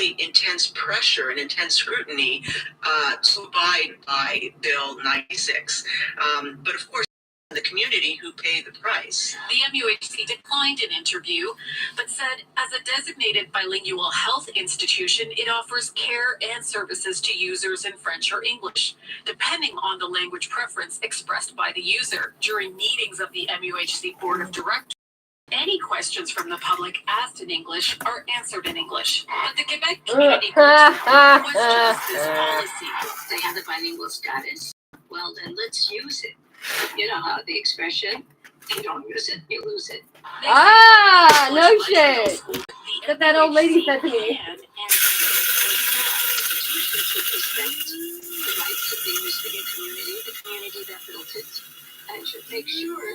intense pressure and intense scrutiny to abide by Bill 96. But of course, the community who pay the price. The MUHC declined an interview, but said as a designated bilingual health institution, it offers care and services to users in French or English, depending on the language preference expressed by the user. During meetings of the MUHC Board of Directors, any questions from the public asked in English are answered in English. But the Quebec community questions this policy. They have the bilingual status. Well, then let's use it. You know how the expression, if you don't use it, you lose it. No shit. That old lady said to me. Respect the rights of the English-speaking community, the community that built it, and should make sure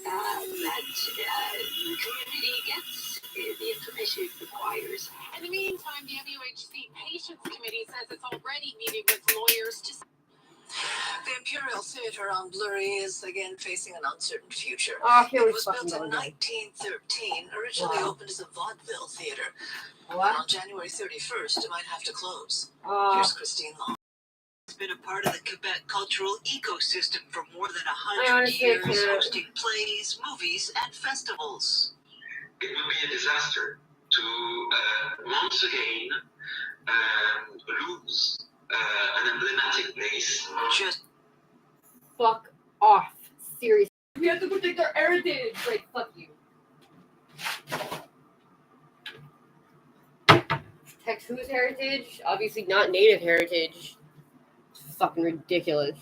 that the community gets the information it requires. In the meantime, the MUHC Patients Committee says it's already meeting with lawyers to... The Imperial Theatre on Blurry is again facing an uncertain future. It was built in 1913, originally opened as a vaudeville theatre. On January 31st, it might have to close. Here's Christine Long. It's been a part of the Quebec cultural ecosystem for more than 100 years, hosting plays, movies, and festivals. It would be a disaster to once again lose an emblematic place. Just fuck off. Seriously. We have to protect our heritage. Like, fuck you. Protect whose heritage? Obviously not Native heritage. It's fucking ridiculous.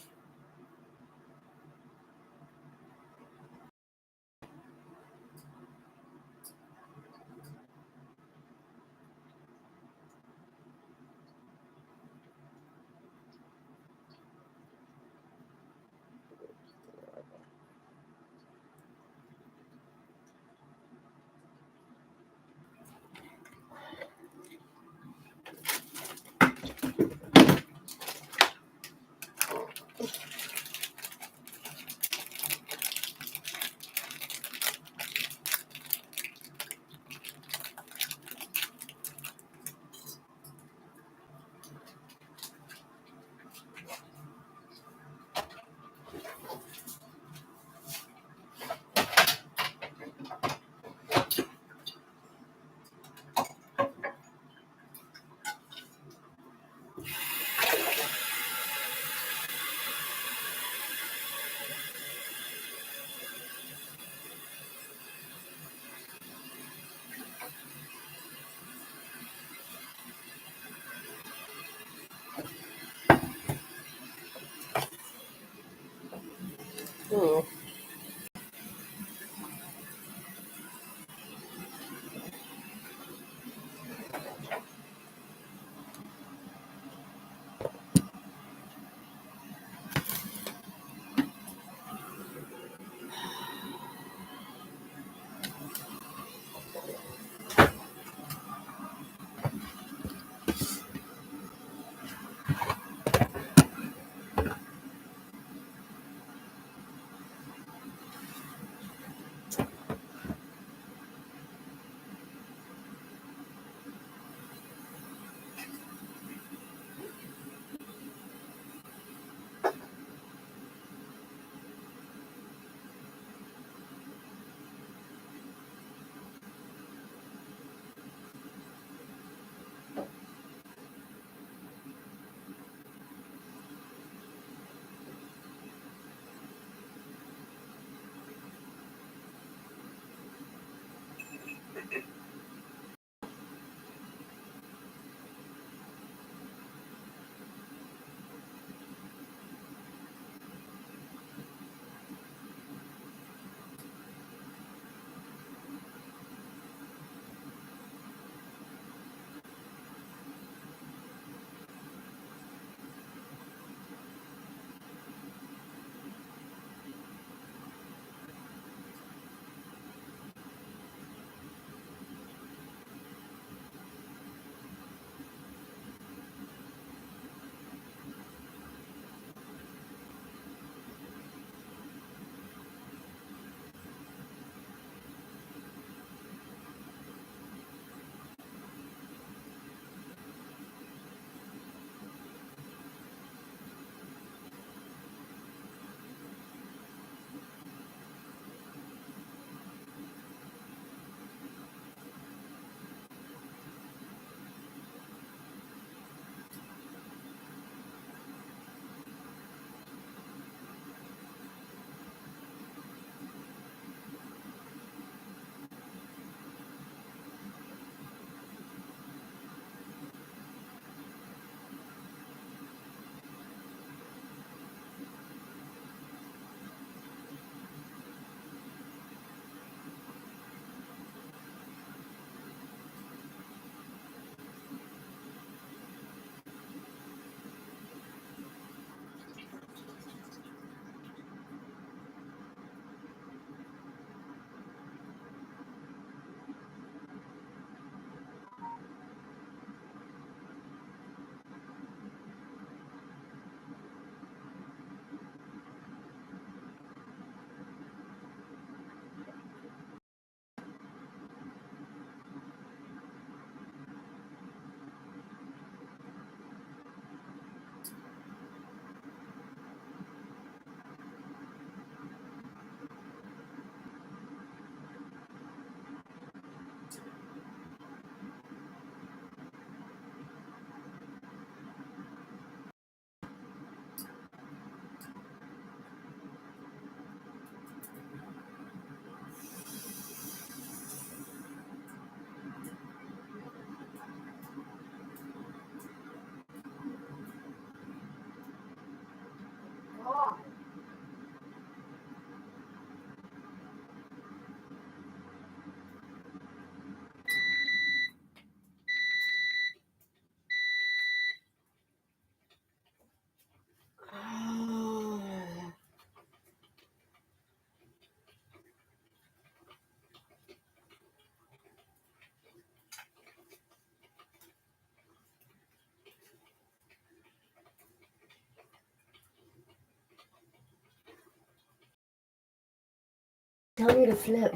tell me to flip.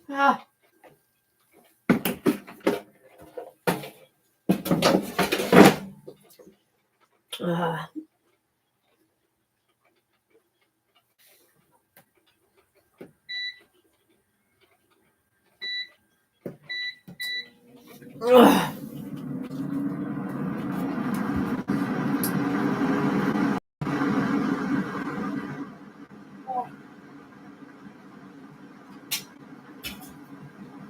Ah. Ah. Ugh.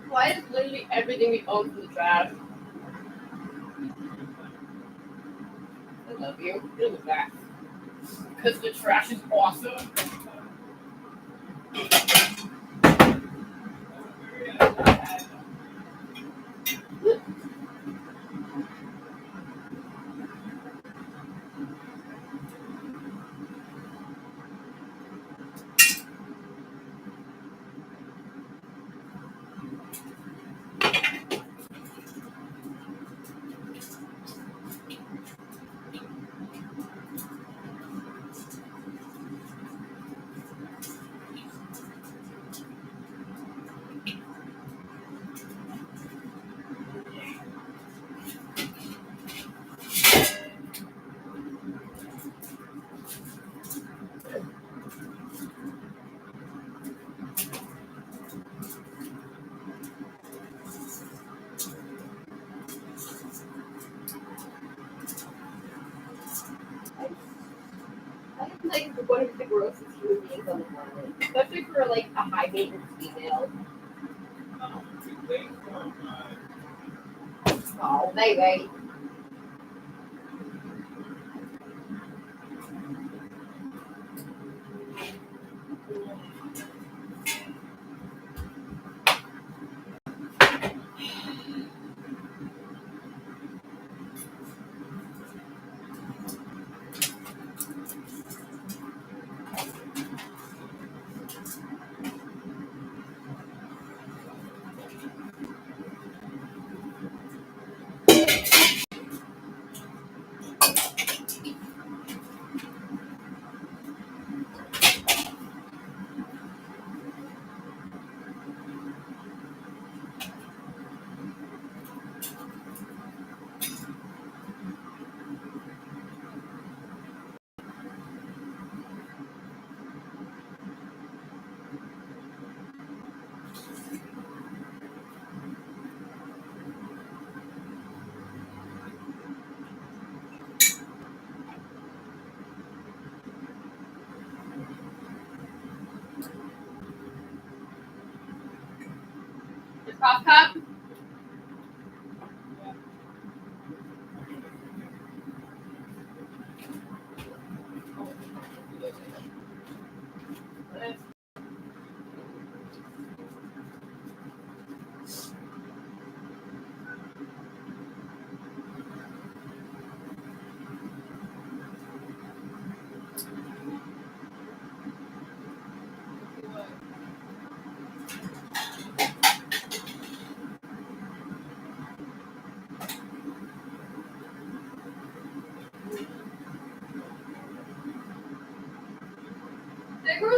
Why is literally everything we own in the trash? I love you. You're the best. Because the trash is awesome. I'm like one of the grossest human beings on the planet, especially for like a high maintenance female. Oh, baby. The pop cup?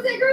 Zigru!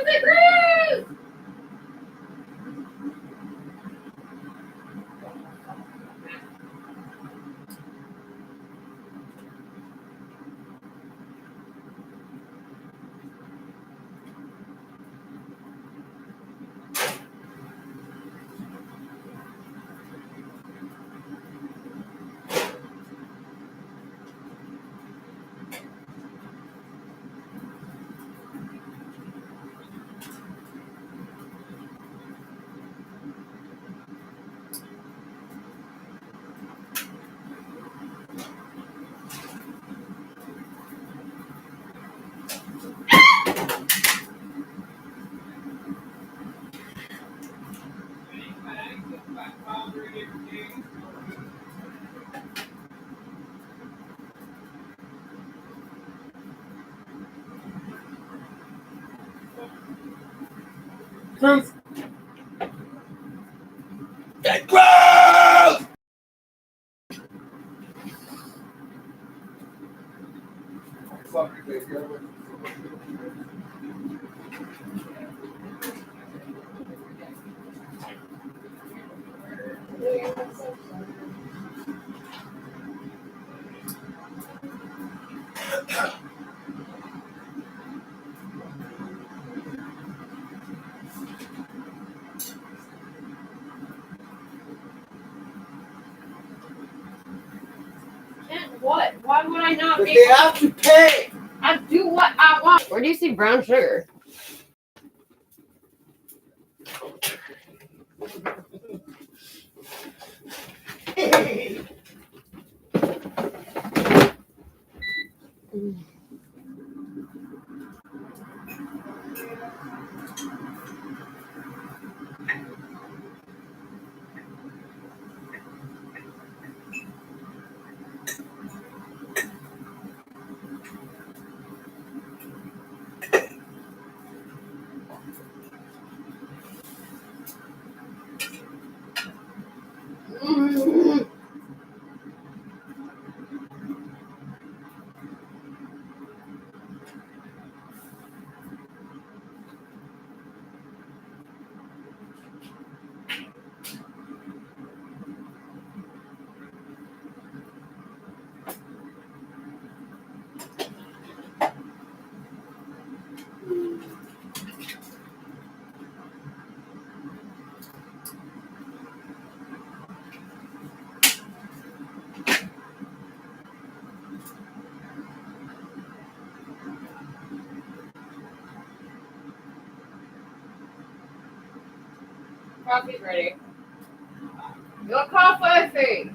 Get gross! I not But be they have to pay. I do what I want. Where do you see brown sugar? Coffee's ready. Your COFEFE.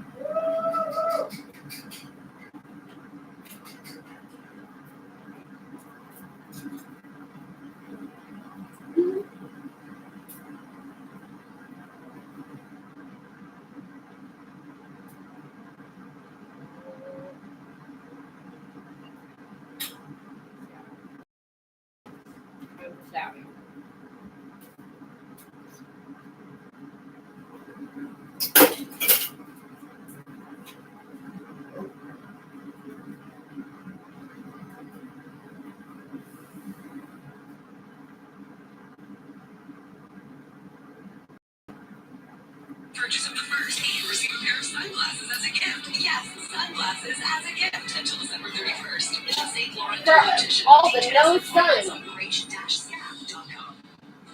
Purchase of the first and receive a pair of sunglasses as a gift. Yes, sunglasses as a gift until December 31st. St. Laurent For all the no sun. Operation-staff.com.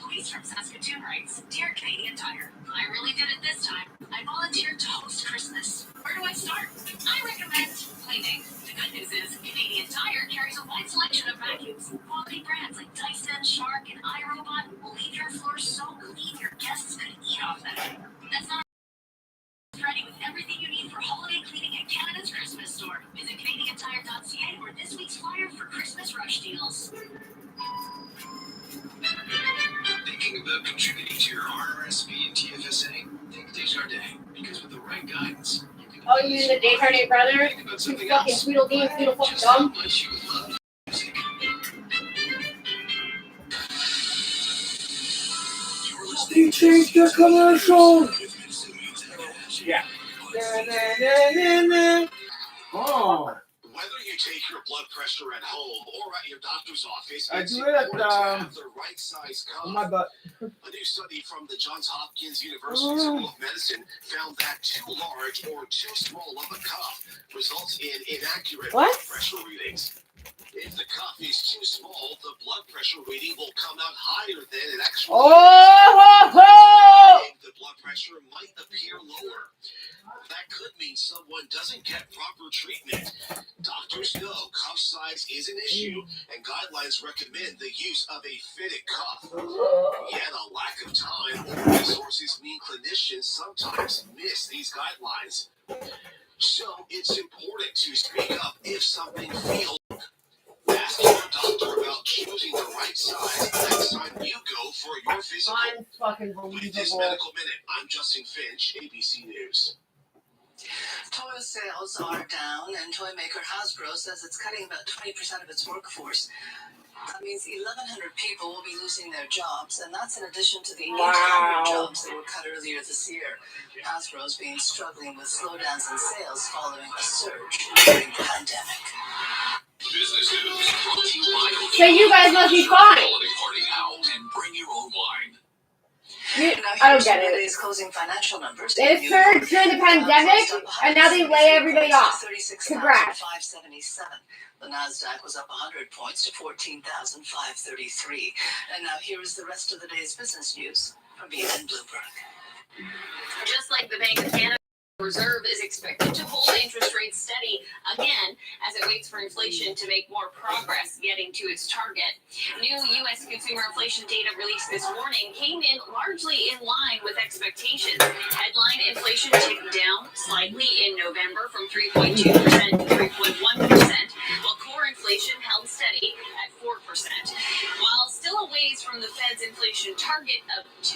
Louise from Saskatoon writes, Dear Canadian Tire, I really did it this time. I volunteered to host Christmas. Where do I start? I recommend cleaning. The good news is Canadian Tire carries a wide selection of vacuums. Quality brands like Dyson, Shark, and iRobot will leave your floors so clean your guests could eat off them. That's not ready with everything you need for holiday cleaning at Canada's Christmas store. Visit CanadianTire.ca or this week's flyer for Christmas rush deals. Thinking about contributing to your RRSP and TFSA? Think Desjardins, because with the right guidance, you can. Oh, you the Desjardins brother? Think about You something fucking else. Tweedledee and Tweedle fucking Just how dumb. much you love music. You're listening You changed the commercial. Yeah. Oh. Whether you take your blood pressure at home or at your doctor's office, I it's do it at, important to have the right size on cuff. my butt. A new study from the Johns Hopkins University School of Medicine found that too large or too small of a cuff results in inaccurate What? blood pressure readings. If the cuff is too small, the blood pressure reading will come out higher than it actually is. The blood pressure might appear lower. That could mean someone doesn't get proper treatment. Doctors know cuff size is an issue, and guidelines recommend the use of a fitted cuff. Yet a lack of time or resources mean clinicians sometimes miss these guidelines. So it's important to speak up if something feels. Ask your doctor about choosing the right size next time you go for your physical. With this Medical Minute, I'm Justin Finch, ABC News. Toy sales are down, and toy maker Hasbro says it's cutting about 20% of its workforce. That means 1,100 people will be losing their jobs, and that's in addition to the 800 jobs that were cut earlier this year. Hasbro's been struggling with slowdowns in sales following a surge during the pandemic. Business News brought to you by So you guys must be fine. Holiday party out and bring your own wine. I don't get it. Closing financial numbers. They surged during the pandemic, and now they lay everybody off. Congrats. 577. The Nasdaq was up 100 points to 14,533. And now here is the rest of the day's business news from BNN Bloomberg. Just like the Bank of Canada. Reserve is expected to hold interest rates steady again as it waits for inflation to make more progress getting to its target. New U.S. consumer inflation data released this morning came in largely in line with expectations. Headline inflation ticked down slightly in November from 3.2% to 3.1%, while core inflation held steady at 4%. While still a ways from the Fed's inflation target of 2%,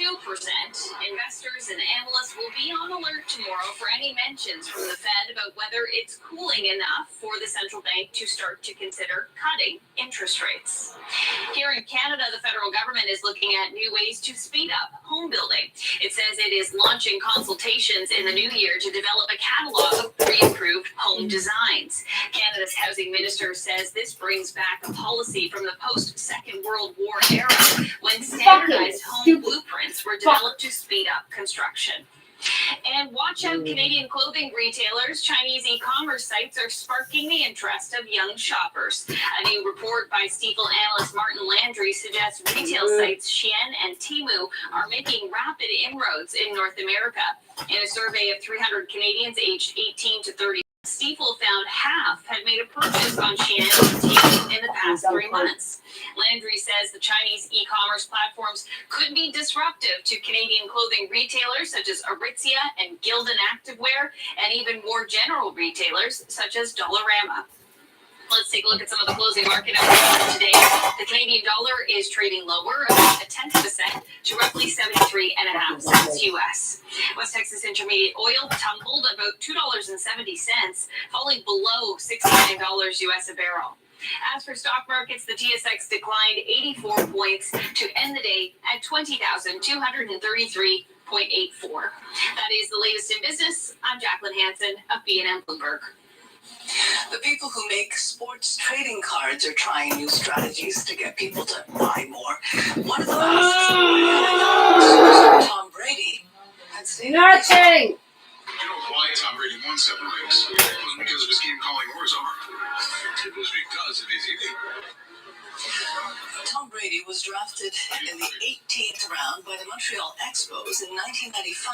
investors and analysts will be on alert tomorrow for any mentions from the Fed about whether it's cooling enough for the central bank to start to consider cutting interest rates. Here in Canada, the federal government is looking at new ways to speed up home building. It says it is launching consultations in the new year to develop a catalog of pre-approved home designs. Canada's housing minister says this brings back a policy from the post-Second World War era when standardized home blueprints were developed to speed up construction. And watch out, Canadian clothing retailers. Chinese e-commerce sites are sparking the interest of young shoppers. A new report by Stifel analyst Martin Landry suggests retail sites Shein and Temu are making rapid inroads in North America. In a survey of 300 Canadians aged 18 to 30, Stifel found half had made a purchase on Shein and Temu in the past 3 months. Landry says the Chinese e-commerce platforms could be disruptive to Canadian clothing retailers such as Aritzia and Gildan Activewear, and even more general retailers such as Dollarama. Let's take a look at some of the closing market outcomes today. The Canadian dollar is trading lower, about 0.1% to roughly 73.5 cents US. West Texas Intermediate oil tumbled about $2.70, falling below $69 US a barrel. As for stock markets, the TSX declined 84 points to end the day at 20,233.84. That is the latest in business. I'm Jacqueline Hansen of B&M Bloomberg. The people who make sports trading cards are trying new strategies to get people to buy more. One of the most Tom Brady had stated Nothing. You know why Tom Brady won 7 rings? It was because of his game calling arm. It was because of his eating. Tom Brady was drafted in the 18th round by the Montreal Expos in 1995,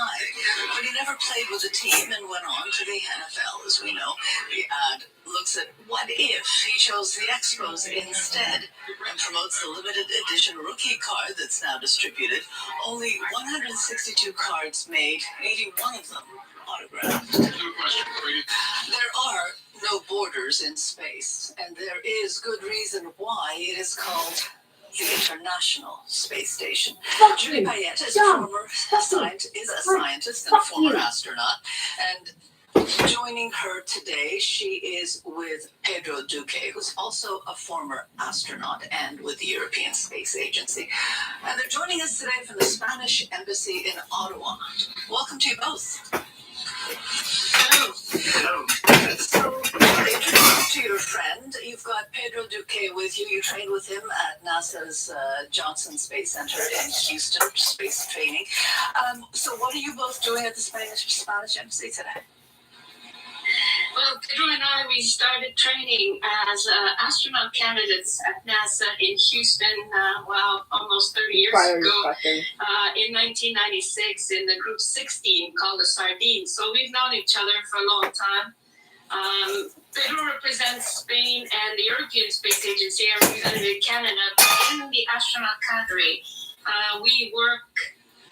but he never played with the team and went on to the NFL, as we know. The ad looks at what if he chose the Expos instead and promotes the limited edition rookie card that's now distributed. Only 162 cards made, 81 of them autographed. There are no borders in space, and there is good reason why it is called the International Space Station. Julie Payette is a scientist and former astronaut, and joining her today, she is with Pedro Duque, who's also a former astronaut and with the European Space Agency. And they're joining us today from the Spanish Embassy in Ottawa. Welcome to you both. Hello. So, introduce to your friend. You've got Pedro Duque with you. You trained with him at NASA's Johnson Space Center in Houston, space training. So what are you both doing at the Spanish Embassy today? Well, Pedro and I, we started training as astronaut candidates at NASA in Houston, almost 30 years ago, in 1996 in the Group 16 called the Sardines. So we've known each other for a long time. Pedro represents Spain and the European Space Agency. I represented Canada in the astronaut cadre. We work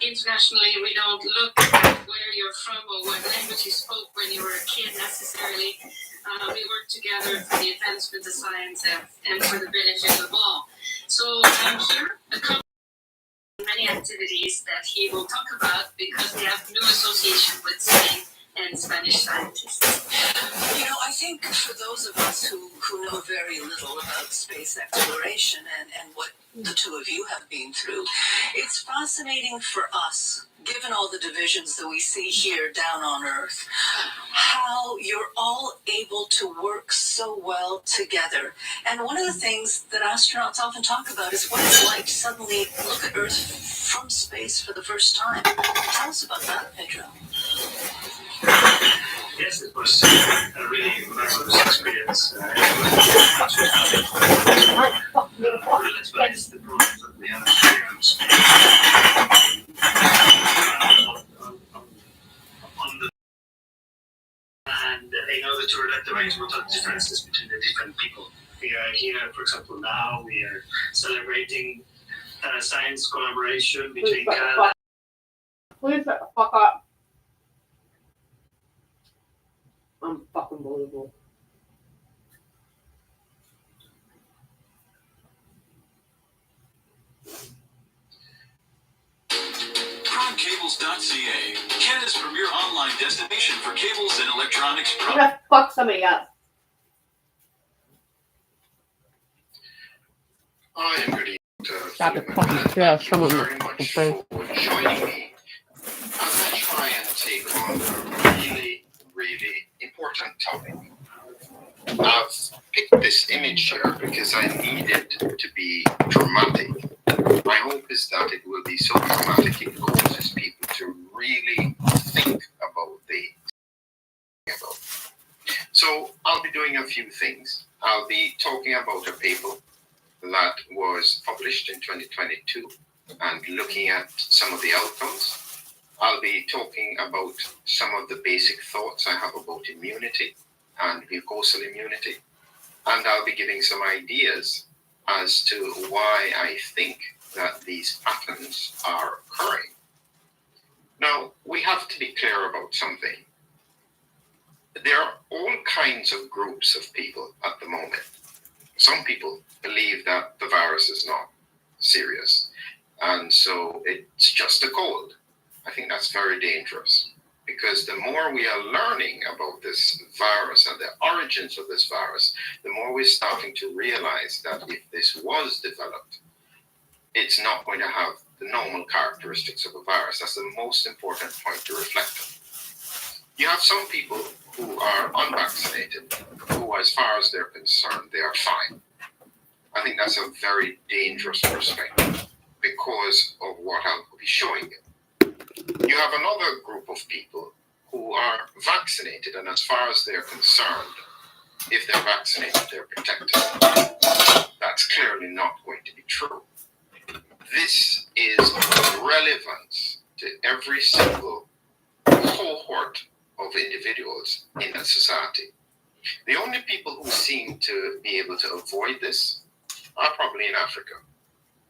internationally. We don't look at where you're from or what language you spoke when you were a kid necessarily. We work together for the advancement of science and for the benefit of all. So I'm here accompanying many activities that he will talk about because we have new association with Spain and Spanish scientists. You know, I think for those of us who know very little about space exploration and what the two of you have been through, it's fascinating for us, given all the divisions that we see here down on Earth, how you're all able to work so well together. And one of the things that astronauts often talk about is what it's like to suddenly look at Earth from space for the first time. Tell us about that, Pedro. Yes, it was a really marvelous experience. Let's the problems of the atmosphere. the arrangement of differences between the different people. We are here, for example, now we are celebrating science collaboration between Canada. Please shut the fuck up. I'm fucking believable. PrimeCables.ca, Canada's premier online destination for cables and electronics I'm products. gonna fuck somebody up. Hi, and good evening to Stop it, Philip fucking and yeah, thank you someone very much for joining me as I try and take on a really, really important topic. I've picked this image here because I need it to be dramatic. My hope is that it will be so dramatic it causes people to really think about about. So I'll be doing a few things. I'll be talking about a paper that was published in 2022 and looking at some of the outcomes. I'll be talking about some of the basic thoughts I have about immunity and mucosal immunity. And I'll be giving some ideas as to why I think that these patterns are occurring. Now, we have to be clear about something. There are all kinds of groups of people at the moment. Some people believe that the virus is not serious, and so it's just a cold. I think that's very dangerous, because the more we are learning about this virus and the origins of this virus, the more we're starting to realize that if this was developed, it's not going to have the normal characteristics of a virus. That's the most important point to reflect on. You have some people who are unvaccinated, who, as far as they're concerned, they are fine. I think that's a very dangerous perspective because of what I'll be showing you. You have another group of people who are vaccinated, and as far as they're concerned, if they're vaccinated, they're protected. That's clearly not going to be true. This is relevant to every single cohort of individuals in a society. The only people who seem to be able to avoid this are probably in Africa,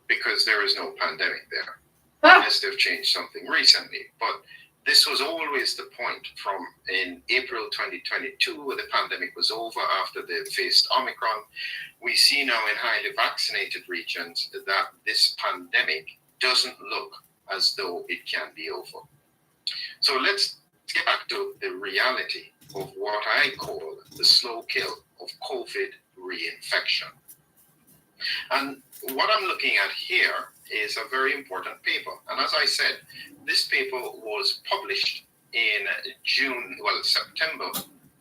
because there is no pandemic there, unless they've changed something recently. But this was always the point from in April 2022, where the pandemic was over after they faced Omicron. We see now in highly vaccinated regions that this pandemic doesn't look as though it can be over. So let's get back to the reality of what I call the slow kill of COVID reinfection. And what I'm looking at here is a very important paper. And as I said, this paper was published in September,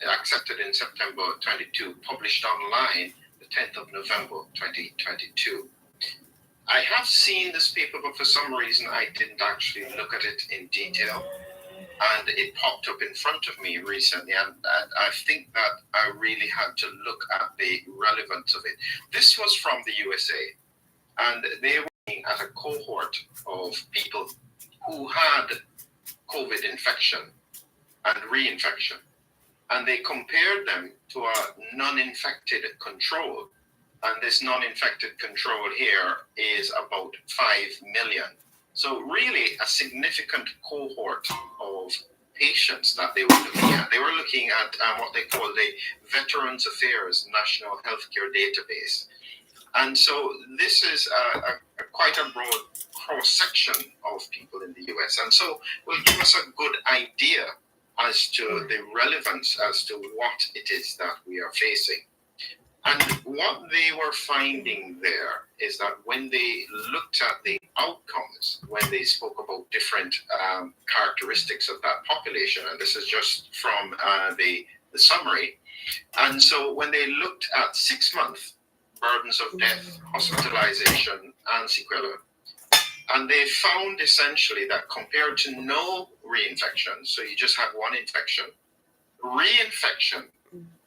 accepted in September 22, published online the 10th of November 2022. I have seen this paper, but for some reason I didn't actually look at it in detail. And it popped up in front of me recently, and I think that I really had to look at the relevance of it. This was from the USA, and they were looking at a cohort of people who had COVID infection and reinfection, and they compared them to a non-infected control. And this non-infected control here is about 5 million. So really a significant cohort of patients that they were looking at. They were looking at what they call the Veterans Affairs National Healthcare Database. And so this is quite a broad cross-section of people in the US. And so will give us a good idea as to the relevance as to what it is that we are facing. And what they were finding there is that when they looked at the outcomes, when they spoke about different characteristics of that population, and this is just from the summary, and so when they looked at 6-month burdens of death, hospitalization, and sequelae, and they found essentially that compared to no reinfection, so you just have one infection, reinfection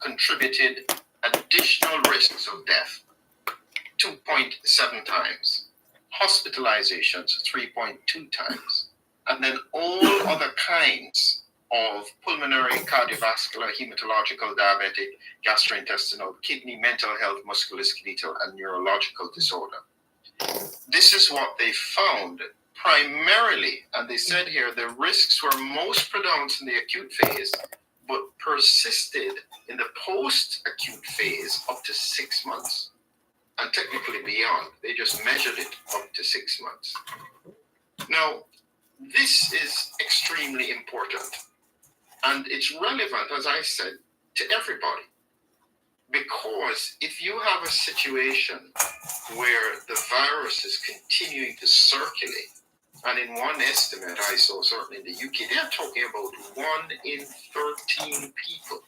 contributed additional risks of death 2.7 times, hospitalizations 3.2 times, and then all other kinds of pulmonary, cardiovascular, hematological, diabetic, gastrointestinal, kidney, mental health, musculoskeletal, and neurological disorder. This is what they found primarily, and they said here the risks were most pronounced in the acute phase, but persisted in the post-acute phase up to 6 months, and technically beyond. They just measured it up to 6 months. Now, this is extremely important, and it's relevant, as I said, to everybody. Because if you have a situation where the virus is continuing to circulate, and in one estimate I saw, certainly in the UK, they're talking about 1 in 13 people.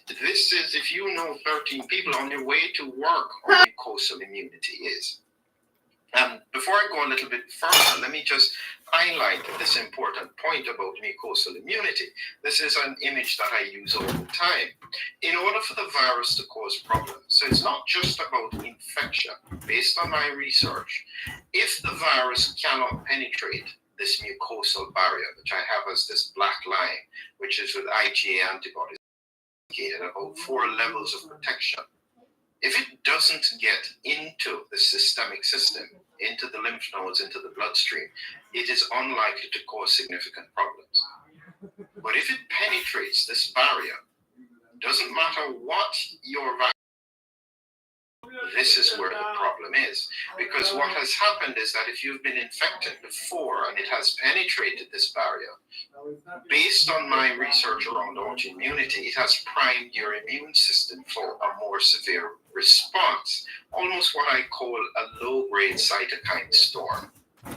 This is, if you know 13 people on your way to work, what mucosal immunity is. And before I go a little bit further, let me just highlight this important point about mucosal immunity. This is an image that I use all the time. In order for the virus to cause problems, so it's not just about infection. Based on my research, if the virus cannot penetrate this mucosal barrier, which I have as this black line, which is with IgA antibodies, about 4 levels of protection. If it doesn't get into the systemic system, into the lymph nodes, into the bloodstream, it is unlikely to cause significant problems. But if it penetrates this barrier, doesn't matter what your virus, this is where the problem is. Because what has happened is that if you've been infected before and it has penetrated this barrier, based on my research around autoimmunity, it has primed your immune system for a more severe response, almost what I call a low-grade cytokine storm.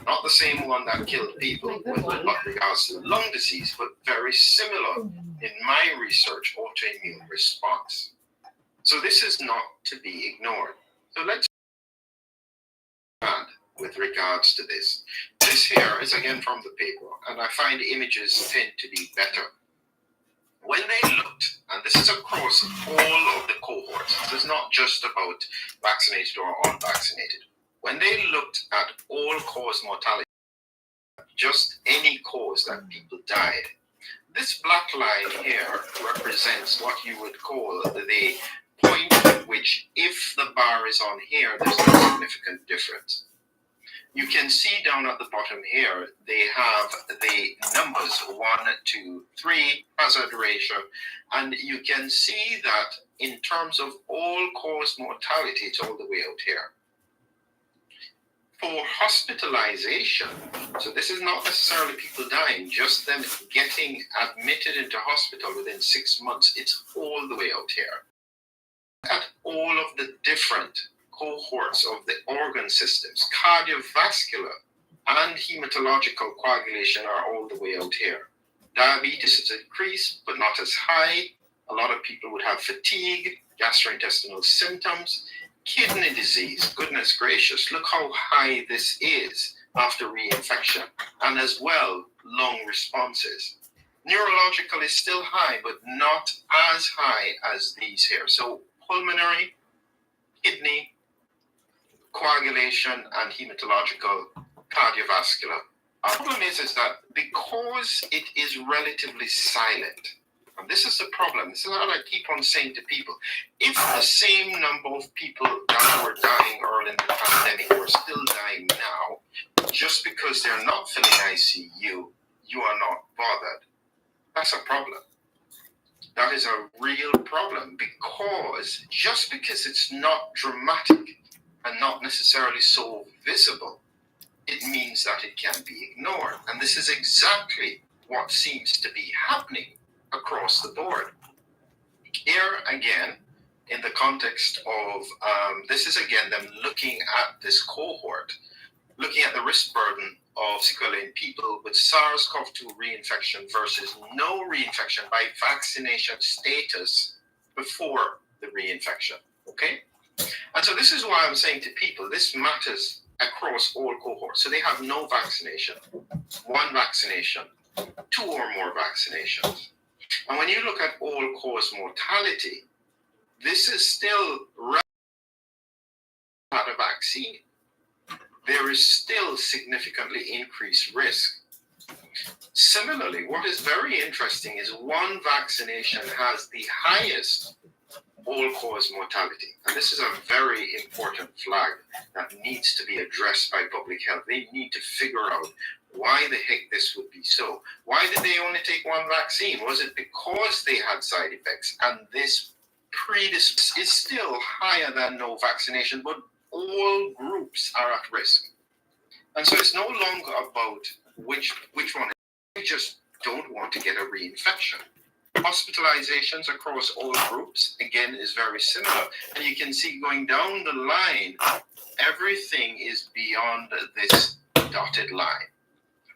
Not the same one that killed people with regards to lung disease, but very similar in my research autoimmune response. So this is not to be ignored. So let's with regards to this. This here is again from the paper, and I find images tend to be better. When they looked, and this is across all of the cohorts, this is not just about vaccinated or unvaccinated. When they looked at all-cause mortality, just any cause that people died, this black line here represents what you would call the point at which, if the bar is on here, there's no significant difference. You can see down at the bottom here, they have the numbers 1, 2, 3, hazard ratio, and you can see that in terms of all-cause mortality, it's all the way out here. For hospitalization, so this is not necessarily people dying, just them getting admitted into hospital within 6 months, it's all the way out here. At all of the different cohorts of the organ systems, cardiovascular and hematological coagulation are all the way out here. Diabetes is increased, but not as high. A lot of people would have fatigue, gastrointestinal symptoms, kidney disease. Goodness gracious, look how high this is after reinfection, and as well, lung responses. Neurological is still high, but not as high as these here. So pulmonary, kidney, coagulation, and hematological, cardiovascular. Our problem is that because it is relatively silent, and this is the problem, this is what I keep on saying to people, if the same number of people that were dying early in the pandemic were still dying now, just because they're not filling ICU, you are not bothered. That's a problem. That is a real problem, because just because it's not dramatic and not necessarily so visible, it means that it can be ignored. And this is exactly what seems to be happening across the board. Here again, in the context of, this is again them looking at this cohort, looking at the risk burden of sequelae in people with SARS-CoV-2 reinfection versus no reinfection by vaccination status before the reinfection, okay? And so this is why I'm saying to people, this matters across all cohorts. So they have no vaccination, 1 vaccination, 2 or more vaccinations. And when you look at all-cause mortality, this is still not a vaccine. There is still significantly increased risk. Similarly, what is very interesting is one vaccination has the highest all-cause mortality. And this is a very important flag that needs to be addressed by public health. They need to figure out why the heck this would be so. Why did they only take one vaccine? Was it because they had side effects? And this is still higher than no vaccination, but all groups are at risk. And so it's no longer about which one. We just don't want to get a reinfection. Hospitalizations across all groups, again, is very similar. And you can see going down the line, everything is beyond this dotted line.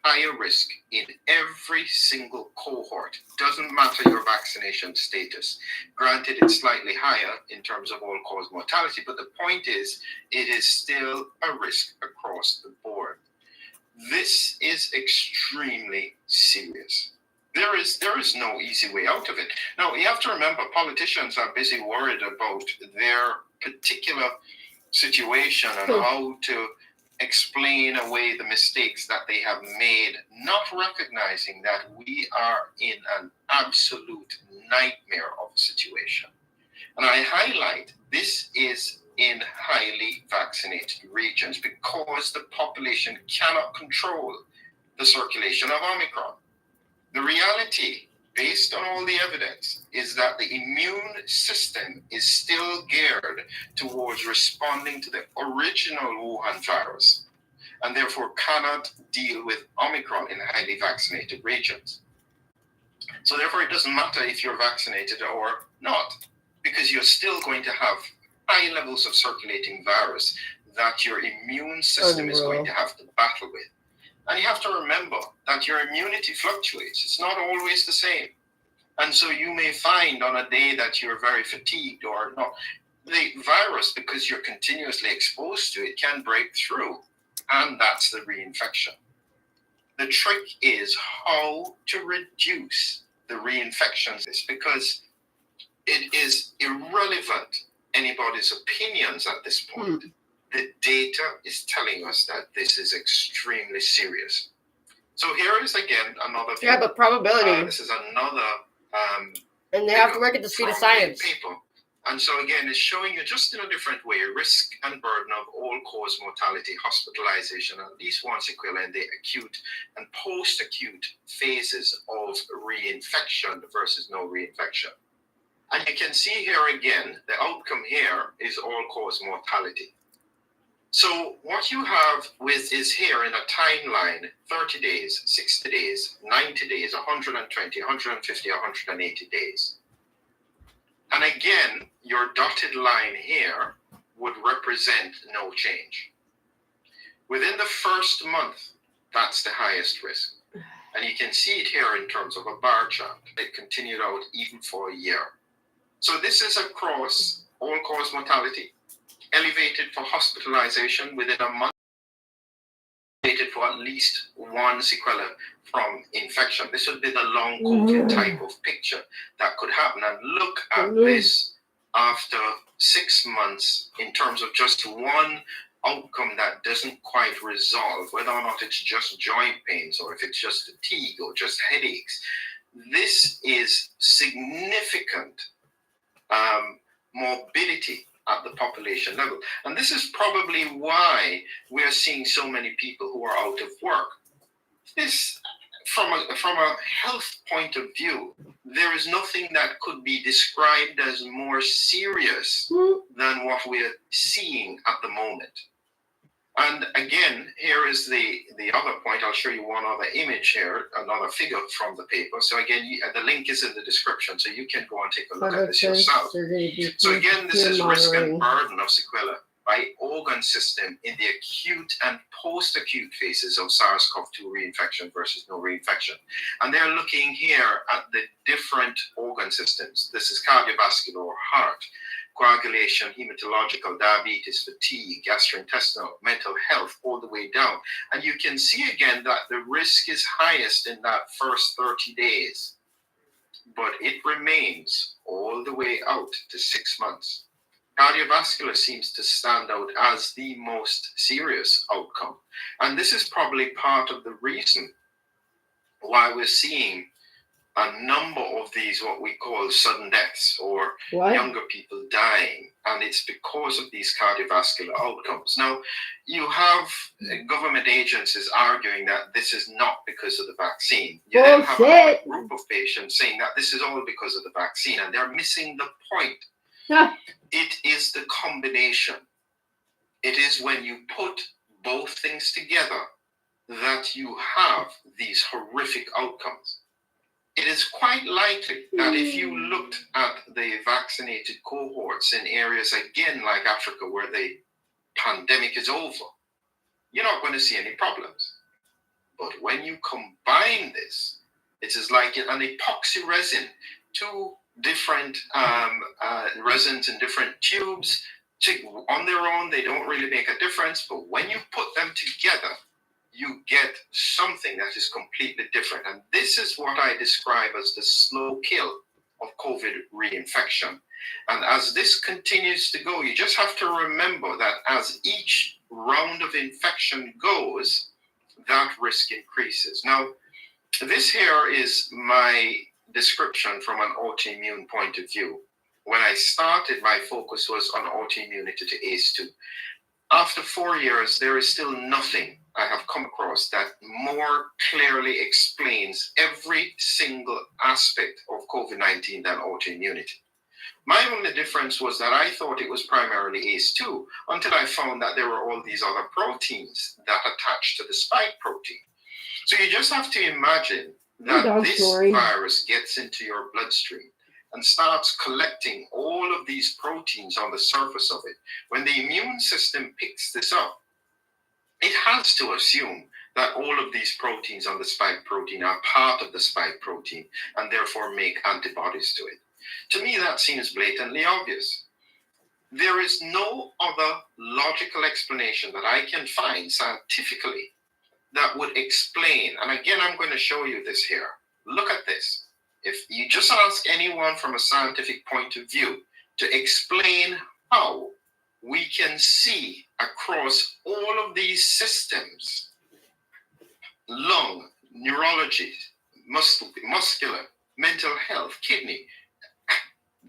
Higher risk in every single cohort. Doesn't matter your vaccination status. Granted, it's slightly higher in terms of all-cause mortality, but the point is, it is still a risk across the board. This is extremely serious. There is no easy way out of it. Now, you have to remember, politicians are busy worried about their particular situation and how to explain away the mistakes that they have made, not recognizing that we are in an absolute nightmare of a situation. And I highlight this is in highly vaccinated regions because the population cannot control the circulation of Omicron. The reality, based on all the evidence, is that the immune system is still geared towards responding to the original Wuhan virus and therefore cannot deal with Omicron in highly vaccinated regions. So therefore, it doesn't matter if you're vaccinated or not, because you're still going to have high levels of circulating virus that your immune system is going to have to battle with. And you have to remember that your immunity fluctuates. It's not always the same. And so you may find on a day that you're very fatigued or not, the virus, because you're continuously exposed to it, can break through. And that's the reinfection. The trick is how to reduce the reinfections, because it is irrelevant anybody's opinions at this point. The data is telling us that this is extremely serious. So here is again another Yeah, but probability. This is another and they have to work at the speed of science. Paper. And so again, it's showing you just in a different way risk and burden of all-cause mortality, hospitalization, at least one sequela in the acute and post-acute phases of reinfection versus no reinfection. And you can see here again, the outcome here is all-cause mortality. So what you have with is here in a timeline, 30 days, 60 days, 90 days, 120, 150, 180 days. And again, your dotted line here would represent no change. Within the first month, that's the highest risk. And you can see it here in terms of a bar chart. It continued out even for a year. So this is across all-cause mortality, elevated for hospitalization within a month, elevated for at least one sequela from infection. This would be the long COVID type of picture that could happen. And look at this after 6 months in terms of just one outcome that doesn't quite resolve, whether or not it's just joint pains or if it's just fatigue or just headaches. This is significant morbidity at the population level. And this is probably why we are seeing so many people who are out of work. This, from a health point of view, there is nothing that could be described as more serious than what we're seeing at the moment. And again, here is the other point. I'll show you one other image here, another figure from the paper. So again, the link is in the description, so you can go and take a look at this yourself. So again, this is risk and burden of sequela by organ system in the acute and post-acute phases of SARS-CoV-2 reinfection versus no reinfection. And they're looking here at the different organ systems. This is cardiovascular or heart, coagulation, hematological, diabetes, fatigue, gastrointestinal, mental health, all the way down. And you can see again that the risk is highest in that first 30 days, but it remains all the way out to 6 months. Cardiovascular seems to stand out as the most serious outcome. And this is probably part of the reason why we're seeing a number of these what we call sudden deaths or younger people dying, and it's because of these cardiovascular outcomes. Now, you have government agencies arguing that this is not because of the vaccine. You then have a group of patients saying that this is all because of the vaccine, and they're missing the point. It is the combination. It is when you put both things together that you have these horrific outcomes. It is quite likely that if you looked at the vaccinated cohorts in areas, again, like Africa, where the pandemic is over, you're not going to see any problems. But when you combine this, it is like an epoxy resin, two different resins in different tubes. On their own, they don't really make a difference, but when you put them together, you get something that is completely different. And this is what I describe as the slow kill of COVID reinfection. And as this continues to go, you just have to remember that as each round of infection goes, that risk increases. Now, this here is my description from an autoimmune point of view. When I started, my focus was on autoimmunity to ACE2. After 4 years, there is still nothing I have come across that more clearly explains every single aspect of COVID-19 than autoimmunity. My only difference was that I thought it was primarily ACE2 until I found that there were all these other proteins that attach to the spike protein. So you just have to imagine that this virus gets into your bloodstream and starts collecting all of these proteins on the surface of it. When the immune system picks this up, it has to assume that all of these proteins on the spike protein are part of the spike protein and therefore make antibodies to it. To me, that seems blatantly obvious. There is no other logical explanation that I can find scientifically that would explain, and again, I'm going to show you this here. Look at this. If you just ask anyone from a scientific point of view to explain how we can see across all of these systems, lung, neurology, muscular, mental health, kidney,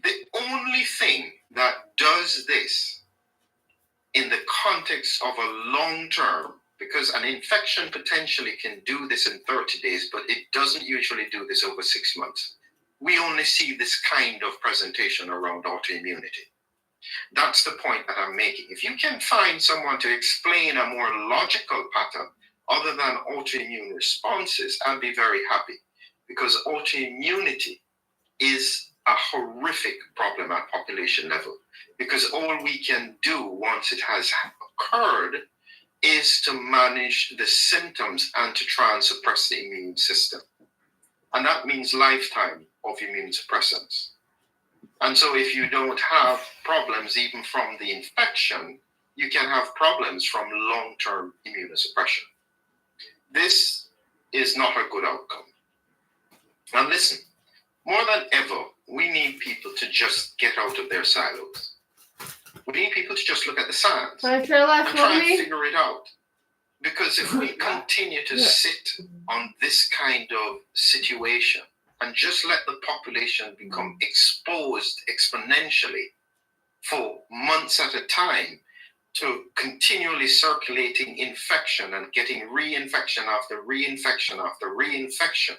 the only thing that does this in the context of a long term, because an infection potentially can do this in 30 days, but it doesn't usually do this over 6 months. We only see this kind of presentation around autoimmunity. That's the point that I'm making. If you can find someone to explain a more logical pattern other than autoimmune responses, I'll be very happy, because autoimmunity is a horrific problem at population level, because all we can do once it has occurred is to manage the symptoms and to try and suppress the immune system. And that means lifetime of immune suppressants. And so if you don't have problems even from the infection, you can have problems from long-term immunosuppression. This is not a good outcome. And listen, more than ever, we need people to just get out of their silos. We need people to just look at the science and try and figure it out. Because if we continue to sit on this kind of situation and just let the population become exposed exponentially for months at a time to continually circulating infection and getting reinfection after reinfection after reinfection,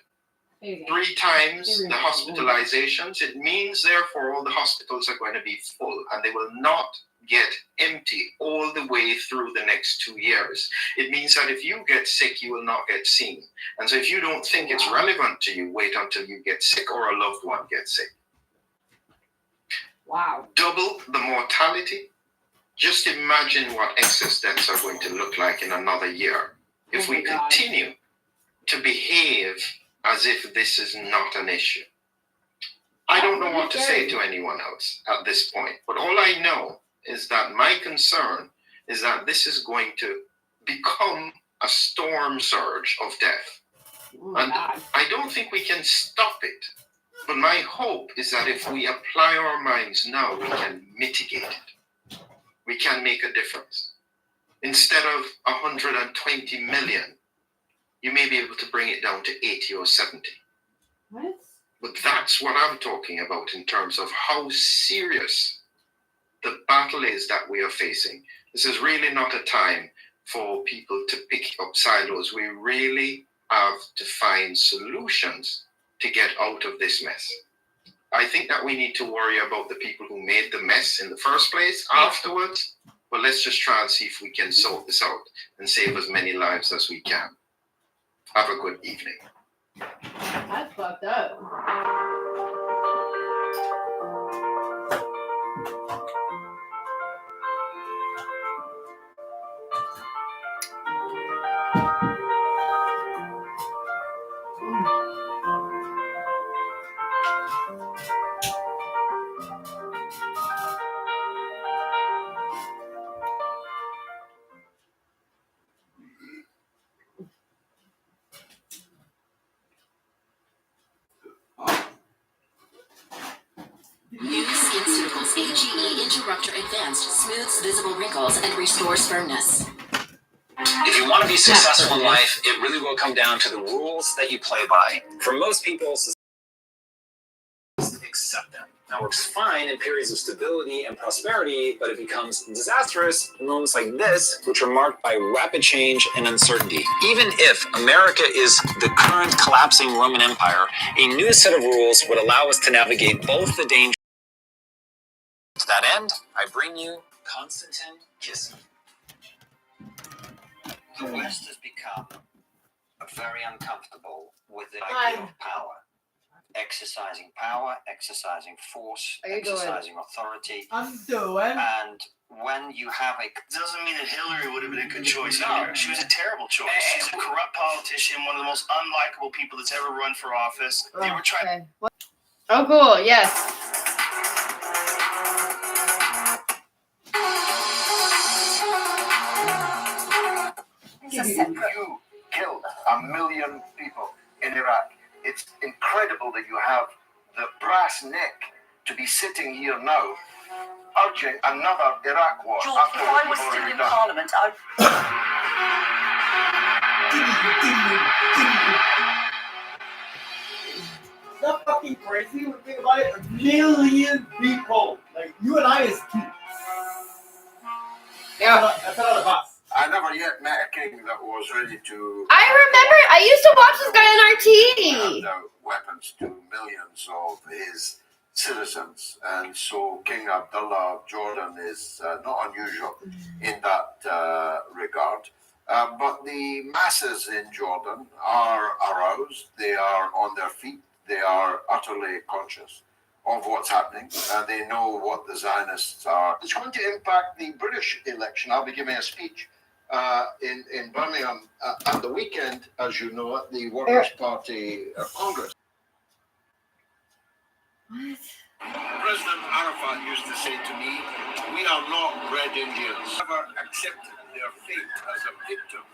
3 times the hospitalizations, it means therefore all the hospitals are going to be full and they will not get empty all the way through the next 2 years. It means that if you get sick, you will not get seen. And so if you don't think it's relevant to you, wait until you get sick or a loved one gets sick. Wow. Double the mortality. Just imagine what excess deaths are going to look like in another year if we continue to behave as if this is not an issue. I don't know what to say to anyone else at this point, but all I know is that my concern is that this is going to become a storm surge of death. And I don't think we can stop it. But my hope is that if we apply our minds now, we can mitigate it. We can make a difference. Instead of 120 million you may be able to bring it down to 80 or 70. What? But that's what I'm talking about in terms of how serious the battle is that we are facing. This is really not a time for people to pick up silos. We really have to find solutions to get out of this mess. I think that we need to worry about the people who made the mess in the first place afterwards, but let's just try and see if we can sort this out and save as many lives as we can. Have a good evening. That's fucked up. New SkinCeuticals AGE Interrupter Advanced smooths visible wrinkles and restores firmness. If you want to be successful in life, it really will come down to the rules that you play by. For most people, accept them. That works fine in periods of stability and prosperity, but it becomes disastrous in moments like this, which are marked by rapid change and uncertainty. Even if America is the current collapsing Roman Empire, a new set of rules would allow us to navigate both the dangers. To that end, I bring you Constantine Kissing. The West has become very uncomfortable with the idea of power. Exercising power, exercising force, exercising authority. I'm doing. And when you have a... Doesn't mean that Hillary would have been a good choice either. She was a terrible choice. She's a corrupt politician, one of the most unlikable people that's ever run for office. They were trying... Okay. Oh, cool. Yes. You killed 1 million people in Iraq. It's incredible that you have the brass neck to be sitting here now urging another Iraq war. George, if I was still in Parliament, Is that fucking crazy when you think about it? 1 million people. Like, you and I is kids. Yeah. That's not a bus. I never yet met a king that was ready to... I remember. I used to watch this guy on RT. hand out weapons to millions of his citizens, and so King Abdullah of Jordan is not unusual in that regard. But the masses in Jordan are aroused, they are on their feet, they are utterly conscious of what's happening, and they know what the Zionists are. It's going to impact the British election. I'll be giving a speech in Birmingham at the weekend, as you know, at the Workers' Party Congress. What? President Arafat used to say to me, "We are not red Indians." Never accepted their fate as a victim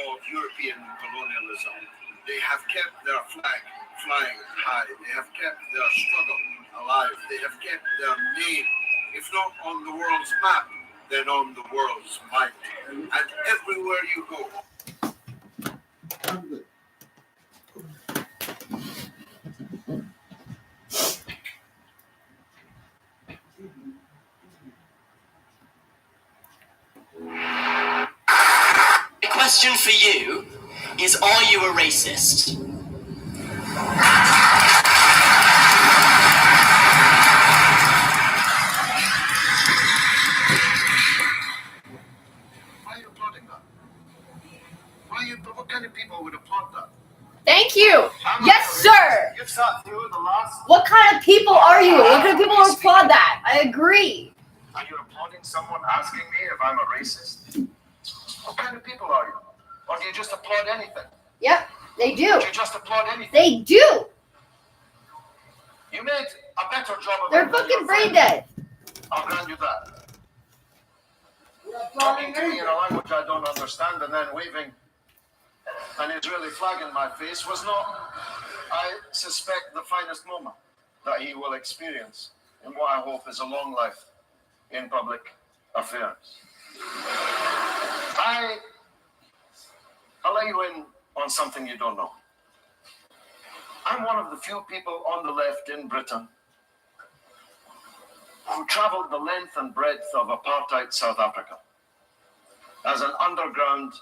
of European colonialism. They have kept their flag flying high. They have kept their struggle alive. They have kept their name, if not on the world's map, then on the world's mind. And everywhere you go, the question for you is, are you a racist? why are you applauding that? What kind of people would applaud that? Thank you. Yes, sir. You've sat through the last... What kind of people are you? What kind of people applaud that? I agree. Are you applauding someone asking me if I'm a racist? What kind of people are you? Or do you just applaud anything? Yep, they do. Do you just applaud anything? They do. You made a better job of They're it than fucking your brain friend. dead. I'll grant you that. Talking to me in a language I don't understand and then waving an Israeli flag in my face was not, I suspect, the finest moment that he will experience in what I hope is a long life in public affairs. I'll let you in on something you don't know. I'm one of the few people on the left in Britain who traveled the length and breadth of apartheid South Africa as an underground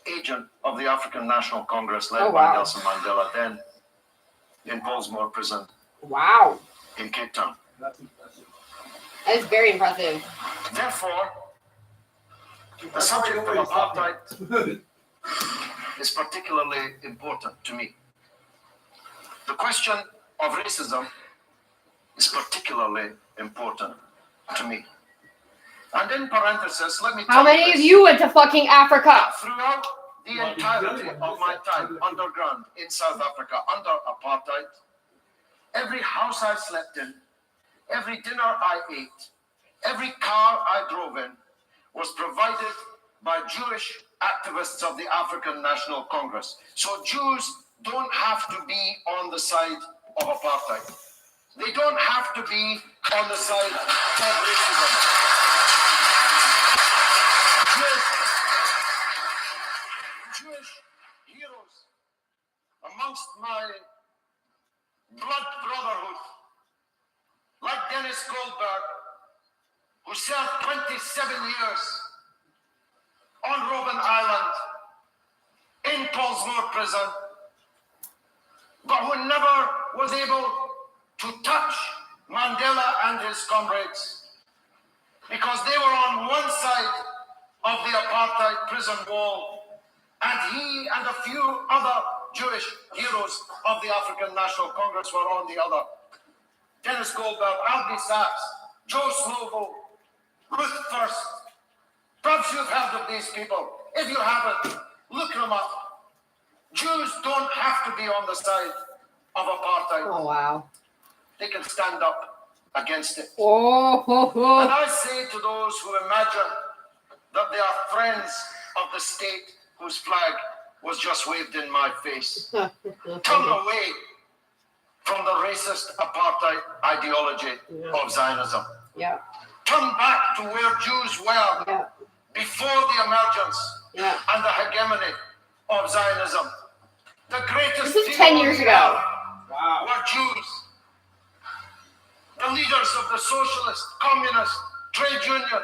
agent of the African National Congress led by Nelson Mandela, then in Pollsmoor Prison in Cape Town. That is very impressive. Therefore, the subject of apartheid is particularly important to me. The question of racism is particularly important to me. And in parenthesis, let me tell you how many of you went to fucking Africa? Throughout the entirety of my time underground in South Africa under apartheid, every house I slept in, every dinner I ate, every car I drove in was provided by Jewish activists of the African National Congress. So Jews don't have to be on the side of apartheid. They don't have to be on the side of racism. Jewish heroes amongst my blood brotherhood, like Dennis Goldberg, who served 27 years on Robben Island in Pollsmoor Prison, but who never was able to touch Mandela and his comrades because they were on one side of the apartheid prison wall, and he and a few other Jewish heroes of the African National Congress were on the other. Dennis Goldberg, Albie Sachs, Joe Slovo, Ruth First. Perhaps you've heard of these people. If you haven't, look them up. Jews don't have to be on the side of apartheid. Oh, wow. They can stand up against it. Oh, ho, ho. And I say to those who imagine that they are friends of the state whose flag was just waved in my face, turn away from the racist apartheid ideology of Zionism. Yeah. Turn back to where Jews were before the emergence and the hegemony of Zionism. The greatest This is 10 years ago. Were Jews. The leaders of the socialist, communist, trade union,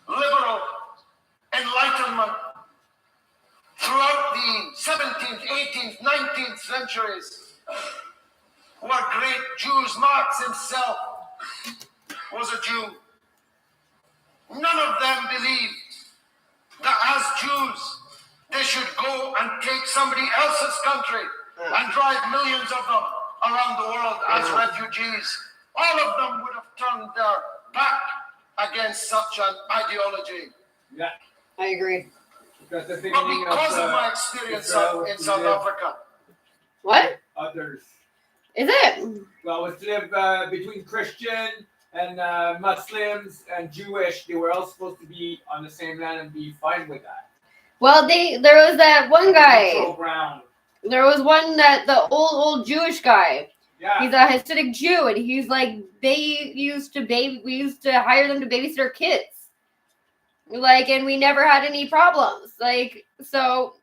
liberal, enlightenment throughout the 17th, 18th, 19th centuries were great Jews. Marx himself was a Jew. None of them believed that as Jews they should go and take somebody else's country and drive millions of them around the world as refugees. All of them would have turned their back against such an ideology. Yeah, I agree. because the But beginning because of my of experience Israel in was South to live Africa, What? others. Is it? Well, was to live between Christian and Muslims and Jewish. They were all supposed to be on the same land and be fine with that. Well, there was that one guy. Neutral ground. There was one that the old Jewish guy. Yeah. He's a Hasidic Jew, and he's like, we used to hire them to babysit our kids. Like, and we never had any problems. Like, so,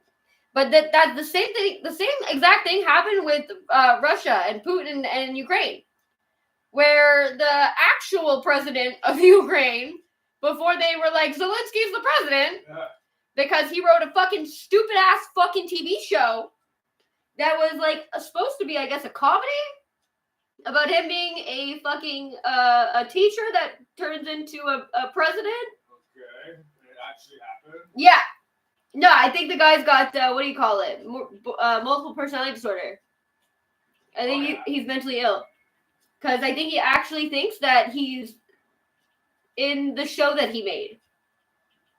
but that's the same thing. The same exact thing happened with Russia and Putin and Ukraine, where the actual president of Ukraine, before they were like, Zelensky's the president, because he wrote a fucking stupid ass fucking TV show that was like supposed to be, I guess, a comedy about him being a fucking a teacher that turns into a president. Okay, it actually happened. Yeah. No, I think the guy's got, what do you call it? Multiple personality disorder. I think he's mentally ill. Because I think he actually thinks that he's in the show that he made.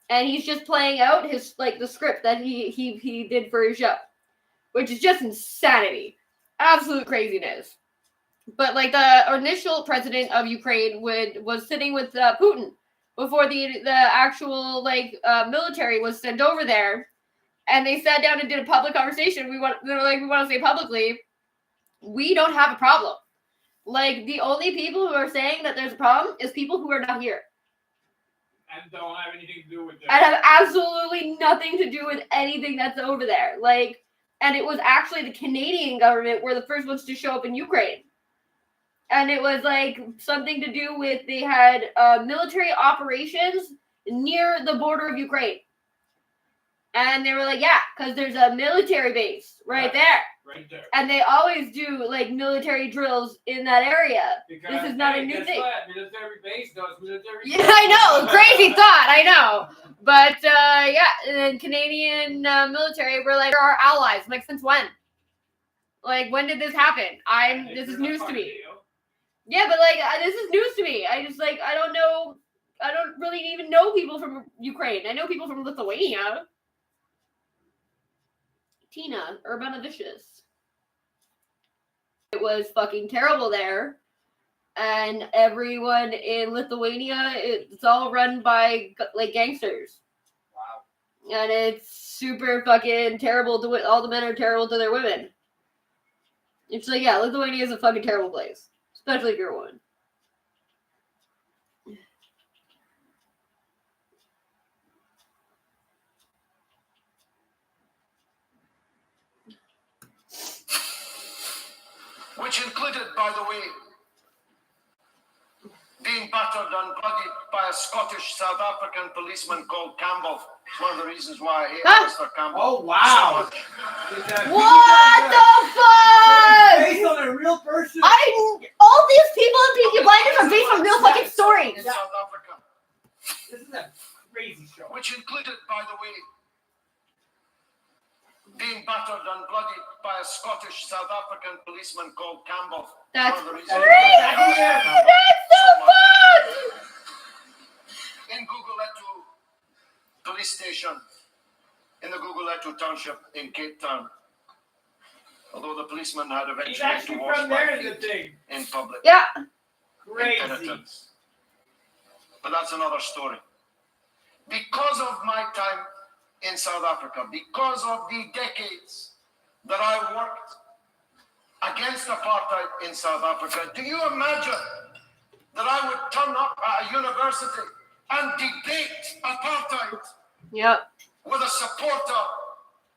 And he's just playing out his, like, the script that he did for his show. Which is just insanity. Absolute craziness. But, like, the initial president of Ukraine was sitting with Putin before the actual, like, military was sent over there. And they sat down and did a public conversation. They were like, we want to say publicly, we don't have a problem. Like, the only people who are saying that there's a problem is people who are not here. And don't have anything to do with it. And have absolutely nothing to do with anything that's over there. Like, and it was actually the Canadian government were the first ones to show up in Ukraine. And it was like something to do with they had military operations near the border of Ukraine. And they were like, yeah, because there's a military base right there. Right there. And they always do like military drills in that area. Because, this is not a new guess thing. What? Military base does military. Yeah, I know. Crazy thought. I know. But yeah, and Canadian military were like, they're our allies. I'm like, since when? Like, when did this happen? This is news to me. Yeah, but like, this is news to me. I just like, I don't know. I don't really even know people from Ukraine. I know people from Lithuania. Tina, Urbana Vicious. It was fucking terrible there. And everyone in Lithuania, it's all run by like gangsters. Wow. And it's super fucking terrible to all the men are terrible to their women. It's like, yeah, Lithuania is a fucking terrible place. Especially if you're a woman. Which included, by the way, being battered and bloodied by a Scottish South African policeman called Campbell. It's one of the reasons why I hate Mr. Campbell. Oh, wow. So What the fuck? Based on a real person. All these people in Peaky Blinders are based on real fucking stories. in South Africa. This is a crazy show. Which included, by the way, being battered and bloodied by a Scottish South African policeman called Campbell. That's one of the reasons crazy! That's so fun! in Guguletu police station in the Guguletu township in Cape Town. Although the policeman had He's eventually actually to wash from my there, the feet thing. in public. Yeah. In Crazy. penitence. But that's another story. Because of my time in South Africa, because of the decades that I worked against apartheid in South Africa, do you imagine that I would turn up at a university and debate apartheid Yep. with a supporter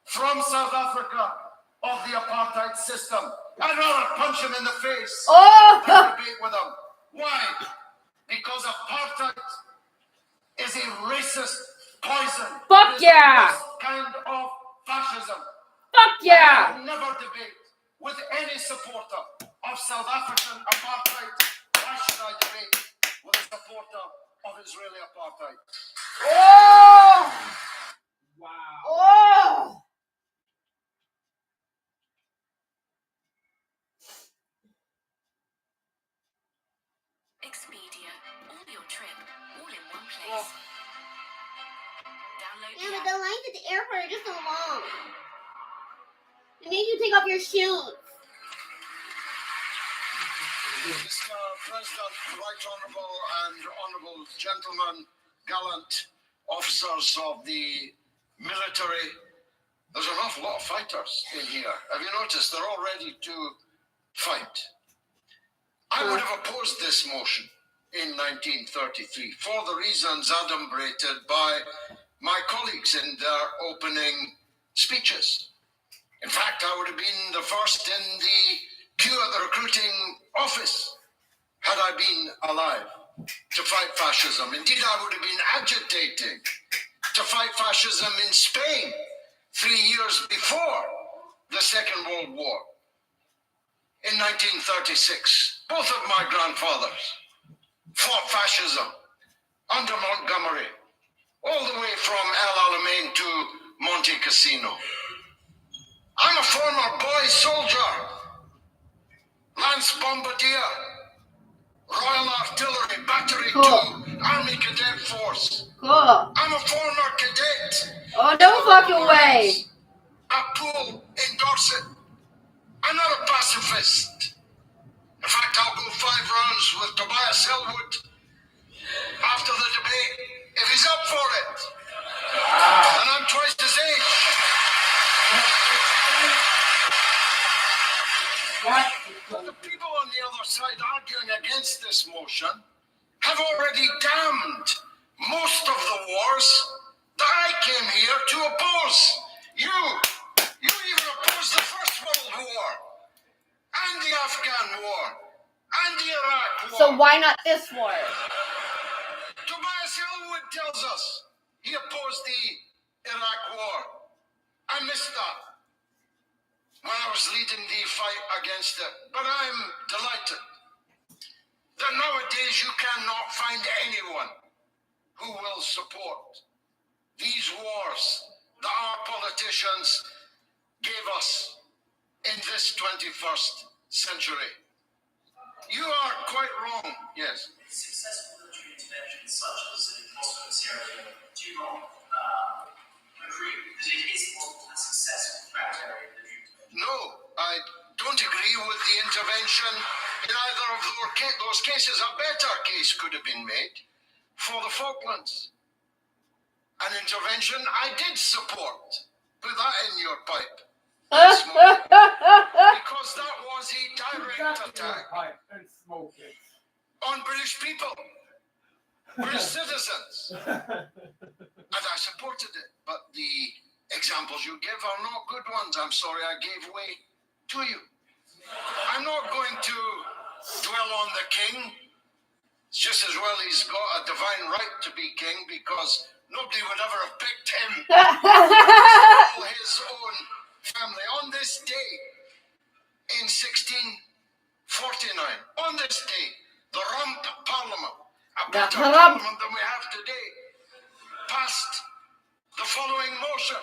from South Africa of the apartheid system? I'd rather punch him in the face Oh! than debate with him. Why? Because apartheid is a racist poison. Fuck It is yeah! the worst kind of fascism. Fuck yeah! I will never debate with any supporter of South African apartheid. Why should I debate with a supporter of Israeli apartheid? Oh! Wow. Oh! Expedia. All your trip, all in one place. Download Yeah, the but the lines at the airport are just so long. It makes you take off your shoes. Mr. President, right honourable and honourable gentlemen, gallant officers of the military, there's an awful lot of fighters in here. Have you noticed? They're all ready to fight. I would have opposed this motion in 1933 for the reasons adumbrated by my colleagues in their opening speeches. In fact, I would have been the first in the queue at the recruiting office had I been alive to fight fascism. Indeed, I would have been agitating to fight fascism in Spain 3 years before the Second World War. In 1936, both of my grandfathers fought fascism under Montgomery, all the way from El Alamein to Monte Cassino. I'm a former boy soldier, Lance Bombardier, Royal Artillery, Battery 2, Army Cadet Force. Cool. I'm a former cadet. Oh, no fucking way. At Poole in Dorset. I'm not a pacifist. In fact, I'll go 5 rounds with Tobias Elwood after the debate if he's up for it. And I'm twice his age. But the people on the other side arguing against this motion have already damned most of the wars that I came here to oppose. You even opposed the First World War, and the Afghan War, and the Iraq War. So why not this war? Tobias Elwood tells us he opposed the Iraq War. I missed that when I was leading the fight against it. But I'm delighted that nowadays you cannot find anyone who will support these wars that our politicians gave us in this 21st century. You are quite wrong, yes. Successful military interventions such as in Bosnia and Sierra Leone, do you not agree that it is possible to successful military intervention? No, I don't agree with the intervention in either of those cases. A better case could have been made for the Falklands. An intervention I did support. Put that in your pipe. Because that was a direct attack on British people, British citizens. And I supported it. But the examples you give are not good ones. I'm sorry I gave way to you. I'm not going to dwell on the king. It's just as well he's got a divine right to be king, because nobody would ever have picked him. All his own family. On this day, in 1649, on this day, the Rump Parliament, a better parliament than we have today, passed the following motion.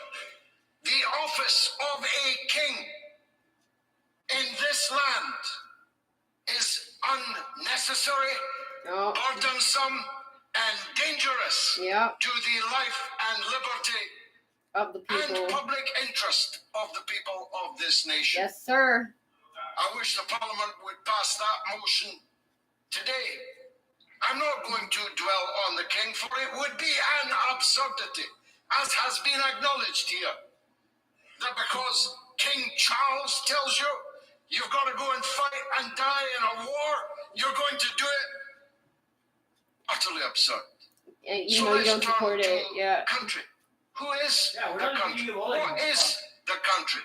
The office of a king in this land is unnecessary, burdensome, and dangerous to the life and liberty of the people and public interest of the people of this nation. Yes, sir. I wish the Parliament would pass that motion today. I'm not going to dwell on the king, for it would be an absurdity, as has been acknowledged here, that because King Charles tells you you've got to go and fight and die in a war, you're going to do it. Utterly absurd. You know you don't support it. Yeah. Country. Who is the country? What is the country?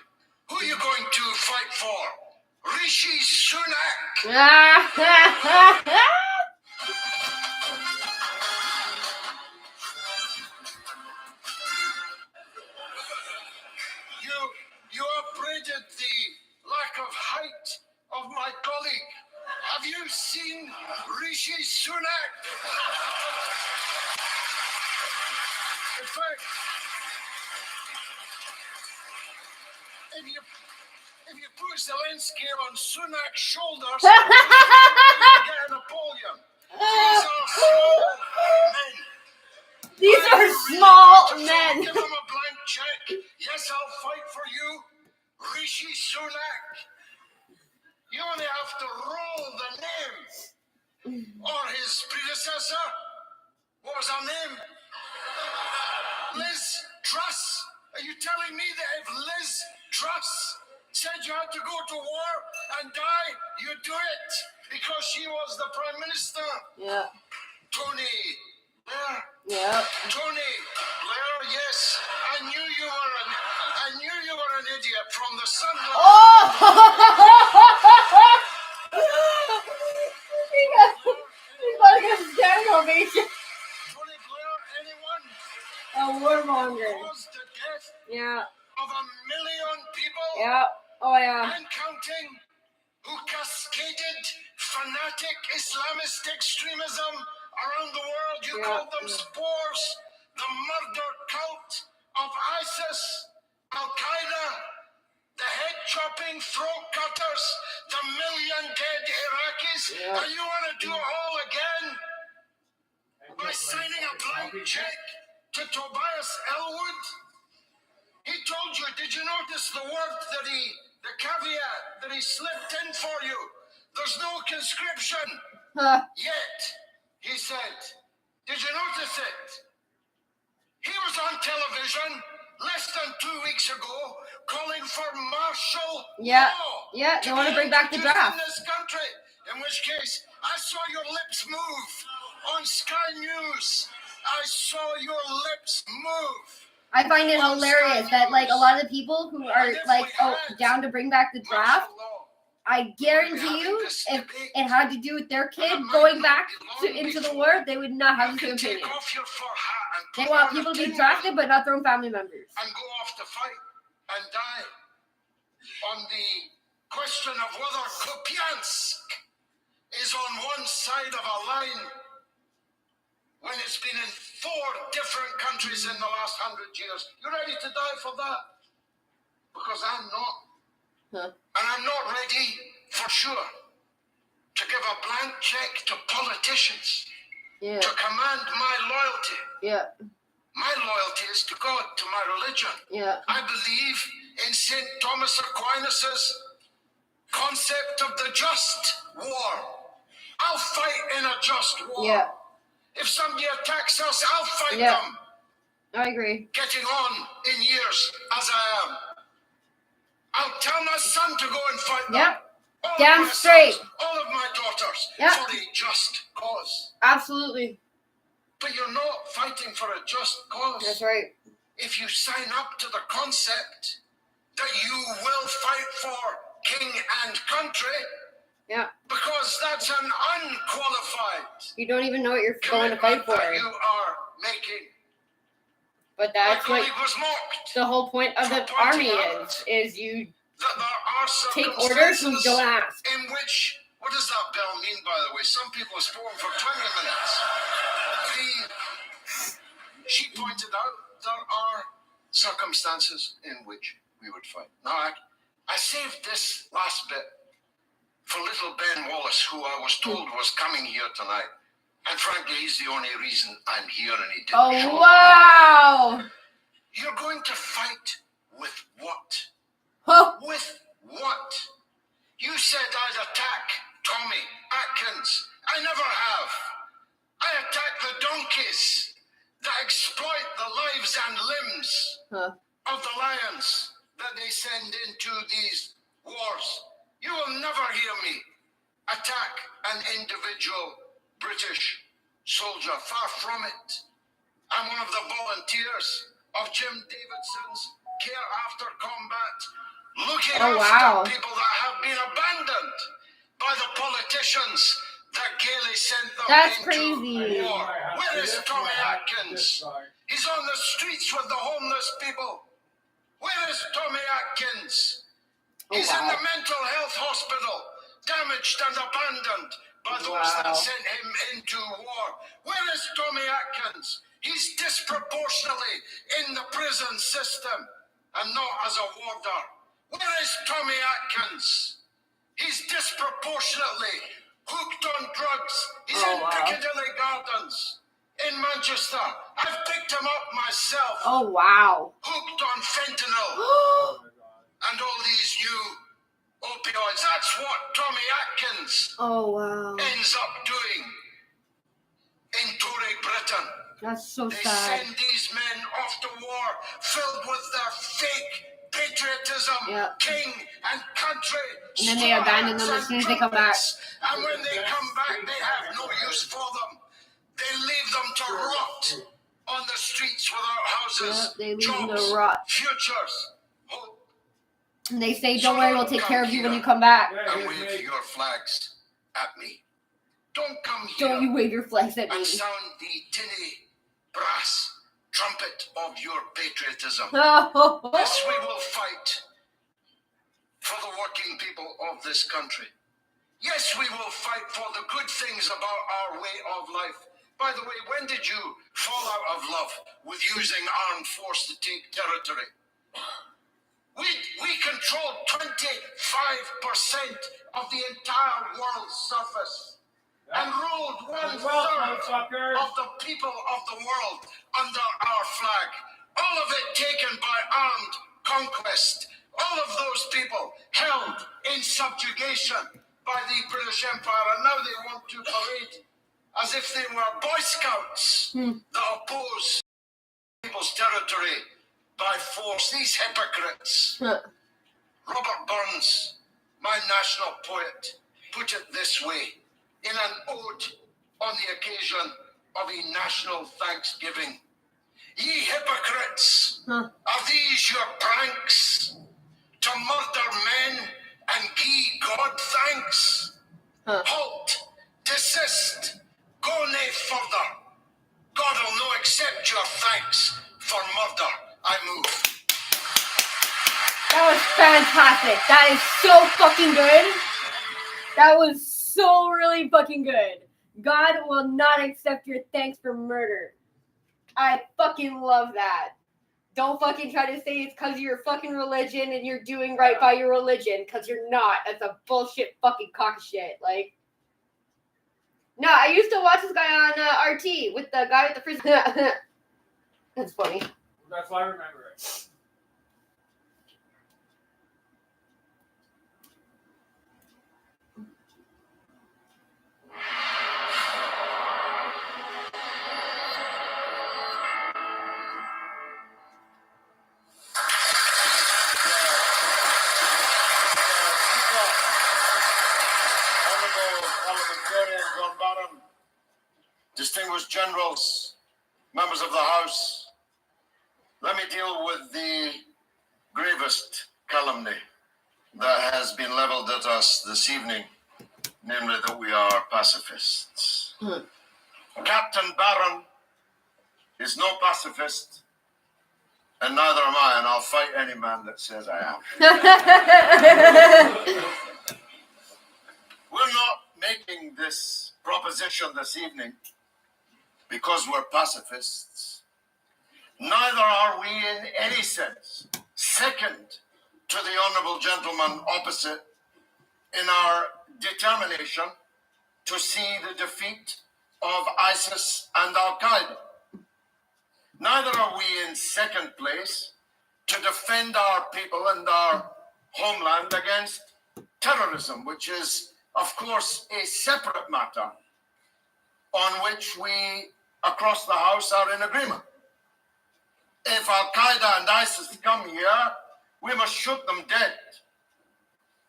Who are you going to fight for? Rishi Sunak. You upbraided the lack of height of my colleague. Have you seen Rishi Sunak? In fact, if you put Zelensky on Sunak's shoulders, you get a Napoleon. These are small men. Give him a blank check. Yes, I'll fight for you, Rishi Sunak. You only have to roll the name. Or his predecessor. What was her name? Liz Truss. Are you telling me that if Liz Truss said you had to go to war and die, you'd do it because she was the Prime Minister? Yeah. Tony Blair. Yeah. Tony Blair, yes. I knew you were an idiot from the Sunderland. Oh! He's about to get a standing ovation. Tony Blair, anyone? A warmonger. Caused the death of 1 million people. Yeah. Oh, yeah. And counting, who cascaded fanatic Islamist extremism around the world. You called them spores, the murder cult of ISIS, Al-Qaeda, the head-chopping throat cutters, the million dead Iraqis. And you want to do it all again by signing a blank check to Tobias Elwood? He told you, did you notice the word that the caveat that he slipped in for you? There's no conscription yet, he said. Did you notice it? He was on television less than 2 weeks ago calling for martial law. Yeah, they want to bring back the draft. In this country, in which case, I saw your lips move on Sky News I saw your lips move. I find it hilarious that like a lot of the people who are like down to bring back the draft, I guarantee you, if it had to do with their kid going back into the war, they would not have the same opinion. They want people to be drafted but not their own family members. And go off to fight and die on the question of whether Kupiansk is on one side of a line when it's been in 4 different countries in the last 100 years. You ready to die for that? Because I'm not. Huh. And I'm not ready, for sure, to give a blank check to politicians to command my loyalty. Yeah. My loyalty is to God, to my religion. Yeah. I believe in St. Thomas Aquinas' concept of the just war. I'll fight in a just war. Yeah. If somebody attacks us, I'll fight Yeah. them. I agree. Getting on in years as I am. I'll tell my son to go and fight them. Yep. All Damn of my straight. sons, all of my daughters. Yep. For a just cause. Absolutely. But you're not fighting for a just cause. That's right. If you sign up to the concept that you will fight for king and country. Yeah. Because that's an unqualified. You don't even know what you're going to fight for. That you are making. But that's my what colleague was mocked the whole point of the army is you that there are take orders and don't ask. In which, what does that bell mean, by the way? Some people have spoken for 20 minutes. She pointed out there are circumstances in which we would fight. Now, I saved this last bit for little Ben Wallace, who I was told was coming here tonight. And frankly, he's the only reason I'm here, and he didn't show Oh, wow. You're going to fight with what? Huh. With what? You said I'd attack Tommy Atkins. I never have. I attack the donkeys that exploit the lives and limbs of the lions that they send into these wars. You will never hear me attack an individual British soldier. Far from it. I'm one of the volunteers of Jim Davidson's Care After Combat, looking after people that have been abandoned by the politicians that gaily sent them into war. Where is Tommy Atkins? He's on the streets with the homeless people. Where is Tommy Atkins? He's in the mental health hospital, damaged and abandoned by those that sent him into war. Where is Tommy Atkins? He's disproportionately in the prison system and not as a warder. Where is Tommy Atkins? He's disproportionately hooked on drugs. He's in Piccadilly Gardens in Manchester. I've picked him up myself. Oh, wow. Hooked on fentanyl and all these new opioids. That's what Tommy Atkins ends up doing in Tory Britain. That's so they sad. Send these men off to war filled with their fake patriotism, king and country. And then they abandon them as soon as they come back. And when they come back, they have no use for them. They leave them to rot on the streets without houses, they leave jobs, them to rot. futures, hope. And they say, don't worry, we'll take care of you when you come back. And wave your flags at me. Don't come here. Don't you wave your flags at me. And sound the tinny brass trumpet of your patriotism. Yes, we will fight for the working people of this country. Yes, we will fight for the good things about our way of life. By the way, when did you fall out of love with using armed force to take territory? We control 25% of the entire world's surface and ruled 1/3 of the people of the world under our flag. All of it taken by armed conquest. All of those people held in subjugation by the British Empire, and now they want to parade as if they were Boy Scouts that oppose people's territory by force. These hypocrites. Robert Burns, my national poet, put it this way in an ode on the occasion of a national thanksgiving. Ye hypocrites, are these your pranks? To murder men and gie God thanks? Halt, desist, go nae further. God will no accept your thanks for murder. I move. That was fantastic. That is so fucking good. That was so really fucking good. God will not accept your thanks for murder. I fucking love that. Don't fucking try to say it's because of your fucking religion and you're doing right by your religion, because you're not. That's a bullshit fucking cock of shit. Like, no, I used to watch this guy on RT with the guy with the frizz. That's funny. That's why I remember it. Distinguished generals, members of the House, let me deal with the gravest calumny that has been leveled at us this evening, namely that we are pacifists. Captain Barron is no pacifist, and neither am I, and I'll fight any man that says I am. We're not making this proposition this evening because we're pacifists. Neither are we in any sense second to the honourable gentleman opposite in our determination to see the defeat of ISIS and Al-Qaeda. Neither are we in second place to defend our people and our homeland against terrorism, which is, of course, a separate matter on which we, across the House, are in agreement. If Al-Qaeda and ISIS come here, we must shoot them dead.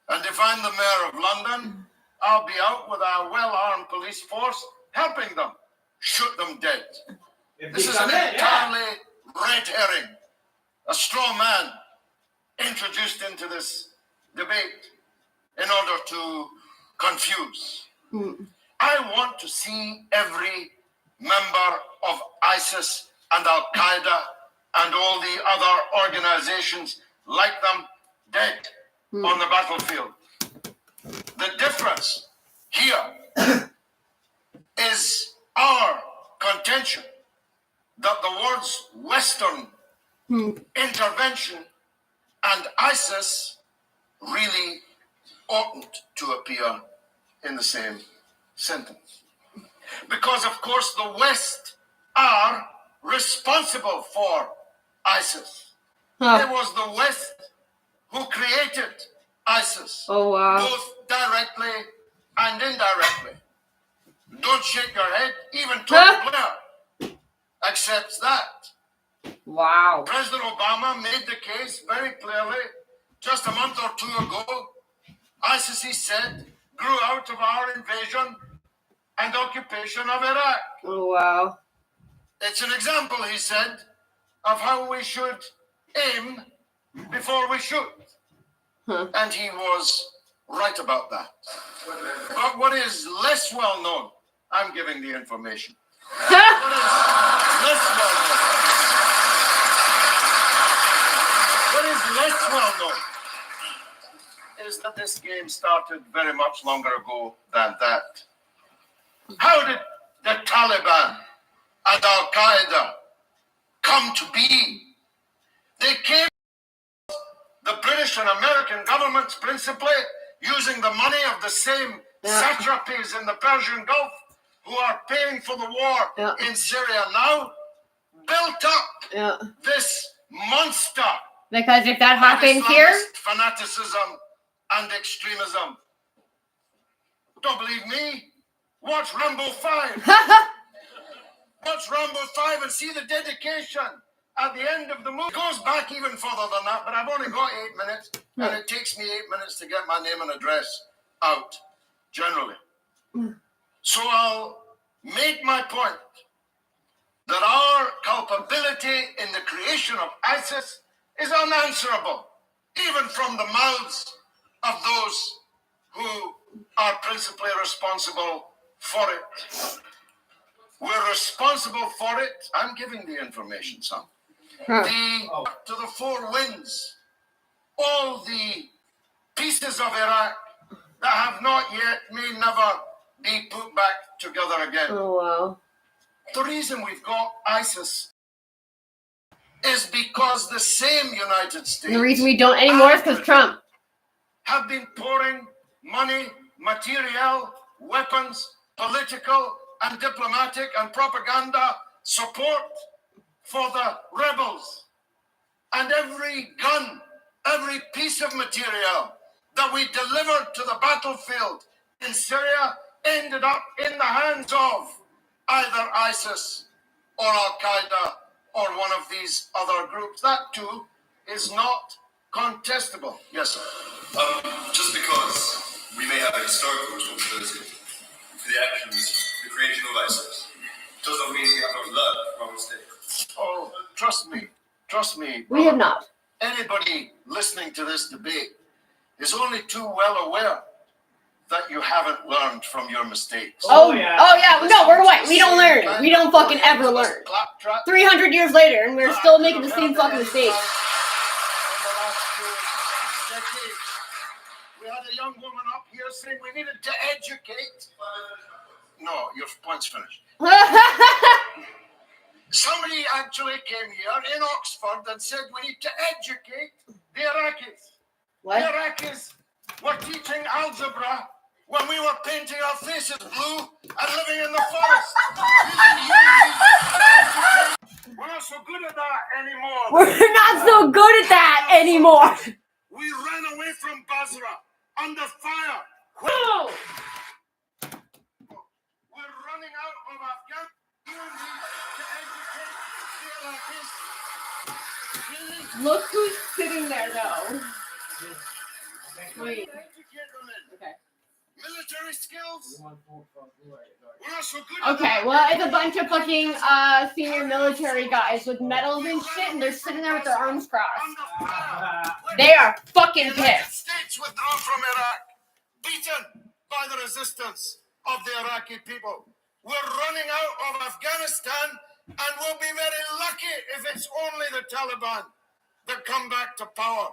And if I'm the Mayor of London, I'll be out with our well-armed police force helping them shoot them dead. This is an entirely red herring, a straw man introduced into this debate in order to confuse. I want to see every member of ISIS and Al-Qaeda and all the other organizations like them dead on the battlefield. The difference here is our contention that the words Western intervention and ISIS really oughtn't to appear in the same sentence. Because, of course, the West are responsible for ISIS. It was the West who created ISIS, both directly and indirectly. Don't shake your head. Even Tony Blair accepts that. Wow. President Obama made the case very clearly just a month or two ago. ISIS, he said, grew out of our invasion and occupation of Iraq. Oh, wow. It's an example, he said, of how we should aim before we shoot. And he was right about that. But what is less well known, I'm giving the information. What is less well known is that this game started very much longer ago than that. How did the Taliban and Al-Qaeda come to be? They came the British and American governments principally using the money of the same satrapies in the Persian Gulf who are paying for the war in Syria now, built up this monster. Because if that happens here, fanaticism and extremism. Don't believe me? Watch Rambo 5. Watch Rambo 5 and see the dedication at the end of the movie. It goes back even further than that, but I've only got 8 minutes, and it takes me 8 minutes to get my name and address out, generally. So I'll make my point that our culpability in the creation of ISIS is unanswerable, even from the mouths of those who are principally responsible for it. We're responsible for it. I'm giving the information, son. To the four winds, all the pieces of Iraq that have not yet, may never be put back together again. Oh, wow. The reason we've got ISIS is because the same United States. And the reason we don't anymore is because Trump have been pouring money, material, weapons, political and diplomatic and propaganda support for the rebels. And every gun, every piece of material that we delivered to the battlefield in Syria ended up in the hands of either ISIS or Al-Qaeda or one of these other groups. That too is not contestable. Yes, sir. Just because we may have a historical responsibility for the actions, the creation of ISIS, doesn't mean we have not learned from our mistakes. Oh, trust me, brother. we have not. Anybody listening to this debate is only too well aware that you haven't learned from your mistakes. Oh yeah. No, we're white. We don't learn. We don't fucking ever learn. 300 years later, and we're still making the same fucking mistakes. We had a young woman up here saying we needed to educate. No, your point's finished. Somebody actually came here in Oxford and said we need to educate the Iraqis. What? The Iraqis were teaching algebra when we were painting our faces blue and living in the forest. We're not so good at that anymore. We're not so good at that anymore. We ran away from Basra under fire. Whoa. We're running out of Afghanistan. You need to educate the Iraqis. Look who's sitting there, though. Wait. Okay. Military skills. We're not so good. Okay, well, it's a bunch of fucking senior military guys with medals and shit, and they're sitting there with their arms crossed. They are fucking The United pissed. States withdraw from Iraq, beaten by the resistance of the Iraqi people. We're running out of Afghanistan, and we'll be very lucky if it's only the Taliban that come back to power.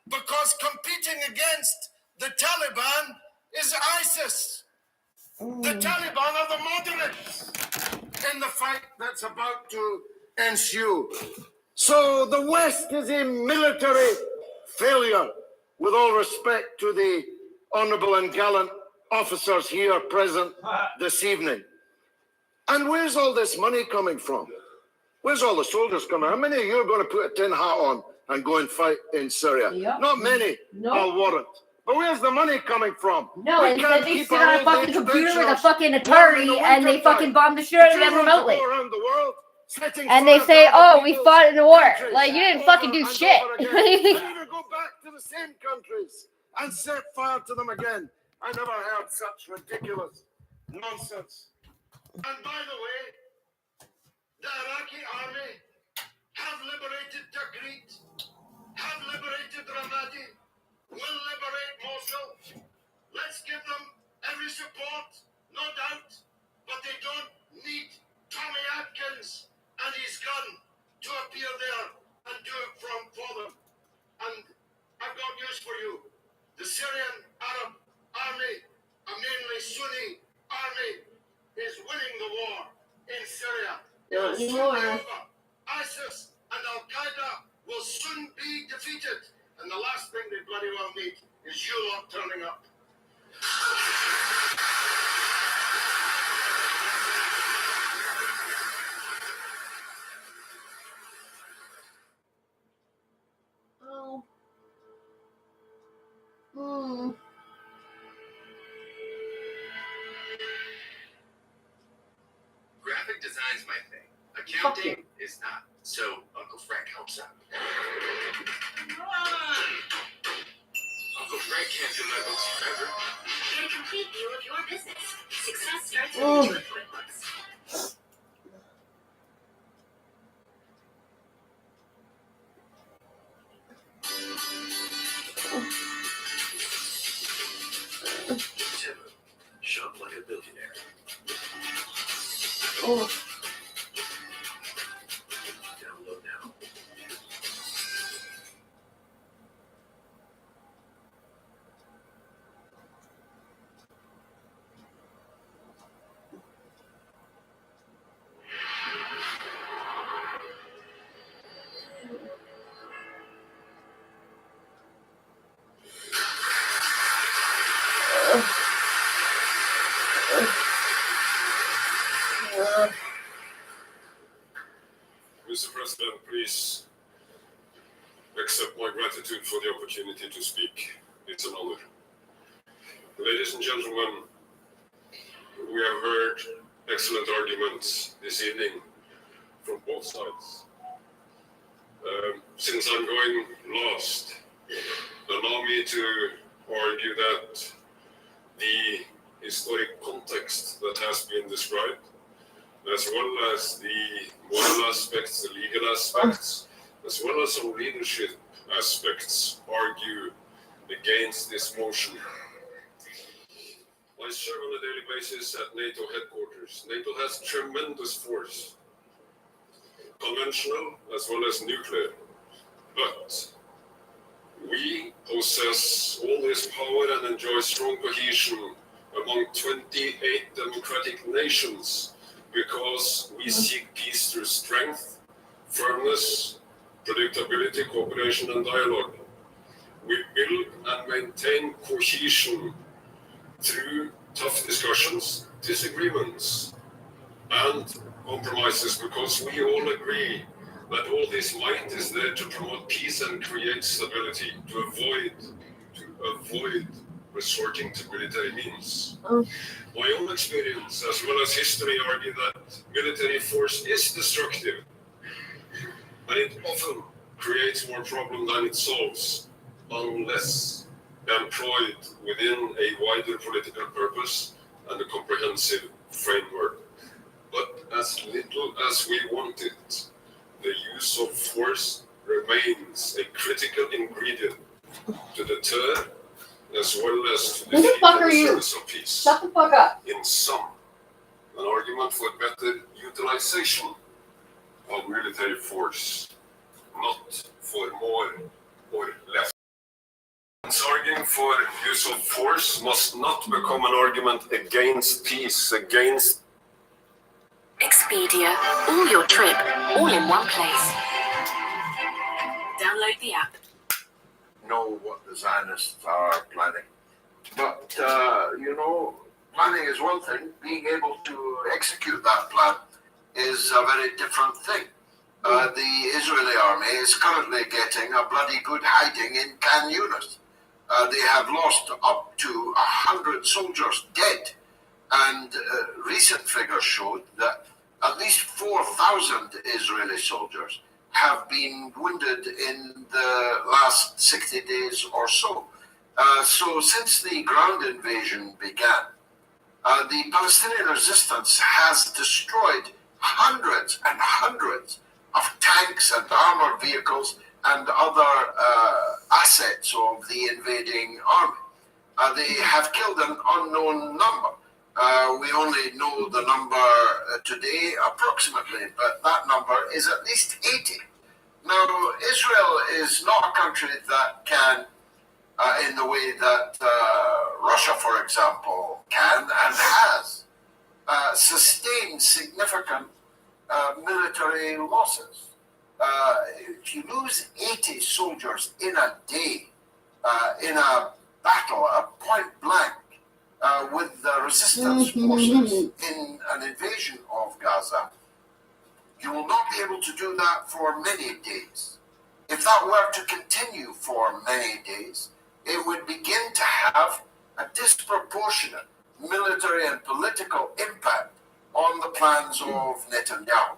Because competing against the Taliban is ISIS. The Taliban are the moderates in the fight that's about to ensue. So the West is a military failure, with all respect to the honourable and gallant officers here present this evening. And where's all this money coming from? Where's all the soldiers coming? How many of you are going to put a tin hat on and go and fight in Syria? Yep. Not many, I'll warrant. But where's the money coming from? No, We instead can't they keep sit our on a old fucking age computer with a pensioners fucking warm in Atari, the and they winter fucking time. bomb the shit out of them Children to remotely. go around the world, setting And they fire say, to other oh, we people's fought in a war. countries Like, you didn't over fucking do and shit. over again. And even go back to the same countries and set fire to them again. I never heard such ridiculous nonsense. And by the way, the Iraqi army have liberated Tikrit, have liberated Ramadi, will liberate Mosul. Let's give them every support, no doubt, but they don't need Tommy Atkins and his gun to appear there and do it for them. And I've got news for you. The Syrian Arab army, a mainly Sunni army, is winning the war in Syria. Not Soon be anymore. over. ISIS and Al-Qaeda will soon be defeated. And the last thing they bloody well need is you lot turning up. Oh. Hmm. Graphic design's my thing. Fuck Accounting is not. So Uncle Frank helps out. Uncle Frank can't do my books forever. Get a complete view of your business. Success starts Oh. with QuickBooks. Download now. Mr. President, please accept my gratitude for the opportunity to speak. It's an honor. Ladies and gentlemen, we have heard excellent arguments this evening from both sides. Since I'm going last, allow me to argue that the historic context that has been described, as well as the moral aspects, the legal aspects, as well as some leadership aspects, argue against this motion. I serve on a daily basis at NATO headquarters. NATO has tremendous force, conventional as well as nuclear, but we possess all this power and enjoy strong cohesion among 28 democratic nations because we seek peace through strength, firmness, predictability, cooperation, and dialogue. We build and maintain cohesion through tough discussions, disagreements, and compromises because we all agree that all this might is there to promote peace and create stability, to avoid resorting to military means. My own experience as well as history argue that military force is destructive, and it often creates more problem than it solves unless employed within a wider political purpose and a comprehensive framework. But as little as we want it, the use of force remains a critical ingredient to deter as well as to defeat the service of peace. Shut the fuck up. In sum, an argument for better utilization of military force, not for more or less. Arguing for use of force must not become an argument against peace, against Expedia. All your trip, all in one place. Download the app. Know what the Zionists are planning. But, planning is one thing. Being able to execute that plan is a very different thing. The Israeli army is currently getting a bloody good hiding in Khan Yunis. They have lost up to 100 soldiers dead. And recent figures showed that at least 4,000 Israeli soldiers have been wounded in the last 60 days or so. So since the ground invasion began, the Palestinian resistance has destroyed hundreds and hundreds of tanks and armored vehicles and other assets of the invading army. They have killed an unknown number. We only know the number today approximately, but that number is at least 80. Now, Israel is not a country that can, in the way that Russia, for example, can and has, sustain significant military losses. If you lose 80 soldiers in a day in a battle, a point blank, with the resistance forces in an invasion of Gaza, you will not be able to do that for many days. If that were to continue for many days, it would begin to have a disproportionate military and political impact on the plans of Netanyahu.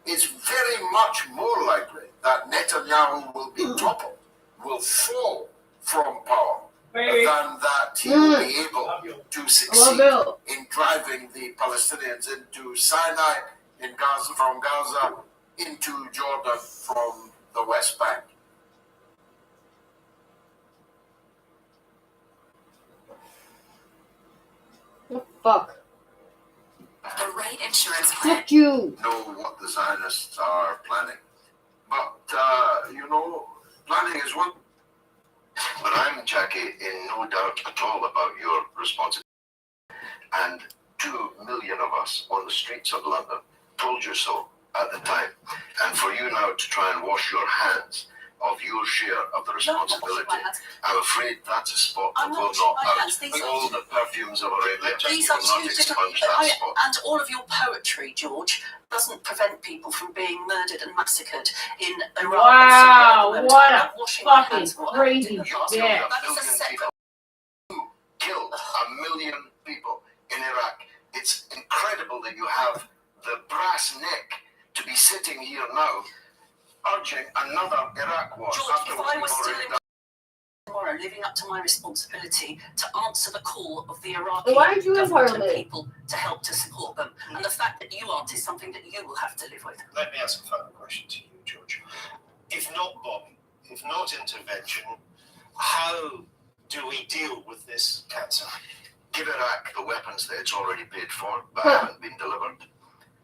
It's very much more likely that Netanyahu will be toppled, will fall from power, than that he will be able to succeed in driving the Palestinians into Sinai, in Gaza, from Gaza into Jordan from the West Bank. Fuck. The right insurance plan. Fuck you. know what the Zionists are planning. But, planning is one. But I'm, Jackie, in no doubt at all about your responsibility. And 2 million of us on the streets of London told you so at the time. And for you now to try and wash your hands of your share of the responsibility, I'm afraid that's a spot that will not out. All the perfumes of Arabia These will are not two expunge different. that spot. And all of your poetry, George, doesn't prevent people from being murdered and massacred in Iraq. Wow, and Syria at the moment. what I'm a not washing my fucking hands of what happened in the crazy past. bitch. That is a separate. Killed 1 million people in Iraq. It's incredible that you have the brass neck to be sitting here now urging another Iraq war. George, after if what I we've was still already in done. tomorrow, living up to my responsibility to answer the call of the Iraqi Why aren't you in government and Parliament? people to help to support them, and the fact that you aren't is something that you will have to live with. Let me ask a final question to you, George. If not bombing, if not intervention, how do we deal with this cancer? Give Iraq the weapons that it's already paid for, but haven't been delivered.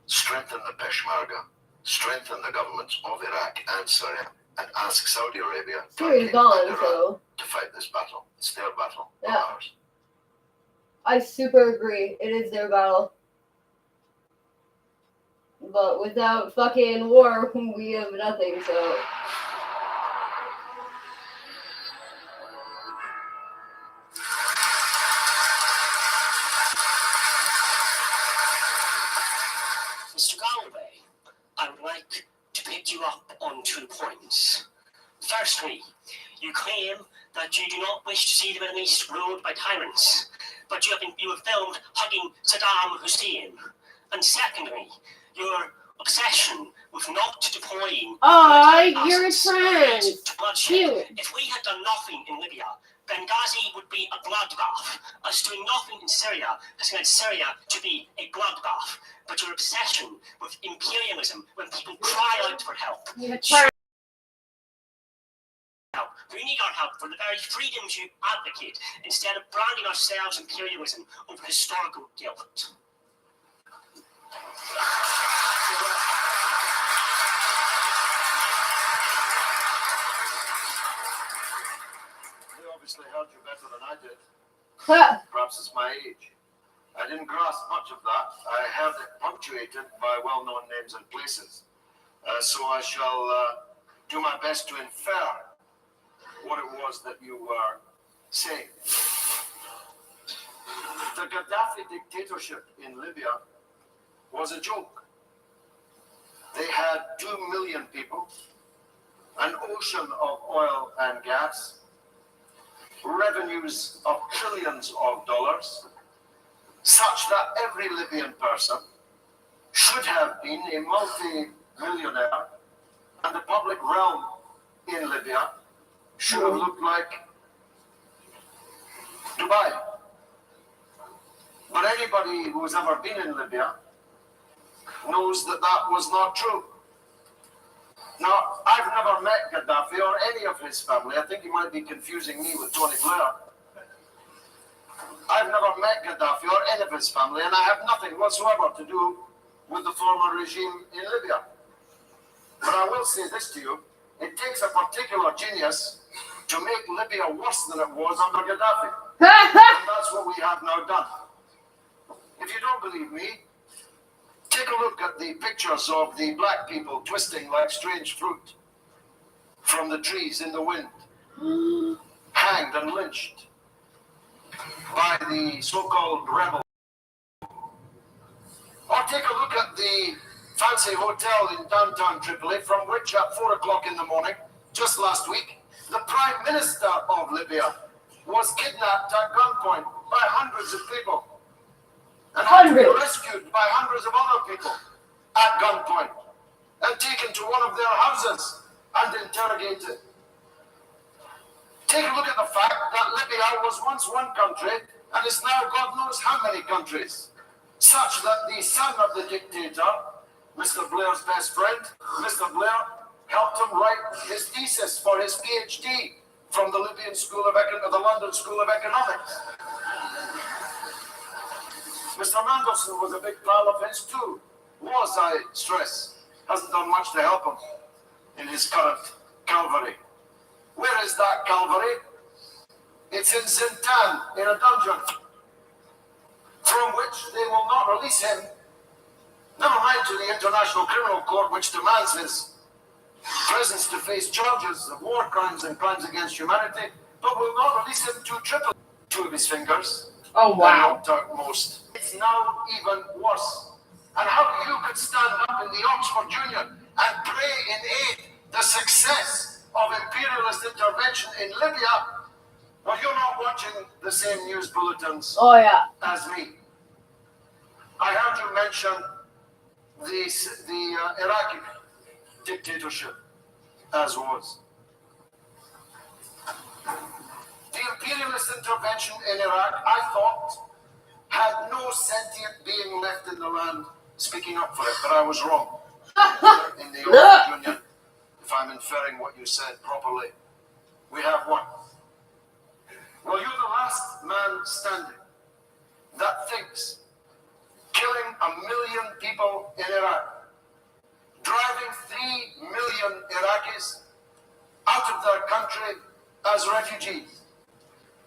Strengthen the Peshmerga. Strengthen the governments of Iraq and Syria, and ask Saudi Arabia, Turkey, gone, and Iran so to fight this battle. It's their battle, Yeah. not ours. I super agree. It is their battle. But without fucking war, we have nothing, so. Mr. Galloway, I would like to pick you up on 2 points. Firstly, you claim that you do not wish to see the Middle East ruled by tyrants, but you have filmed hugging Saddam Hussein. And secondly, your obsession with not deploying You're a trans. bloodshed. If we had done nothing in Libya, Benghazi would be a bloodbath. Us doing nothing in Syria has led Syria to be a bloodbath. But your obsession with imperialism, when people cry out for help, we need our help for the very freedoms you advocate, instead of branding ourselves imperialism over historical guilt. They obviously heard you better than I did. Huh. Perhaps it's my age. I didn't grasp much of that. I heard it punctuated by well-known names and places. So I shall do my best to infer what it was that you were saying. The Gaddafi dictatorship in Libya was a joke. They had 2 million people, an ocean of oil and gas, revenues of trillions of dollars, such that every Libyan person should have been a multi-millionaire, and the public realm in Libya should have looked like Dubai. But anybody who's ever been in Libya knows that that was not true. Now, I've never met Gaddafi or any of his family. I think you might be confusing me with Tony Blair. I've never met Gaddafi or any of his family, and I have nothing whatsoever to do with the former regime in Libya. But I will say this to you, it takes a particular genius to make Libya worse than it was under Gaddafi. And that's what we have now done. If you don't believe me, take a look at the pictures of the black people twisting like strange fruit from the trees in the wind, hanged and lynched by the so-called rebels. Or take a look at the fancy hotel in downtown Tripoli, from which at 4 o'clock in the morning, just last week, the Prime Minister of Libya was kidnapped at gunpoint by hundreds of people. And had to be rescued by hundreds of other people at gunpoint and taken to one of their houses and interrogated. Take a look at the fact that Libya was once one country and is now God knows how many countries, such that the son of the dictator, Mr. Blair's best friend, Mr. Blair, helped him write his thesis for his PhD from the London School of Economics. Mr. Mandelson was a big pal of his too. Was, I stress. Hasn't done much to help him in his current Calvary. Where is that Calvary? It's in Zintan, in a dungeon, from which they will not release him. Never mind to the International Criminal Court, which demands his presence to face charges of war crimes and crimes against humanity, but will not release him to Tripoli. Two of his fingers. Oh, wow. Knocked out most. It's now even worse. And how you could stand up in the Oxford Union and pray in aid the success of imperialist intervention in Libya, well, you're not watching the same news bulletins as me. I heard you mention the Iraqi dictatorship, as was. The imperialist intervention in Iraq, I thought, had no sentient being left in the land speaking up for it, but I was wrong. In the Oxford Union, if I'm inferring what you said properly, we have one. Well, you're the last man standing that thinks killing 1 million people in Iraq, driving 3 million Iraqis out of their country as refugees,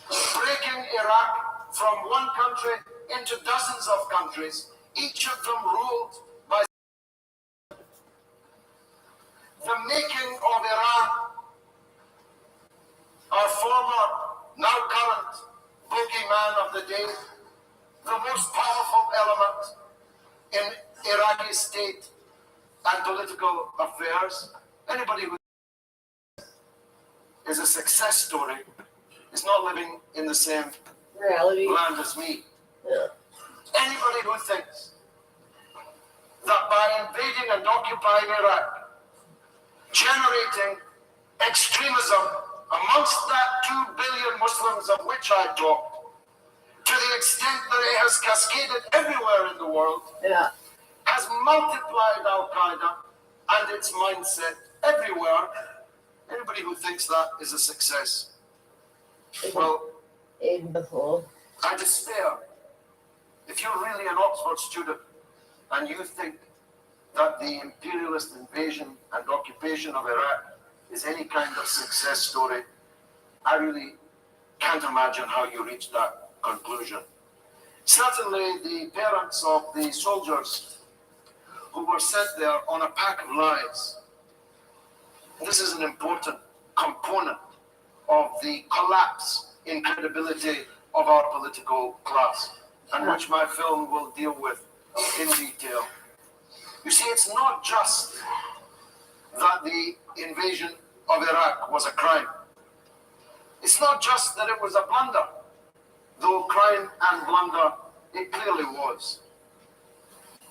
breaking Iraq from one country into dozens of countries, each of them ruled by the making of Iran, our former, now current bogeyman of the day, the most powerful element in Iraqi state and political affairs. Anybody who is a success story is not living in the same reality land as me. Yeah. Anybody who thinks that by invading and occupying Iraq, generating extremism amongst that 2 billion Muslims of which I talked, to the extent that it has cascaded everywhere in the world, has multiplied Al-Qaeda and its mindset everywhere. Anybody who thinks that is a success, well, I despair. If you're really an Oxford student and you think that the imperialist invasion and occupation of Iraq is any kind of success story, I really can't imagine how you reached that conclusion. Certainly the parents of the soldiers who were sent there on a pack of lies. This is an important component of the collapse in credibility of our political class, and which my film will deal with in detail. You see, it's not just that the invasion of Iraq was a crime. It's not just that it was a blunder, though crime and blunder it clearly was.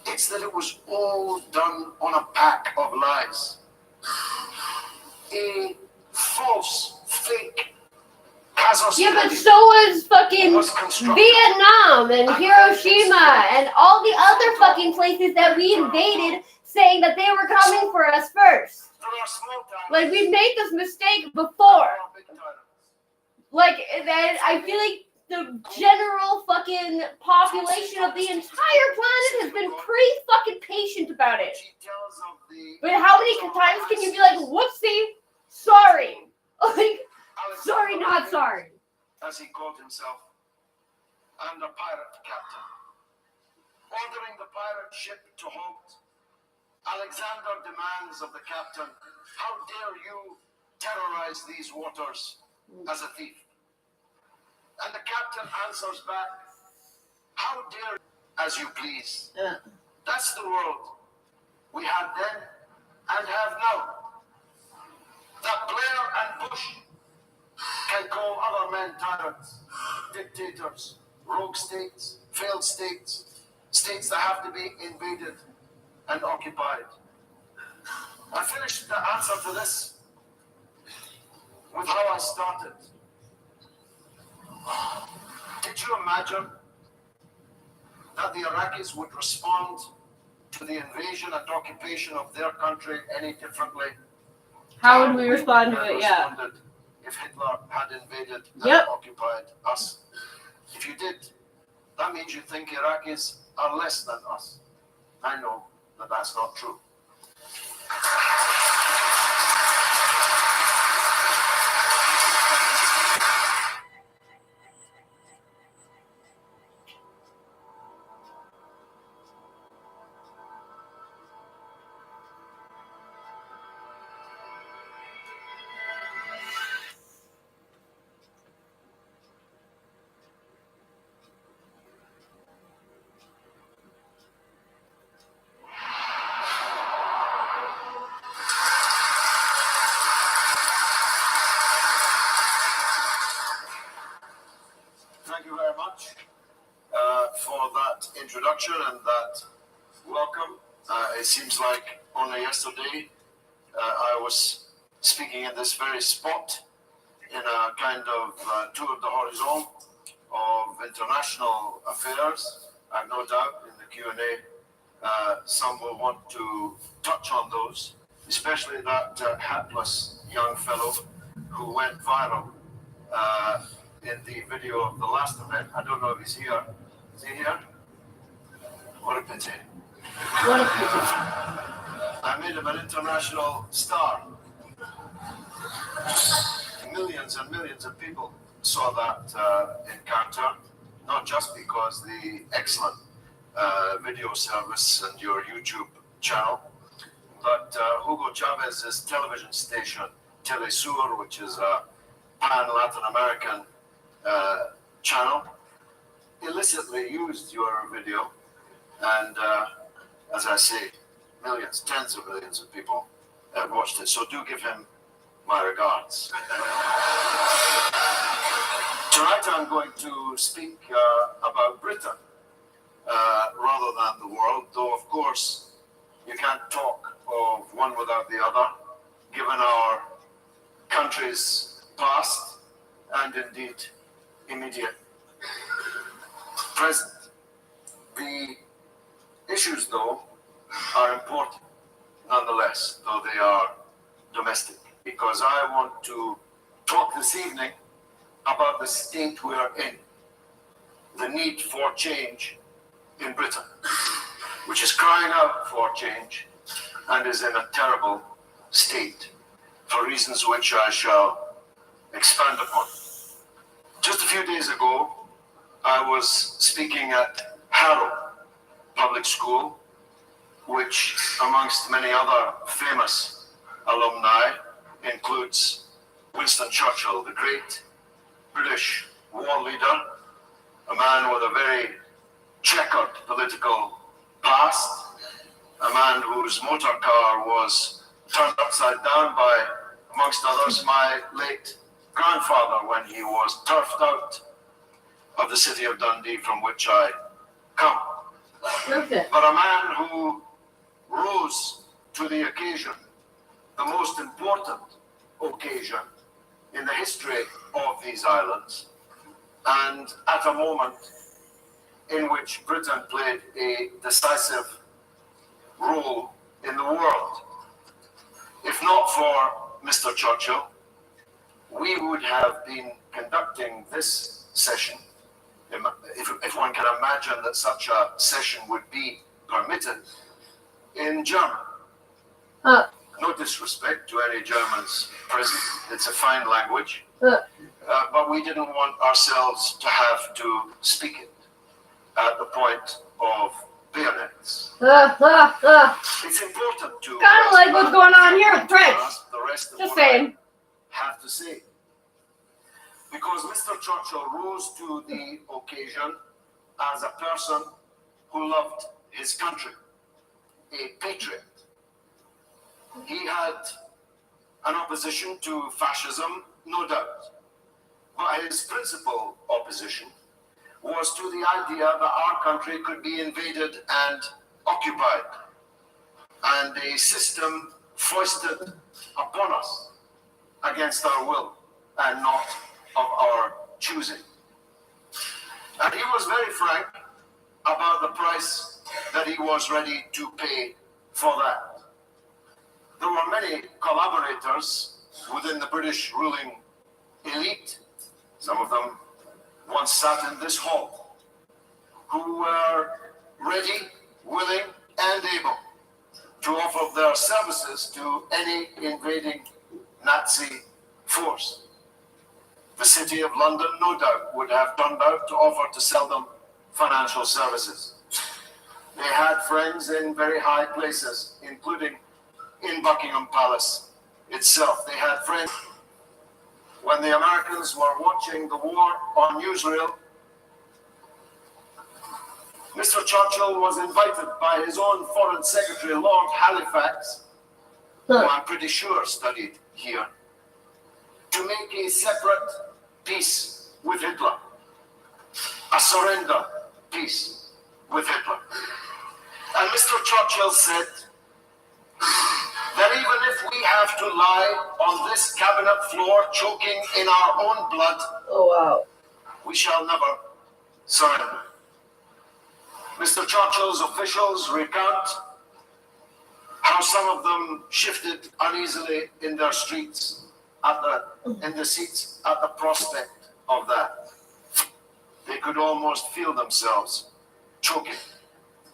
It's that it was all done on a pack of lies. A false, fake casus Yeah, but belli so was fucking was constructed. Vietnam and Hiroshima and all the other fucking places that we invaded, saying that they were coming for us first. There are small towns. Like, we've made this mistake before. There are big towns. Like, then I feel like the general fucking population of the entire planet has been pretty fucking patient about it. Details of the But how many times can you be like, whoopsie, sorry? Like, sorry, not sorry. as he called himself, and a pirate captain. Ordering the pirate ship to halt, Alexander demands of the captain, how dare you terrorize these waters as a thief? And the captain answers back, how dare you, as you please. That's the world we had then and have now. That Blair and Bush can call other men tyrants, dictators, rogue states, failed states, states that have to be invaded and occupied. I finished the answer to this with how I started. Did you imagine that the Iraqis would respond to the invasion and occupation of their country any differently? How would we respond to it? Yeah. Responded if Hitler had invaded and Yep. occupied us. If you did, that means you think Iraqis are less than us. I know that that's not true. Thank you very much for that introduction and that welcome. It seems like only yesterday I was speaking in this very spot in a kind of tour de horizon of international affairs. I have no doubt in the Q&A some will want to touch on those, especially that hapless young fellow who went viral in the video of the last event. I don't know if he's here. Is he here? What a pity. What a pity. I made him an international star. Millions and millions of people saw that encounter, not just because the excellent video service and your YouTube channel, but Hugo Chavez's television station, Telesur, which is a pan-Latin American channel, illicitly used your video, and as I say, millions, tens of millions of people watched it. So do give him my regards. Tonight I'm going to speak about Britain rather than the world, though of course you can't talk of one without the other, given our country's past and indeed immediate present. The issues, though, are important nonetheless, though they are domestic, because I want to talk this evening about the state we are in, the need for change in Britain, which is crying out for change and is in a terrible state for reasons which I shall expand upon. Just a few days ago, I was speaking at Harrow Public School, which, amongst many other famous alumni, includes Winston Churchill, the great British war leader, a man with a very checkered political past, a man whose motor car was turned upside down by, amongst others, my late grandfather when he was turfed out of the city of Dundee, from which I come. Okay. But a man who rose to the occasion, the most important occasion in the history of these islands, and at a moment in which Britain played a decisive role in the world. If not for Mr. Churchill, we would have been conducting this session, if one can imagine that such a session would be permitted, in German. No disrespect to any Germans present, it's a fine language, but we didn't want ourselves to have to speak it at the point of bayonets. It's important to kind of like what's going on here with French. The rest of Just what saying. I have to say. Because Mr. Churchill rose to the occasion as a person who loved his country, a patriot. He had an opposition to fascism, no doubt, but his principal opposition was to the idea that our country could be invaded and occupied, and a system foisted upon us against our will and not of our choosing. And he was very frank about the price that he was ready to pay for that. There were many collaborators within the British ruling elite, some of them once sat in this hall, who were ready, willing, and able to offer their services to any invading Nazi force. The City of London, no doubt, would have turned out to offer to sell them financial services. They had friends in very high places, including in Buckingham Palace itself. They had friends. When the Americans were watching the war on newsreel, Mr. Churchill was invited by his own Foreign Secretary, Lord Halifax, who I'm pretty sure studied here, to make a separate peace with Hitler, a surrender peace with Hitler. And Mr. Churchill said that even if we have to lie on this cabinet floor choking in our own blood, we shall never surrender. Mr. Churchill's officials recount how some of them shifted uneasily in their streets in the seats at the prospect of that. They could almost feel themselves choking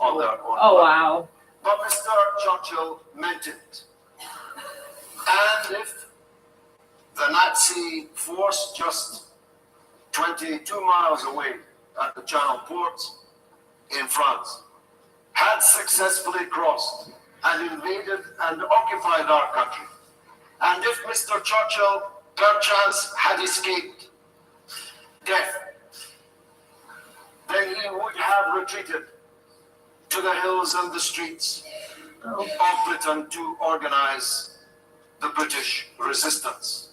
on their own blood. Wow. But Mr. Churchill meant it. And if the Nazi force just 22 miles away at the Channel ports in France had successfully crossed and invaded and occupied our country, and if Mr. Churchill perchance had escaped death, then he would have retreated to the hills and the streets of Britain to organize the British resistance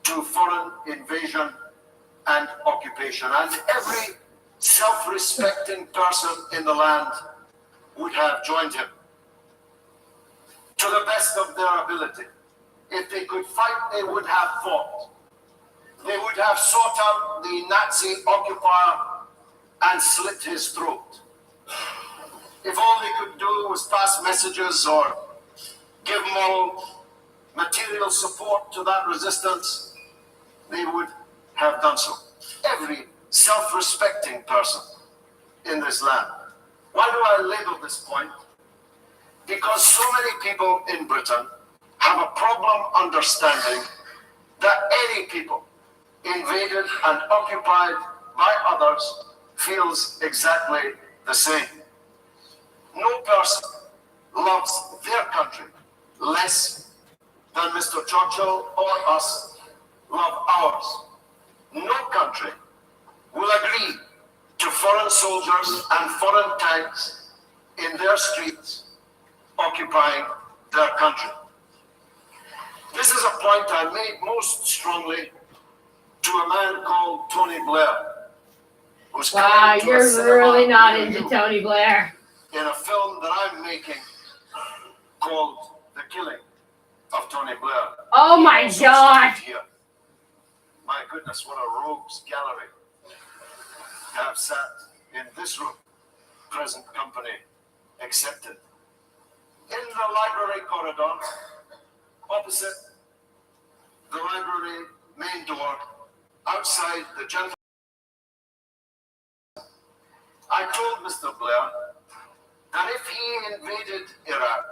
to foreign invasion and occupation. And every self-respecting person in the land would have joined him to the best of their ability. If they could fight, they would have fought. They would have sought out the Nazi occupier and slit his throat. If all they could do was pass messages or give moral, material support to that resistance, they would have done so. Every self-respecting person in this land. Why do I label this point? Because so many people in Britain have a problem understanding that any people invaded and occupied by others feels exactly the same. No person loves their country less than Mr. Churchill or us love ours. No country will agree to foreign soldiers and foreign tanks in their streets occupying their country. This is a point I made most strongly to a man called Tony Blair, who's Wow, coming to a you're cinema really not near into you Tony Blair. in a film that I'm making called The Killing of Tony Blair. Oh He my also God. studied here. My goodness, what a rogues gallery to have sat in this room, present company accepted. In the library corridor, opposite the library main door, outside the gentleman, I told Mr. Blair that if he invaded Iraq,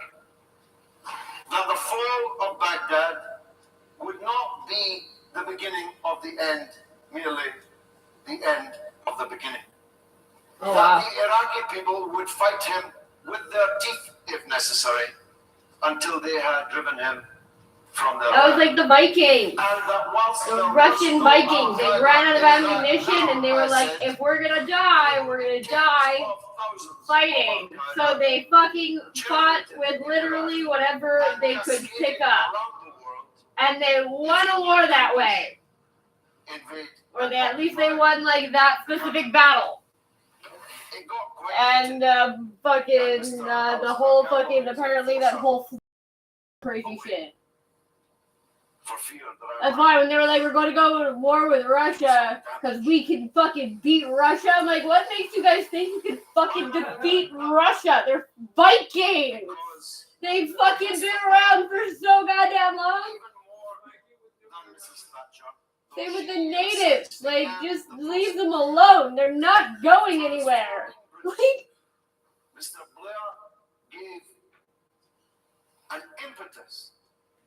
that the fall of Baghdad would not be the beginning of the end, merely the end of the beginning. Oh, wow. That the Iraqi people would fight him with their teeth, if necessary, until they had driven him from their That was land. like the Vikings. And that whilst The there was Russian no Vikings. They Al-Qaeda ran out of in that ammunition and they were town, I like, said, if we're gonna die, we're gonna die fighting. So they fucking fought with literally whatever they could pick up. And they won a war that way. Or at least they won like that specific battle. And the whole fucking, apparently that whole crazy shit. That's why when they were like, we're going to go to war with Russia because we can fucking beat Russia. I'm like, what makes you guys think you can fucking defeat Russia? They're Vikings. They've fucking been around for so goddamn long. Same with the natives. Like, just leave them alone. They're not going anywhere. Mr. Blair gave an impetus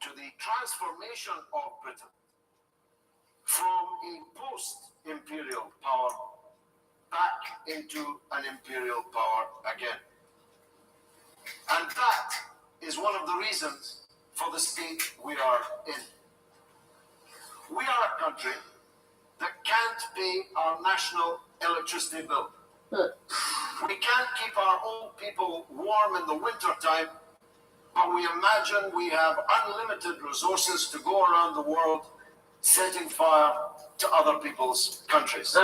to the transformation of Britain from a post-imperial power back into an imperial power again. And that is one of the reasons for the state we are in. We are a country that can't pay our national electricity bill. We can't keep our old people warm in the winter time, but we imagine we have unlimited resources to go around the world setting fire to other people's countries.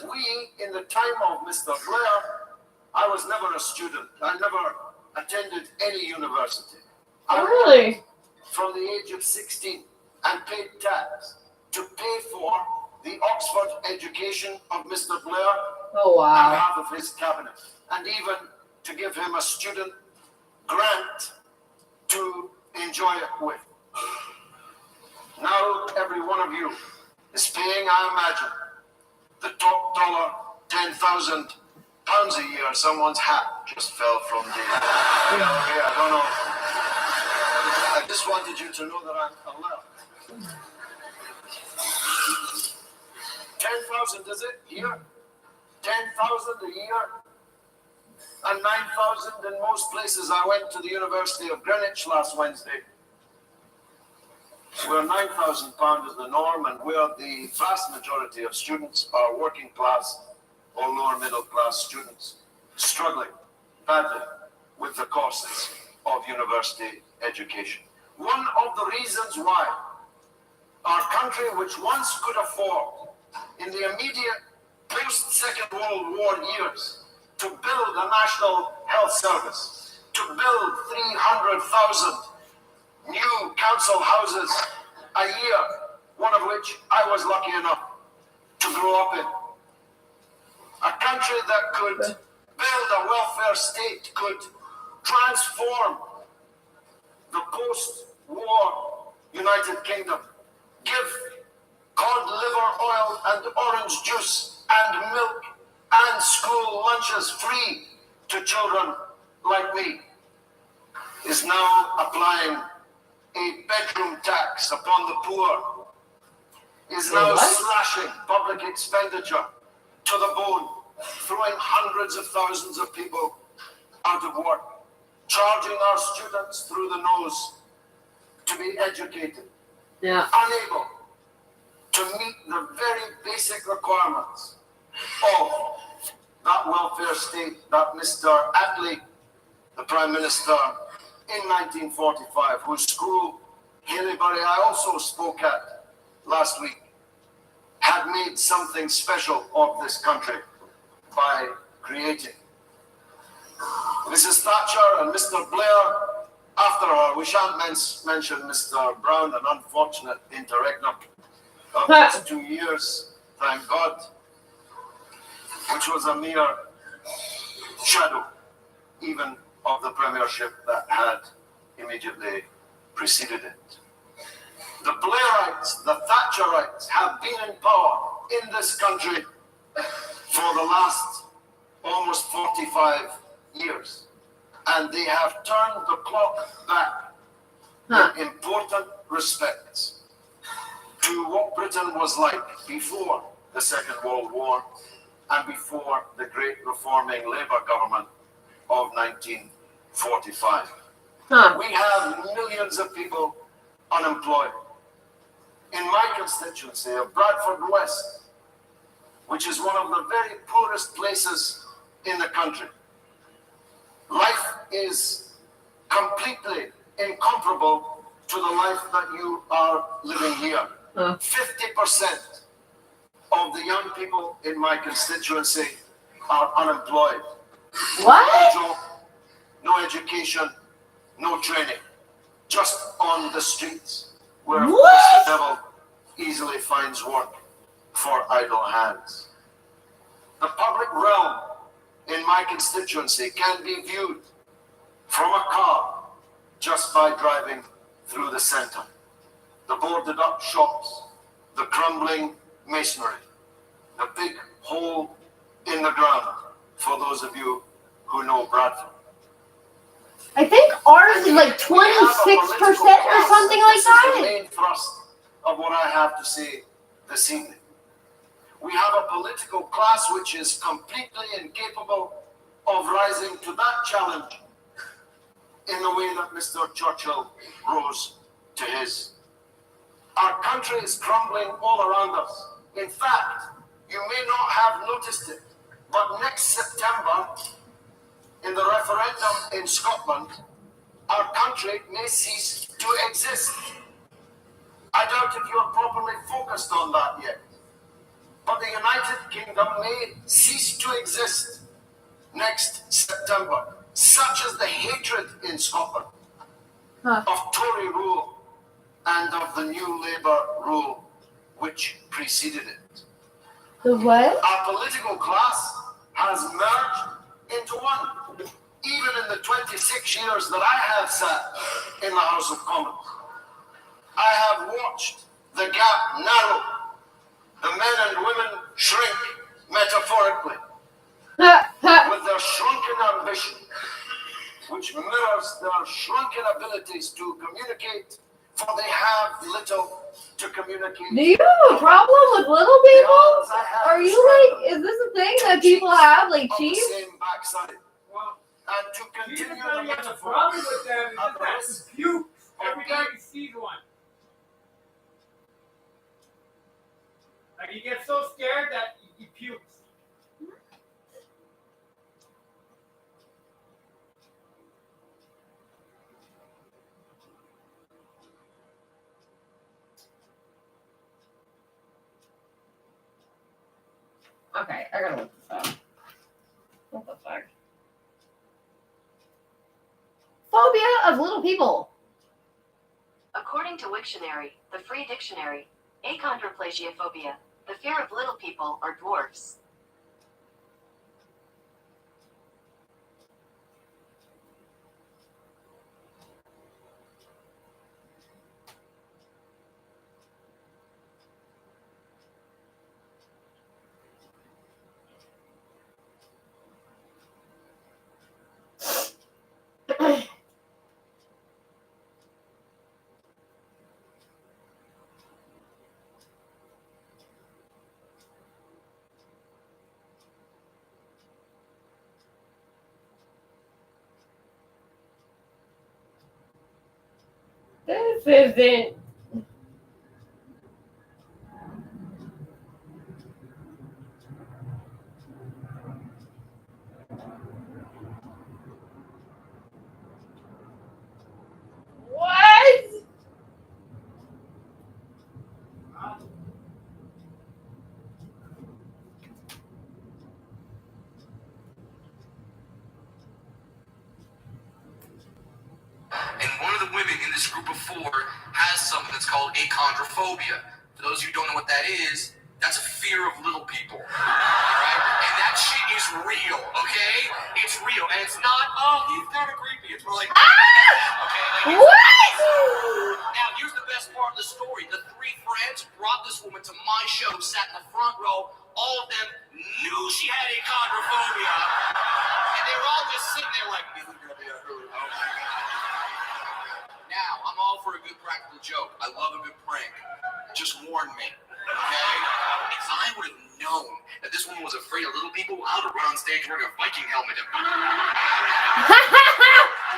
We, in the time of Mr. Blair, I was never a student. I never attended any university. I worked from the age of 16 and paid tax to pay for the Oxford education of Mr. Blair and half of his cabinet, and even to give him a student grant to enjoy it with. Now every one of you is paying, I imagine, the top dollar, £10,000 a year. Someone's hat just fell from the I don't know. I just wanted you to know that I'm allowed. 10,000 is it here? 10,000 a year? And 9,000 in most places. I went to the University of Greenwich last Wednesday, where £9,000 is the norm, and where the vast majority of students are working class or lower middle class students struggling badly with the costs of university education. One of the reasons why our country, which once could afford, in the immediate post-Second World War years, to build a national health service, to build 300,000 new council houses a year, one of which I was lucky enough to grow up in. A country that could build a welfare state, could transform the post-war United Kingdom, give cod liver oil and orange juice and milk and school lunches free to children like me, is now applying a bedroom tax upon the poor, is now slashing public expenditure to the bone, throwing hundreds of thousands of people out of work, charging our students through the nose to be educated, unable to meet the very basic requirements of that welfare state that Mr. Attlee, the Prime Minister, in 1945, whose school, Haileybury, I also spoke at last week, had made something special of this country by creating. Mrs. Thatcher and Mr. Blair, after her, we shan't mention Mr. Brown, an unfortunate interregnum of just 2 years, thank God, which was a mere shadow even of the premiership that had immediately preceded it. The Blairites, the Thatcherites have been in power in this country for the last almost 45 years. And they have turned the clock back in important respects to what Britain was like before the Second World War and before the great reforming Labour government of 1945. We have millions of people unemployed. In my constituency of Bradford West, which is one of the very poorest places in the country, life is completely incomparable to the life that you are living here. 50% of the young people in my constituency are unemployed. What? No job, no education, no training, just on the streets, where of course the devil easily finds work for idle hands. The public realm in my constituency can be viewed from a car just by driving through the centre. The boarded up shops, the crumbling masonry, the big hole in the ground, for those of you who know Bradford. I think ours is like 26% or something like This is that. the main thrust of what I have to say this evening. We have a political class which is completely incapable of rising to that challenge in the way that Mr. Churchill rose to his. Our country is crumbling all around us. In fact, you may not have noticed it, but next September, in the referendum in Scotland, our country may cease to exist. I doubt if you're properly focused on that yet. But the United Kingdom may cease to exist next September. Such is the hatred in Scotland of Tory rule and of the new Labour rule which preceded it. The what? Our political class has merged into one. Even in the 26 years that I have sat in the House of Commons, I have watched the gap narrow, the men and women shrink metaphorically, with their shrunken ambition, which mirrors their shrunken abilities to communicate, for they have little to communicate. Do you have a problem with little people? Are you like, is this a thing that people have, like chiefs? Well, and to Jesus continue really the has a metaphor problem with them. It's of just that this. he pukes every time he sees one. Like he gets so scared that he pukes. Okay, I gotta look this up. What the fuck? Phobia of little people. According to Wiktionary, the free dictionary, achondroplagiophobia, the fear of little people or dwarfs. This isn't. What? And one of the women in this group of four has something that's called achondrophobia. For those of you who don't know what that is, that's a fear of little people. Alright? And that shit is real, okay? It's real. And it's not, oh, he's kind of creepy. It's more like, okay, like What? now, here's the best part of the story. The three friends brought this woman to my show, sat in the front row. All of them knew she had achondrophobia. And they were all just sitting there like, this is going to be a hoot. Oh my God. Now, I'm all for a good practical joke. I love a good prank. Just warn me, okay? If I would have known that this woman was afraid of little people, I would have run on stage wearing a Viking helmet. I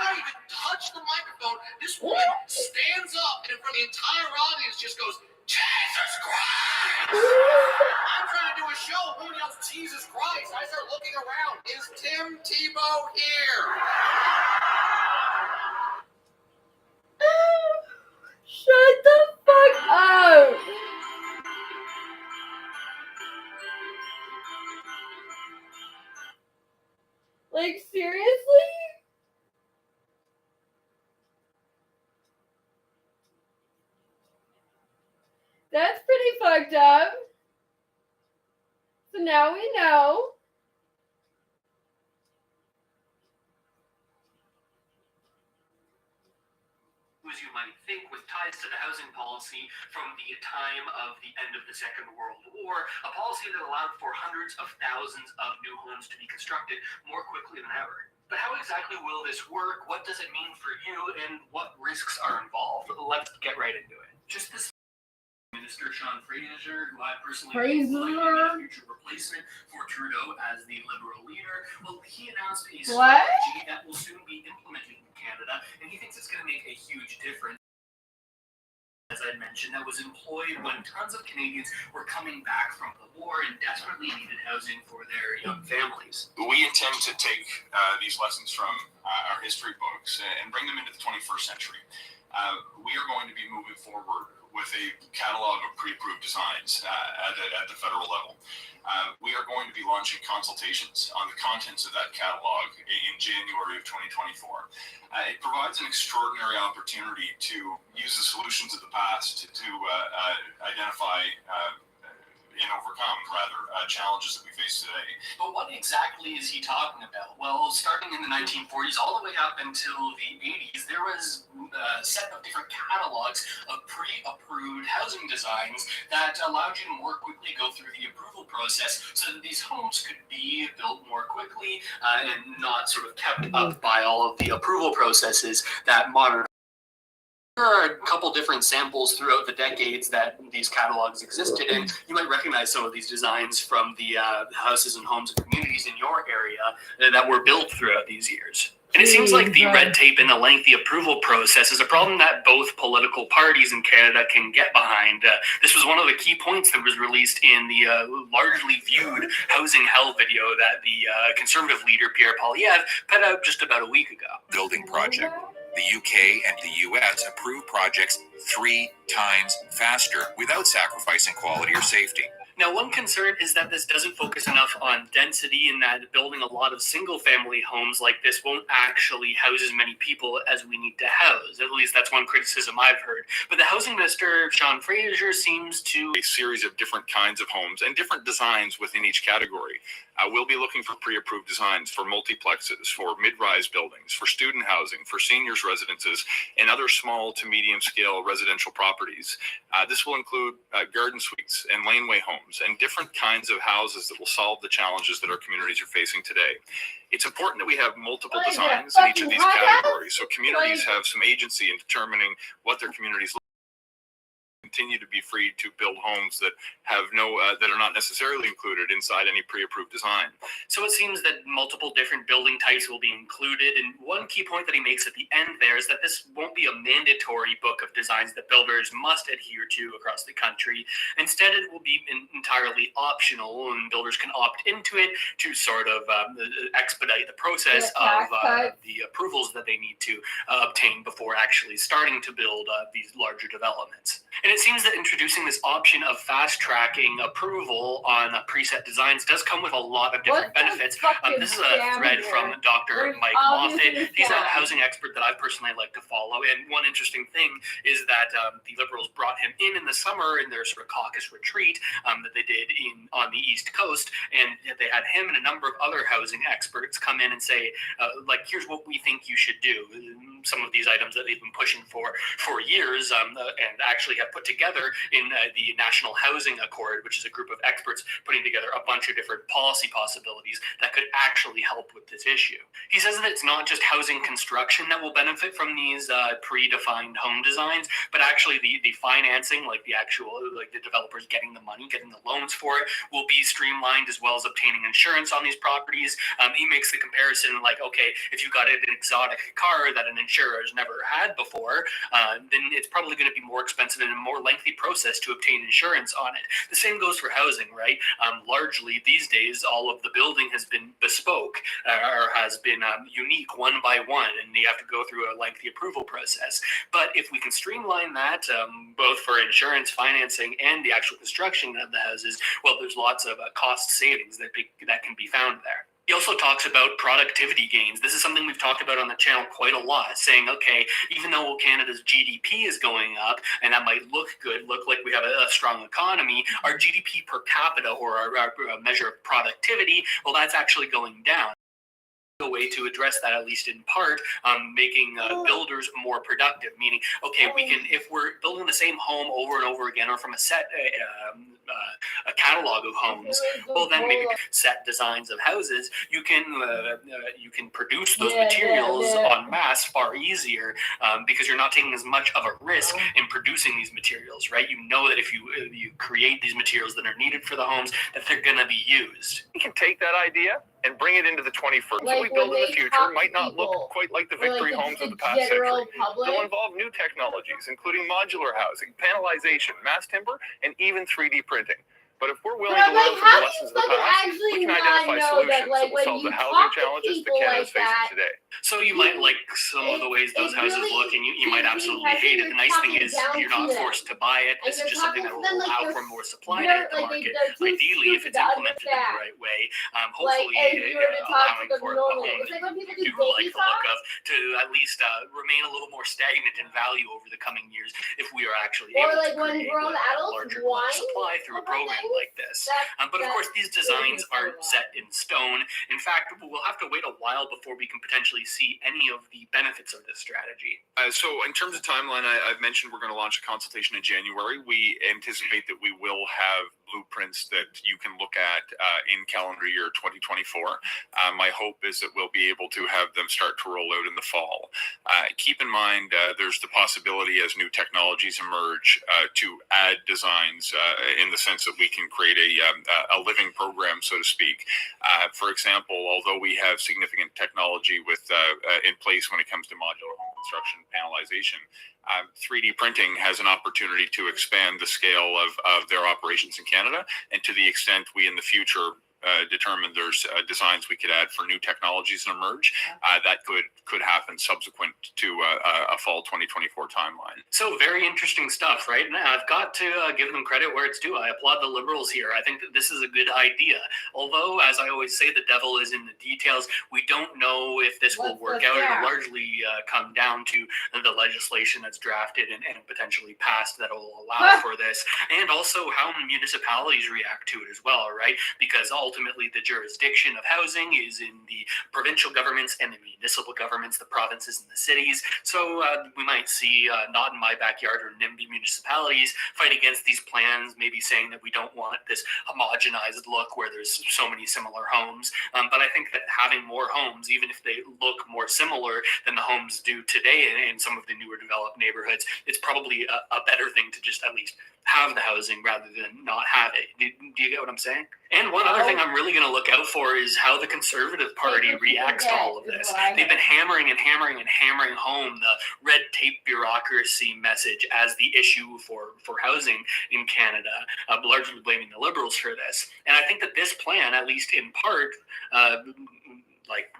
don't even touch the microphone. This woman stands up and in front of the entire audience just goes, Jesus Christ! I'm trying to do a show. A woman yells, Jesus Christ. I start looking around. Is Tim Tebow here? Shut the fuck up. Like, seriously? That's pretty fucked up. So now we know. as you might think, with ties to the housing policy from the time of the end of the Second World War, a policy that allowed for hundreds of thousands of new homes to be constructed more quickly than ever. But how exactly will this work? What does it mean for you, and what risks are involved? Let's get right into it. Just this Minister Sean Fraser, who I personally think will be a future replacement for Trudeau as the Liberal leader, well, he announced a strategy that will soon be implemented in Canada, and he thinks it's going to make a huge difference. As I mentioned, that was employed when tons of Canadians were coming back from the war and desperately needed housing for their young families. We intend to take these lessons from our history books and bring them into the 21st century. We are going to be moving forward with a catalog of pre-approved designs at the federal level. We are going to be launching consultations on the contents of that catalog in January of 2024. It provides an extraordinary opportunity to use the solutions of the past to identify and overcome, challenges that we face today. But what exactly is he talking about? Well, starting in the 1940s all the way up until the 80s, there was a set of different catalogs of pre-approved housing designs that allowed you to more quickly go through the approval process so that these homes could be built more quickly and not sort of kept up by all of the approval processes that modern. There are a couple different samples throughout the decades that these catalogs existed, and you might recognize some of these designs from the houses and homes and communities in your area that were built throughout these years. And it seems like the red tape and the lengthy approval process is a problem that both political parties in Canada can get behind. This was one of the key points that was released in the largely viewed housing hell video that the Conservative leader Pierre Poilievre put out just about a week ago. Building project. The UK and the US approve projects 3 times faster without sacrificing quality or safety. Now, one concern is that this doesn't focus enough on density, and that building a lot of single-family homes like this won't actually house as many people as we need to house. At least that's one criticism I've heard. But the housing minister, Sean Fraser, seems to... A series of different kinds of homes and different designs within each category. We'll be looking for pre-approved designs for multiplexes, for mid-rise buildings, for student housing, for seniors residences, and other small to medium-scale residential properties. This will include garden suites and laneway homes and different kinds of houses that will solve the challenges that our communities are facing today. It's important that we have multiple designs in each of these categories, so communities have some agency in determining what their communities continue to be free to build homes that have that are not necessarily included inside any pre-approved design. So it seems that multiple different building types will be included, and one key point that he makes at the end there is that this won't be a mandatory book of designs that builders must adhere to across the country. Instead, it will be entirely optional, and builders can opt into it to sort of expedite the process of the approvals that they need to obtain before actually starting to build these larger developments. And it seems that introducing this option of fast-tracking approval on preset designs does come with a lot of different benefits. This is a thread from Dr. Mike Moffat. He's a housing expert that I personally like to follow. And one interesting thing is that the Liberals brought him in the summer in their sort of caucus retreat that they did on the East Coast. And they had him and a number of other housing experts come in and say, here's what we think you should do. Some of these items that they've been pushing for years and actually have put together in the National Housing Accord, which is a group of experts putting together a bunch of different policy possibilities that could actually help with this issue. He says that it's not just housing construction that will benefit from these predefined home designs, but actually the financing, like the developers getting the money, getting the loans for it, will be streamlined, as well as obtaining insurance on these properties. He makes the comparison like, okay, if you got an exotic car that an insurer has never had before, then it's probably going to be more expensive and a more lengthy process to obtain insurance on it. The same goes for housing, right? Largely these days, all of the building has been bespoke or has been unique one by one, and you have to go through a lengthy approval process. But if we can streamline that, both for insurance, financing, and the actual construction of the houses, well, there's lots of cost savings that can be found there. He also talks about productivity gains. This is something we've talked about on the channel quite a lot, saying, okay, even though Canada's GDP is going up, and that might look good, look like we have a strong economy, our GDP per capita, or our measure of productivity, well, that's actually going down. a way to address that, at least in part, making builders more productive. Meaning, okay, we can, if we're building the same home over and over again, or from a set a catalog of homes, well then maybe set designs of houses, you can produce those materials en masse far easier, because you're not taking as much of a risk in producing these materials, right? You know that if you create these materials that are needed for the homes, that they're going to be used. We can take that idea and bring it into the 21st. Like, what we build when in the they future talk might not people, look quite like the or, like, victory homes of the past general century. public. They'll involve new technologies, including modular housing, panelization, mass timber, and even 3D printing. But if we're willing to learn from the lessons of the past, we can identify solutions that will solve the housing challenges that Canada's facing today. So you might like some of the ways those houses look, and you might absolutely hate it. The nice thing is you're not forced to buy it. This is just something that will allow for more supply to hit the market. Ideally, if it's implemented in the right way, hopefully allowing for homes that you do like the look of to at least remain a little more stagnant in value over the coming years if we are actually able to create a larger supply through a program like this. But of course, these designs aren't set in stone. In fact, we'll have to wait a while before we can potentially see any of the benefits of this strategy. So in terms of timeline, I've mentioned we're going to launch a consultation in January. We anticipate that we will have blueprints that you can look at in calendar year 2024. My hope is that we'll be able to have them start to roll out in the fall. Keep in mind, there's the possibility as new technologies emerge to add designs in the sense that we can create a living program, so to speak. For example, although we have significant technology with in place when it comes to modular home construction panelization, 3D printing has an opportunity to expand the scale of their operations in Canada, and to the extent we in the future determine there's designs we could add for new technologies that emerge, that could happen subsequent to a fall 2024 timeline. So very interesting stuff, right? Now I've got to give them credit where it's due. I applaud the Liberals here. I think that this is a good idea. Although, as I always say, the devil is in the details. We don't know if this will work out. It'll largely come down to the legislation that's drafted and potentially passed that will allow for this, and also how municipalities react to it as well, right? Because ultimately the jurisdiction of housing is in the provincial governments and the municipal governments, the provinces and the cities. So we might see not in my backyard or NIMBY municipalities fight against these plans, maybe saying that we don't want this homogenized look where there's so many similar homes. But I think that having more homes, even if they look more similar than the homes do today in some of the newer developed neighborhoods, it's probably a better thing to just at least have the housing rather than not have it. Do you get what I'm saying? And one other thing I'm really going to look out for is how the Conservative Party reacts to all of this. They've been hammering home the red tape bureaucracy message as the issue for housing in Canada, largely blaming the Liberals for this. And I think that this plan, at least in part,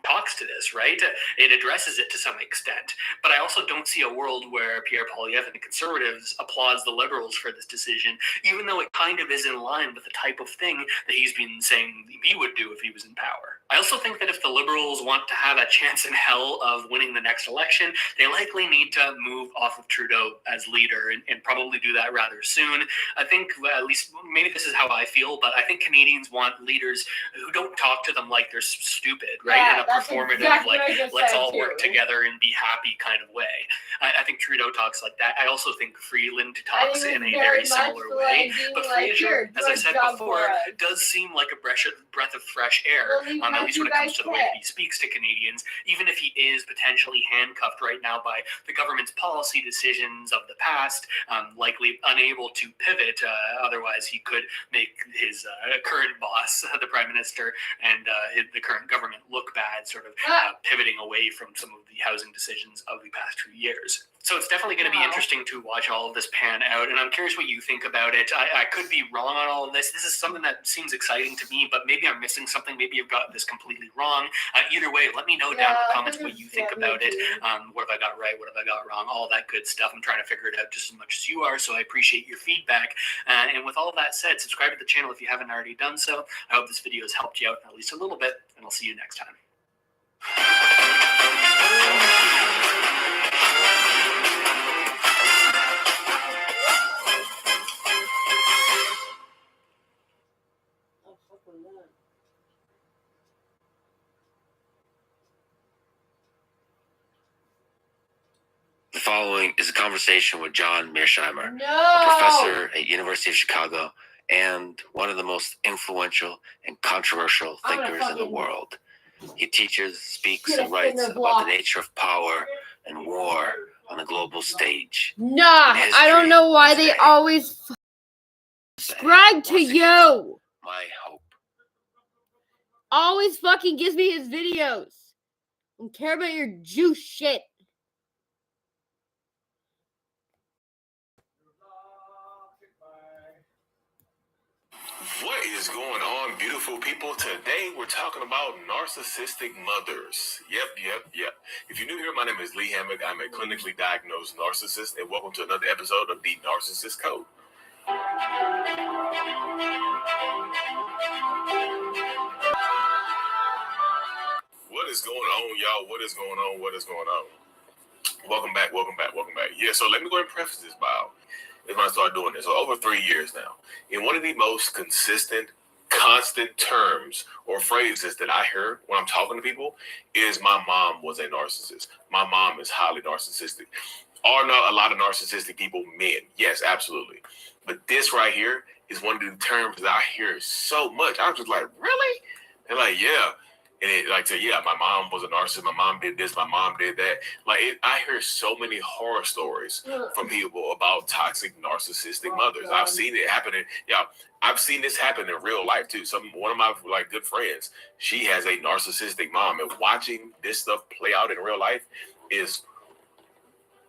talks to this, right? It addresses it to some extent. But I also don't see a world where Pierre Poilievre and the Conservatives applauds the Liberals for this decision, even though it kind of is in line with the type of thing that he's been saying he would do if he was in power. I also think that if the Liberals want to have a chance in hell of winning the next election, they likely need to move off of Trudeau as leader and probably do that rather soon. I think, at least maybe this is how I feel, but I think Canadians want leaders who don't talk to them like they're stupid, right? In a performative, let's all work together and be happy kind of way. I think Trudeau talks like that. I also think Freeland talks in a very similar way. But Fraser, as I said before, does seem like a breath of fresh air, at least when it comes to the way that he speaks to Canadians, even if he is potentially handcuffed right now by the government's policy decisions of the past, likely unable to pivot. Otherwise, he could make his current boss, the Prime Minister, and the current government look bad, sort of pivoting away from some of the housing decisions of the past few years. So it's definitely going to be interesting to watch all of this pan out, and I'm curious what you think about it. I could be wrong on all of this. This is something that seems exciting to me, but maybe I'm missing something. Maybe I've got this completely wrong. Either way, let me know down in the comments what you think about it. What have I got right? What have I got wrong? All that good stuff. I'm trying to figure it out just as much as you are, so I appreciate your feedback. And with all that said, subscribe to the channel if you haven't already done so. I hope this video has helped you out at least a little bit, and I'll see you next time. following is a conversation with John Mearsheimer, a No. professor at University of Chicago and one of the most influential and controversial thinkers in the world. He teaches, speaks, and writes about the nature of power and war on the global stage. Nah, I don't know why they always subscribe to you. My hope. Always fucking gives me his videos. Don't care about your juice shit. What is going on, beautiful people? Today we're talking about narcissistic mothers. Yep. If you're new here, my name is Lee Hammock. I'm a clinically diagnosed narcissist, and welcome to another episode of The Narcissist Code. What is going on, y'all? What is going on? Welcome back. Yeah, so let me go ahead and preface this by when I started doing this. So over 3 years now. And one of the most consistent, constant terms or phrases that I hear when I'm talking to people is my mom was a narcissist. My mom is highly narcissistic. Are not a lot of narcissistic people men? Yes, absolutely. But this right here is one of the terms that I hear so much. I was just like, really? They're like, yeah. And it like say, yeah, my mom was a narcissist. My mom did this. My mom did that. I hear so many horror stories from people about toxic, narcissistic mothers. I've seen it happening. Yeah, I've seen this happen in real life too. One of my good friends, she has a narcissistic mom, and watching this stuff play out in real life is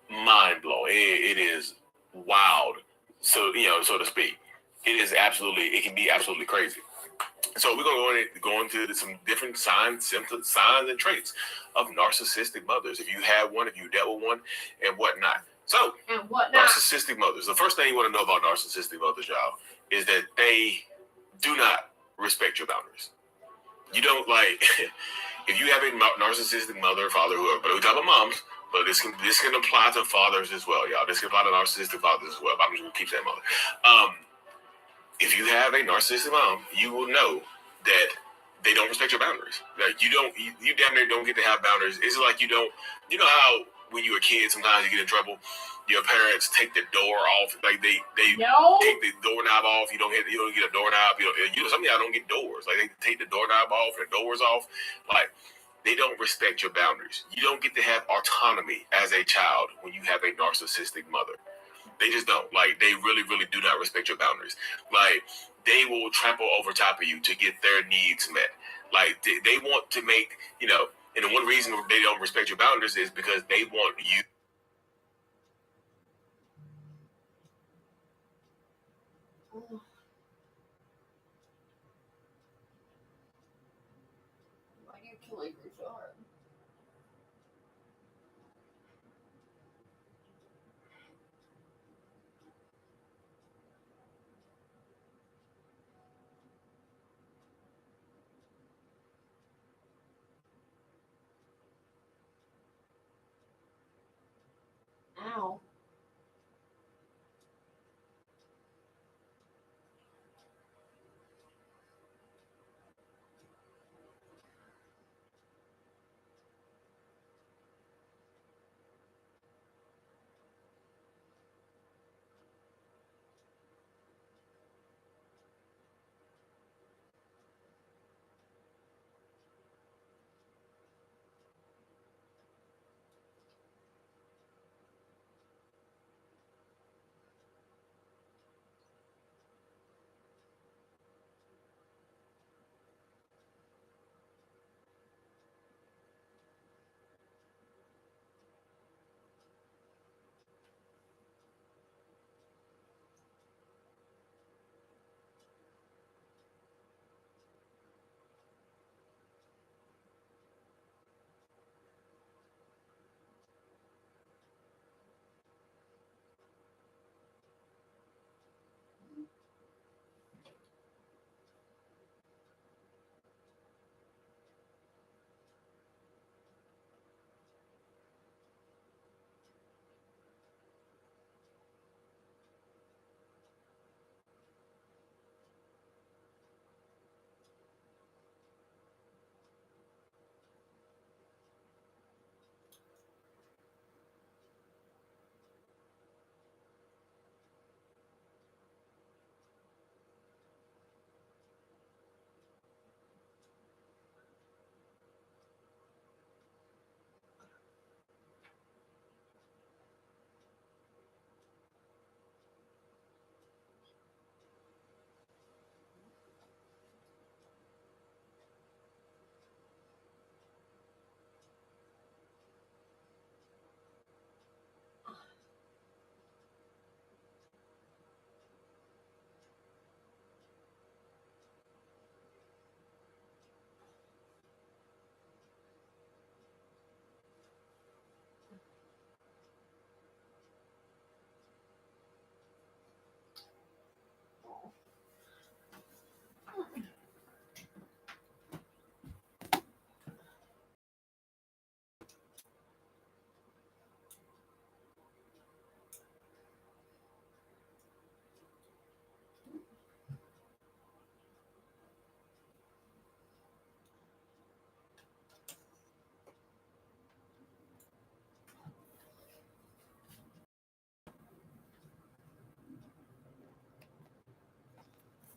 mind blowing. It is wild. So so to speak, it can be absolutely crazy. So we're going to go into some different signs, symptoms, signs, and traits of narcissistic mothers. If you have one, if you dealt with one, and whatnot. So, narcissistic mothers. The first thing you want to know about narcissistic mothers, y'all, is that they do not respect your boundaries. You don't if you have a narcissistic mother or father, whoever, but we talk about moms, but this can apply to fathers as well, y'all. This can apply to narcissistic fathers as well. But I'm just going to keep saying mother. If you have a narcissistic mom, you will know that they don't respect your boundaries. Like you damn near don't get to have boundaries. It's like you know how when you're a kid, sometimes you get in trouble. Your parents take the door off, like they take the doorknob off. You don't get a doorknob. Some of y'all don't get doors. Like they take the doorknob off, the doors off. Like they don't respect your boundaries. You don't get to have autonomy as a child when you have a narcissistic mother. They just don't. They really, really do not respect your boundaries. They will trample over top of you to get their needs met. They want to make, and the one reason they don't respect your boundaries is because they want you. Why do you kill me so hard? Ow.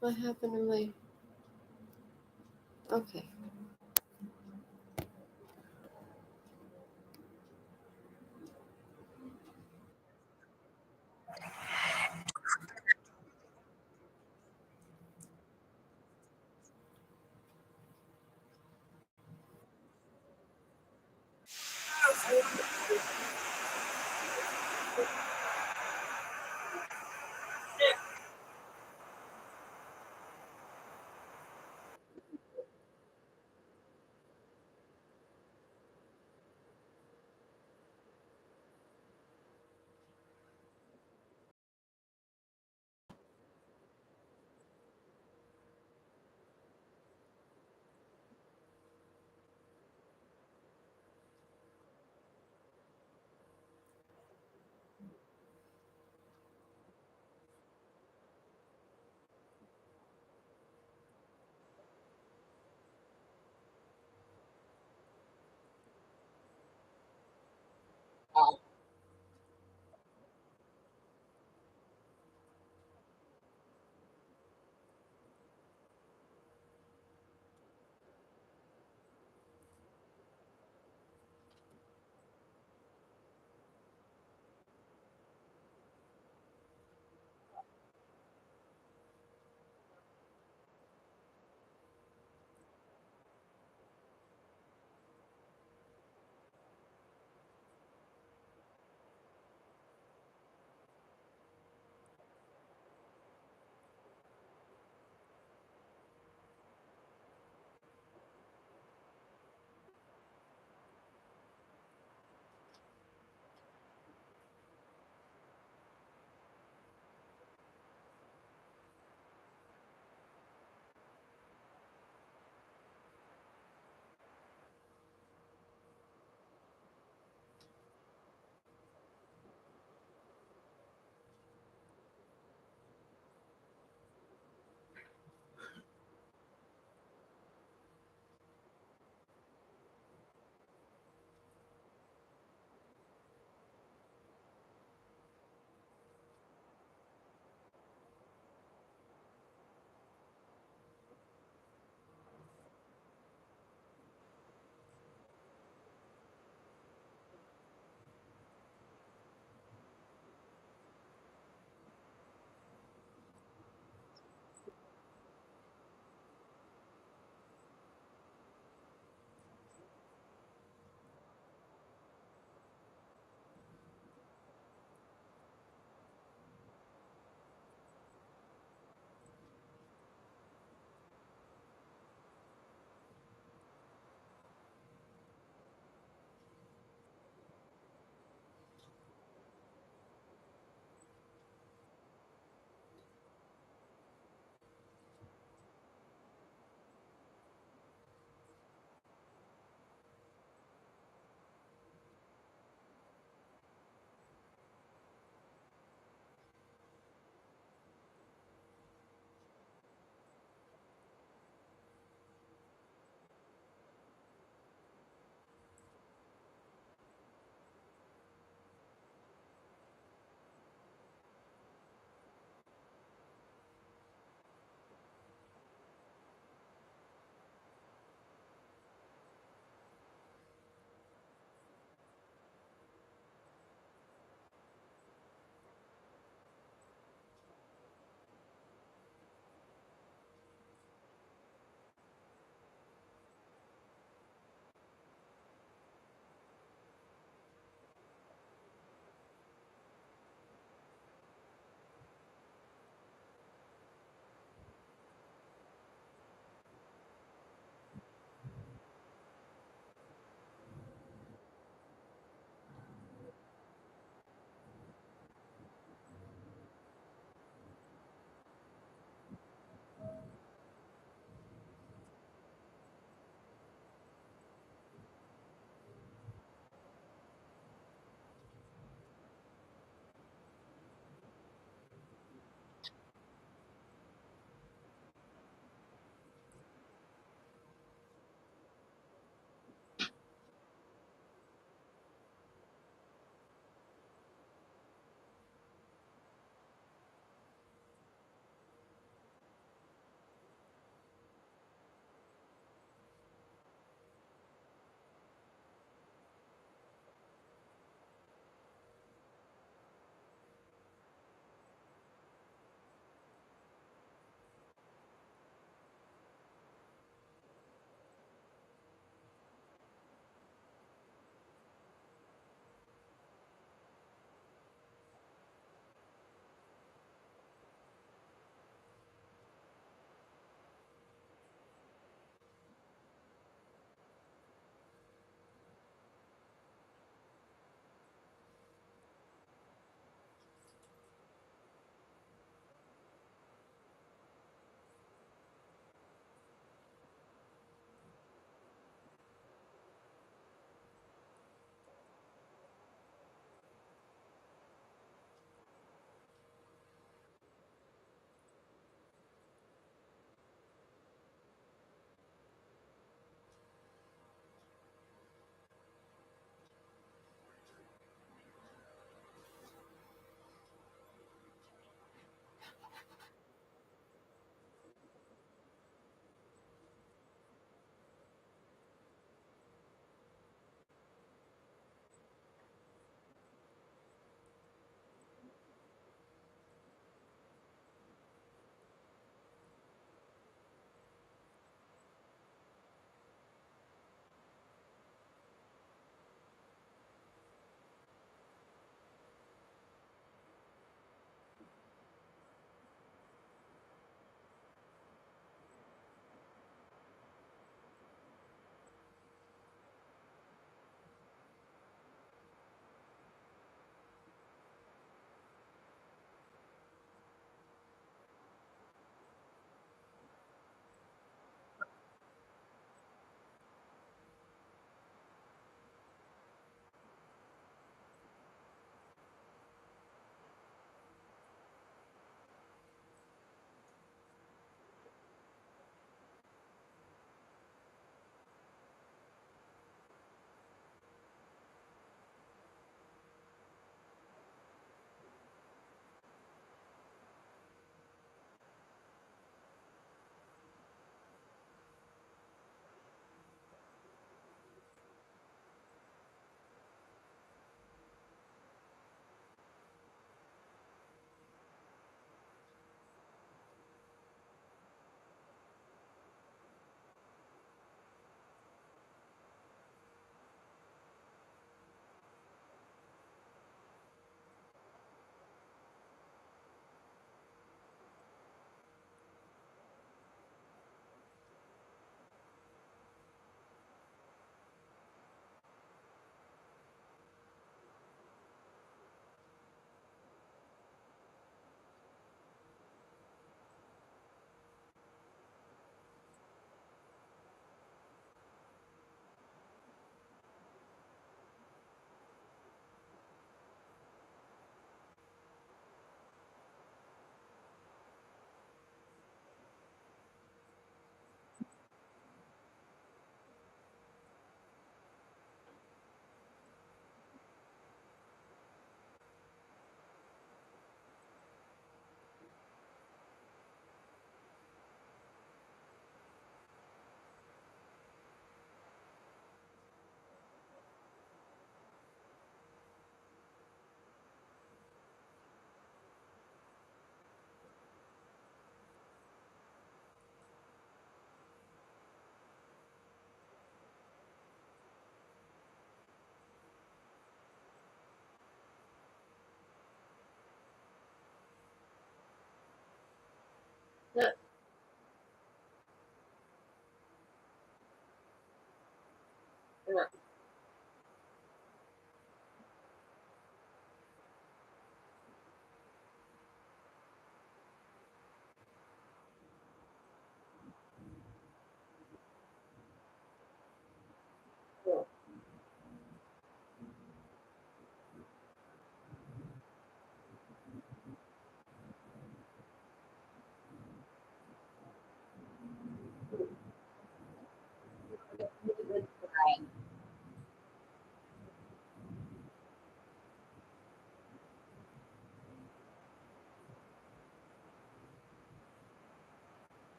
What happened to my... Okay.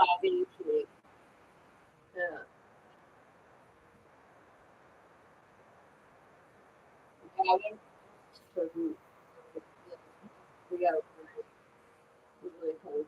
obviously. Yeah. Gavin? So we got really cool.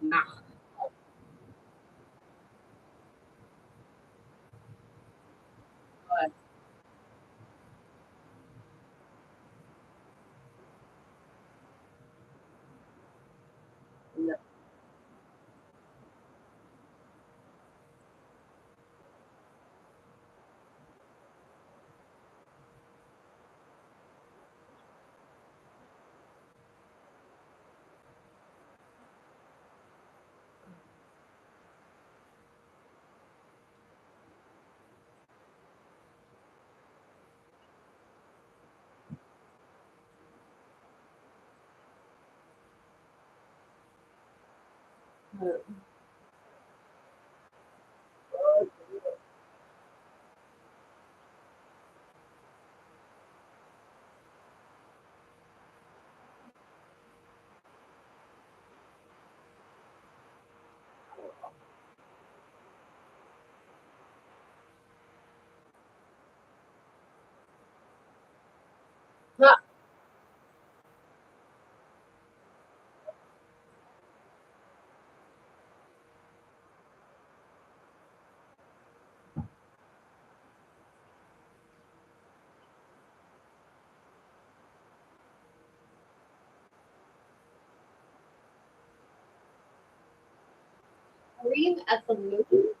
Nah. But, yeah. Scream at the moon? Oh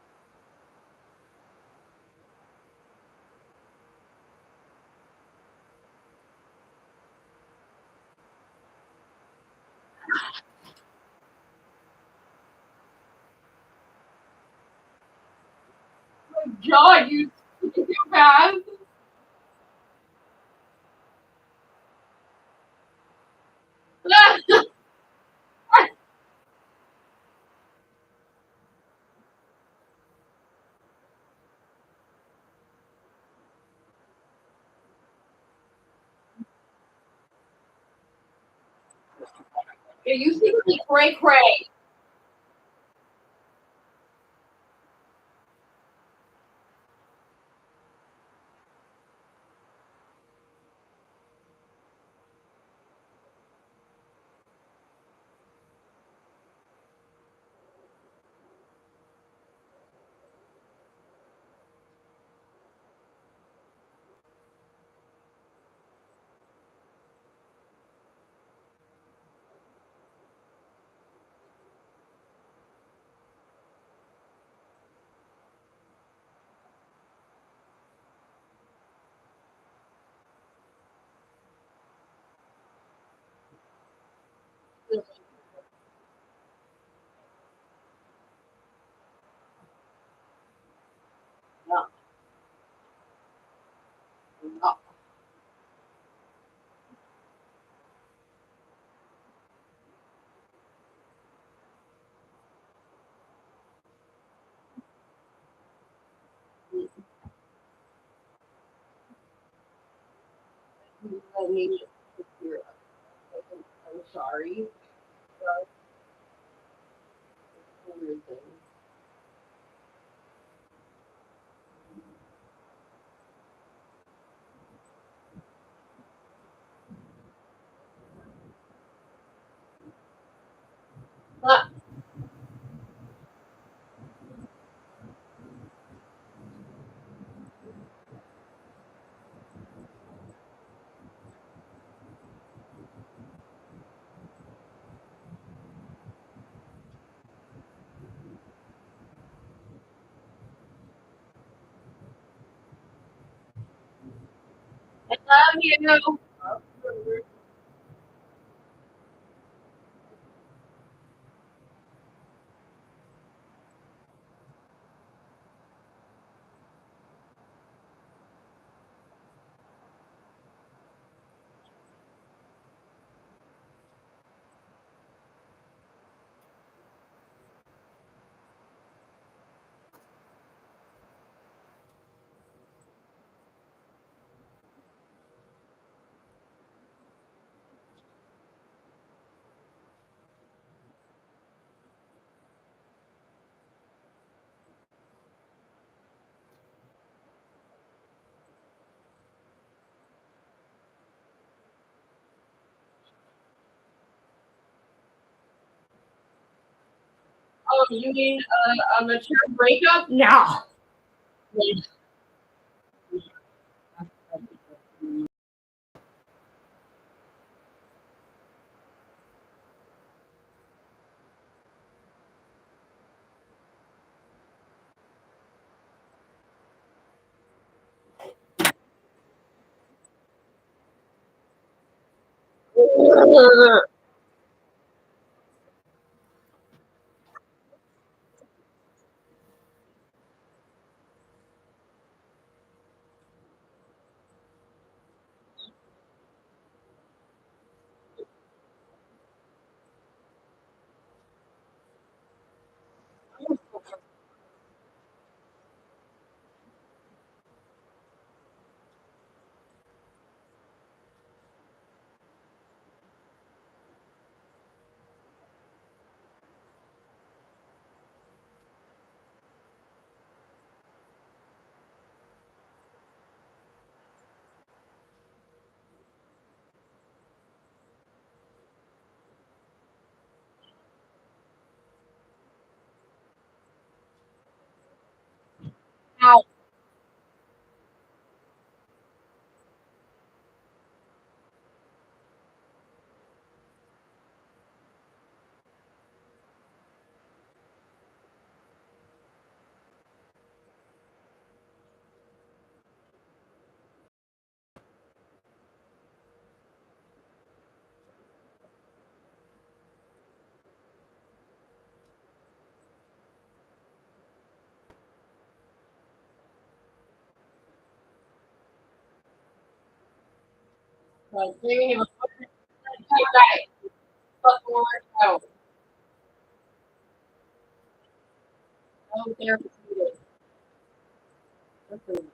my god, you have. Yeah, you seem like cray cray. No. No. I'm sorry. I love you. Oh, you mean a mature breakup? No. Ow. Like, they didn't even fucking right. Fucking word out. Oh, they're defeated. Listen,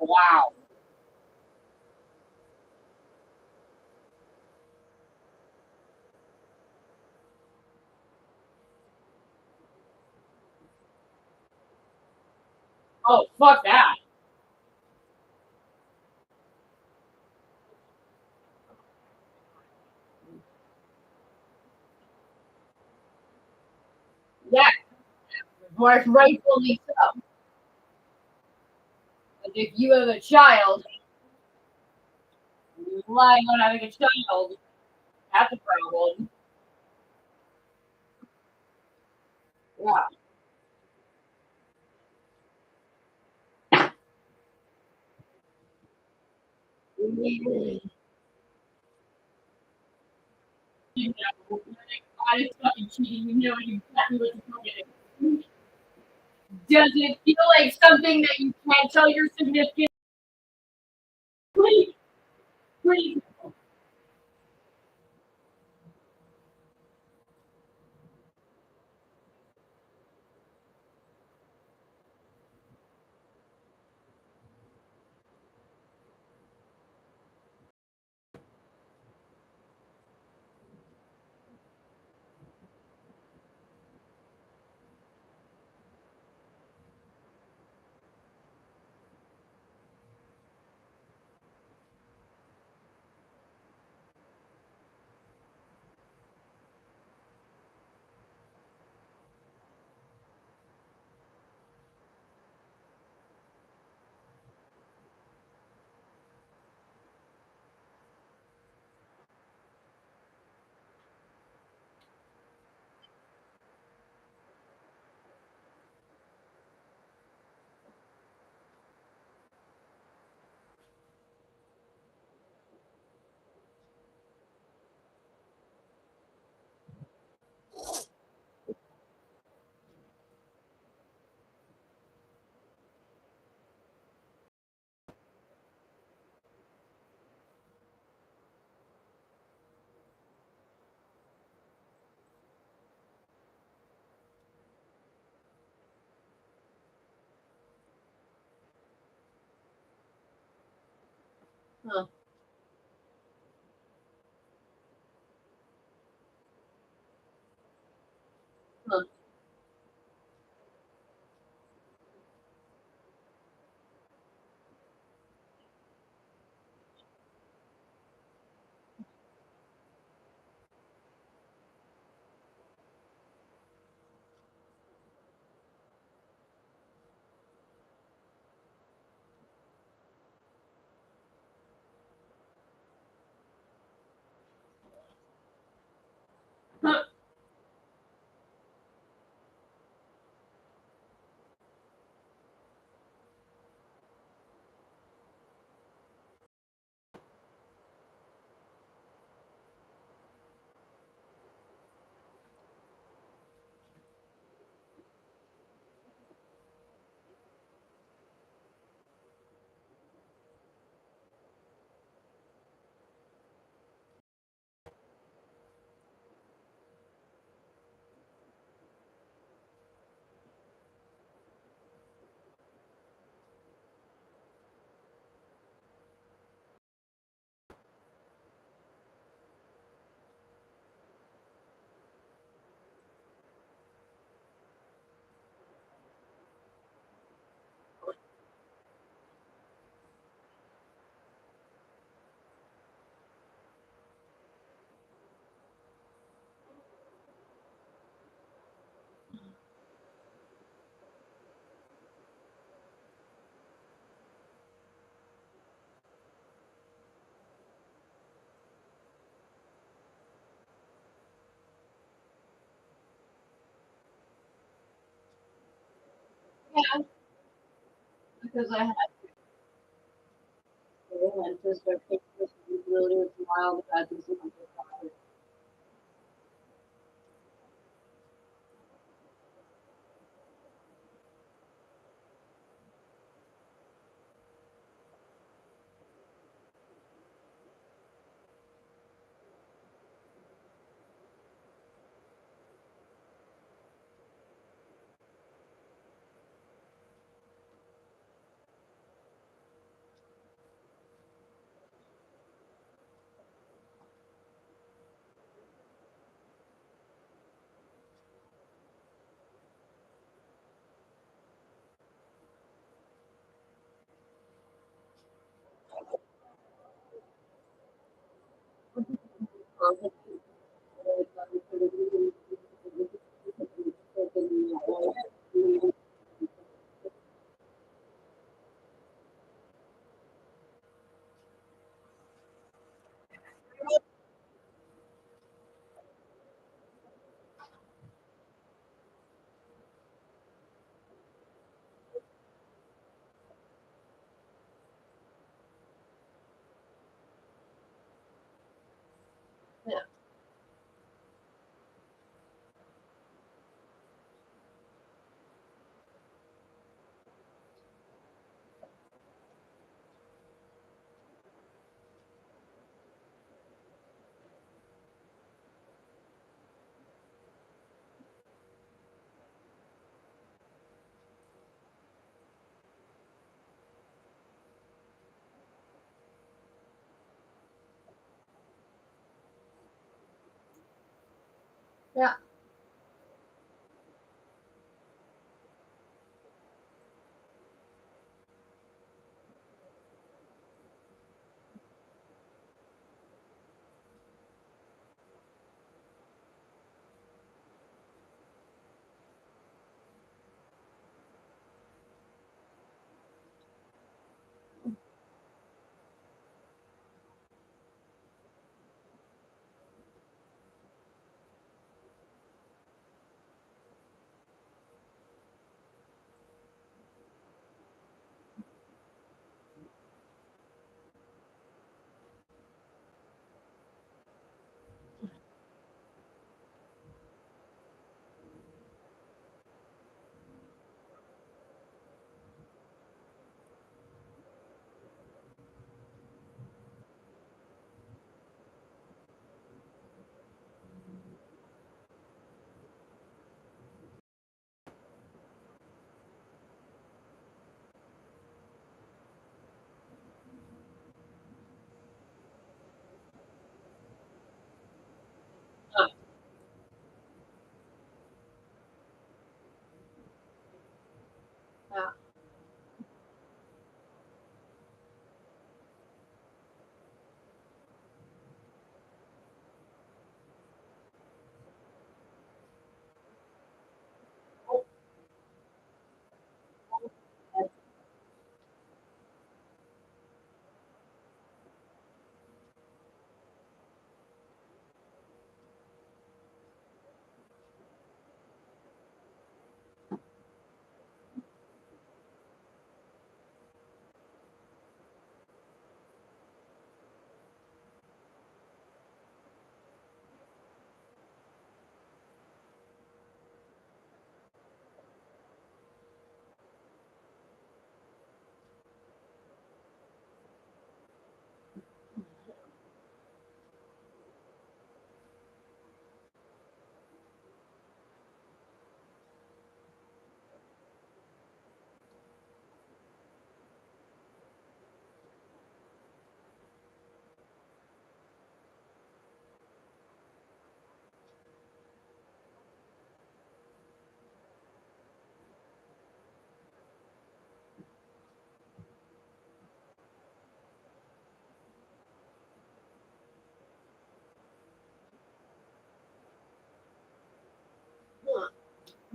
Wow. Oh, fuck that. Yeah. Rightfully so. But if you have a child, you're relying on having a child, that's a problem. Yeah. You know, God is fucking cheating. You know exactly what you're doing. Does it feel like something that you can't tell your significant? Please, please. Huh. Huh. Huh. Yeah, because I had to and just their pictures really wild about this.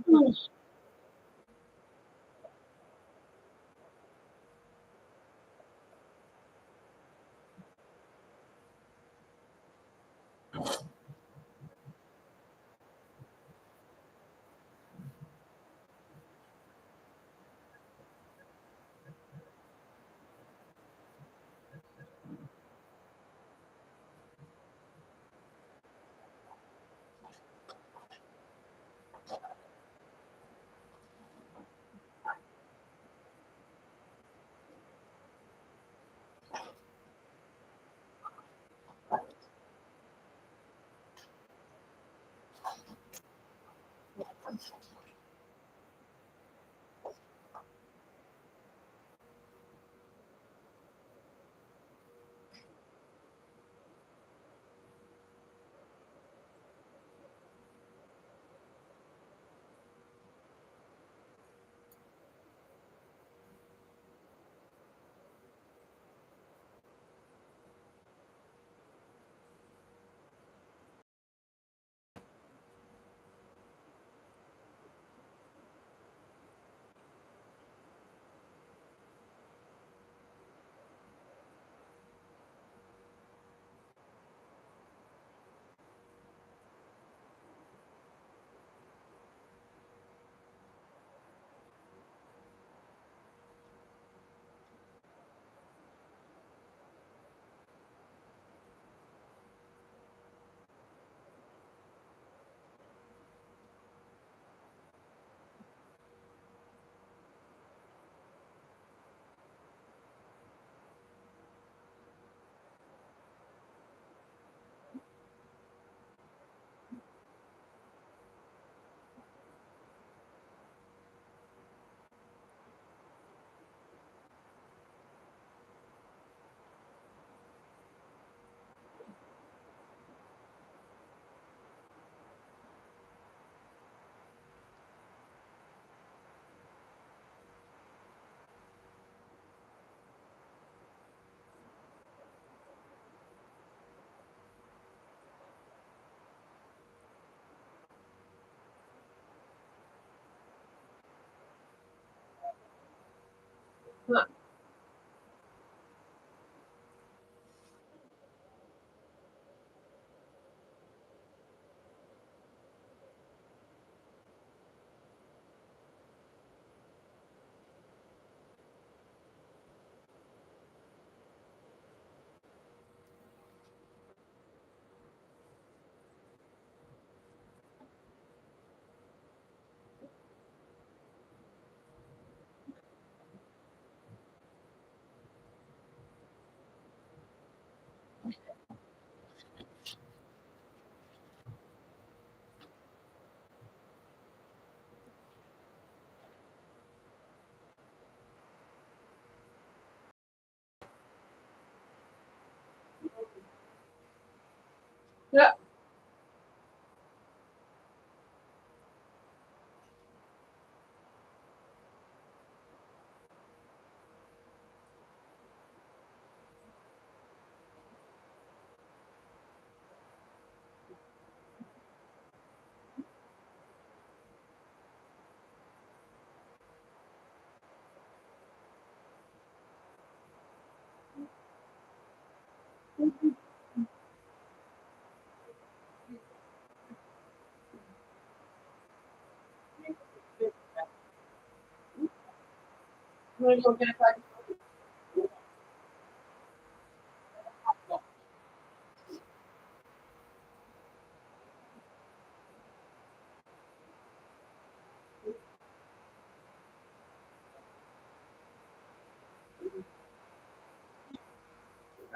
Yeah.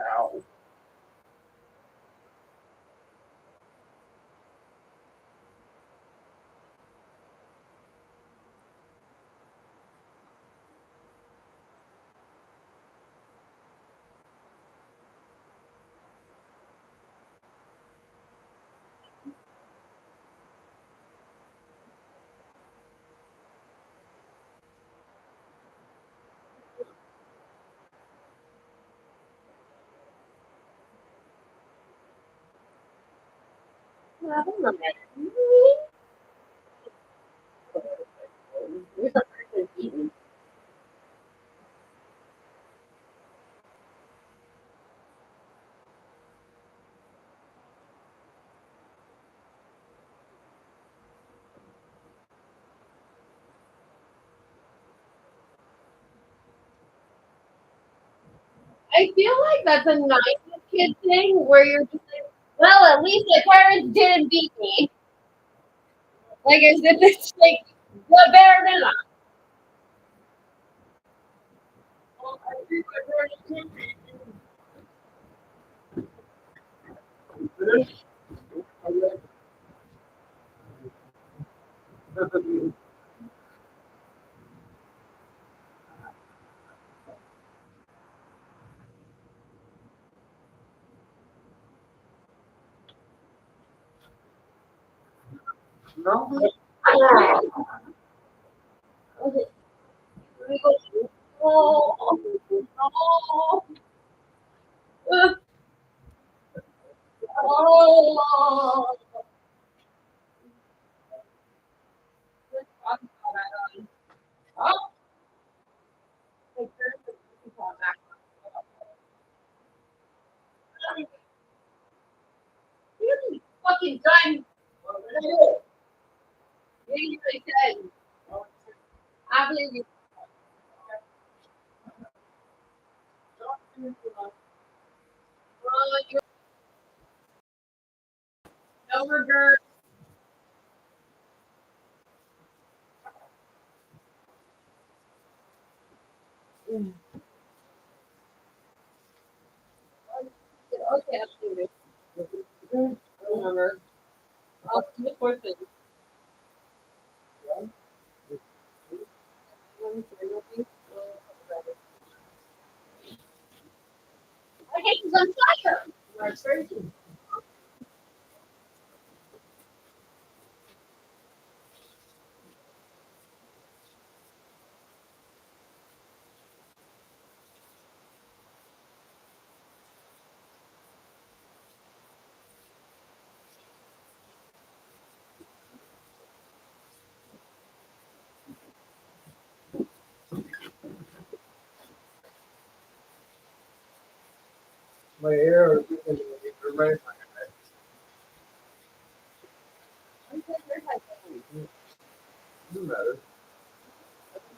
Ow. I feel like that's a 90s kid thing where you're just like, well, at least my parents didn't beat me. Like, as if it's like, what better than that? No? Okay. Let me go. Oh, oh, oh. You fucking done. You really said. I believe you. No regret. Okay, I'll do it. Remember. I'll do the fourth thing. I hate because I'm tired. March 13th. My hair is right. Doesn't matter.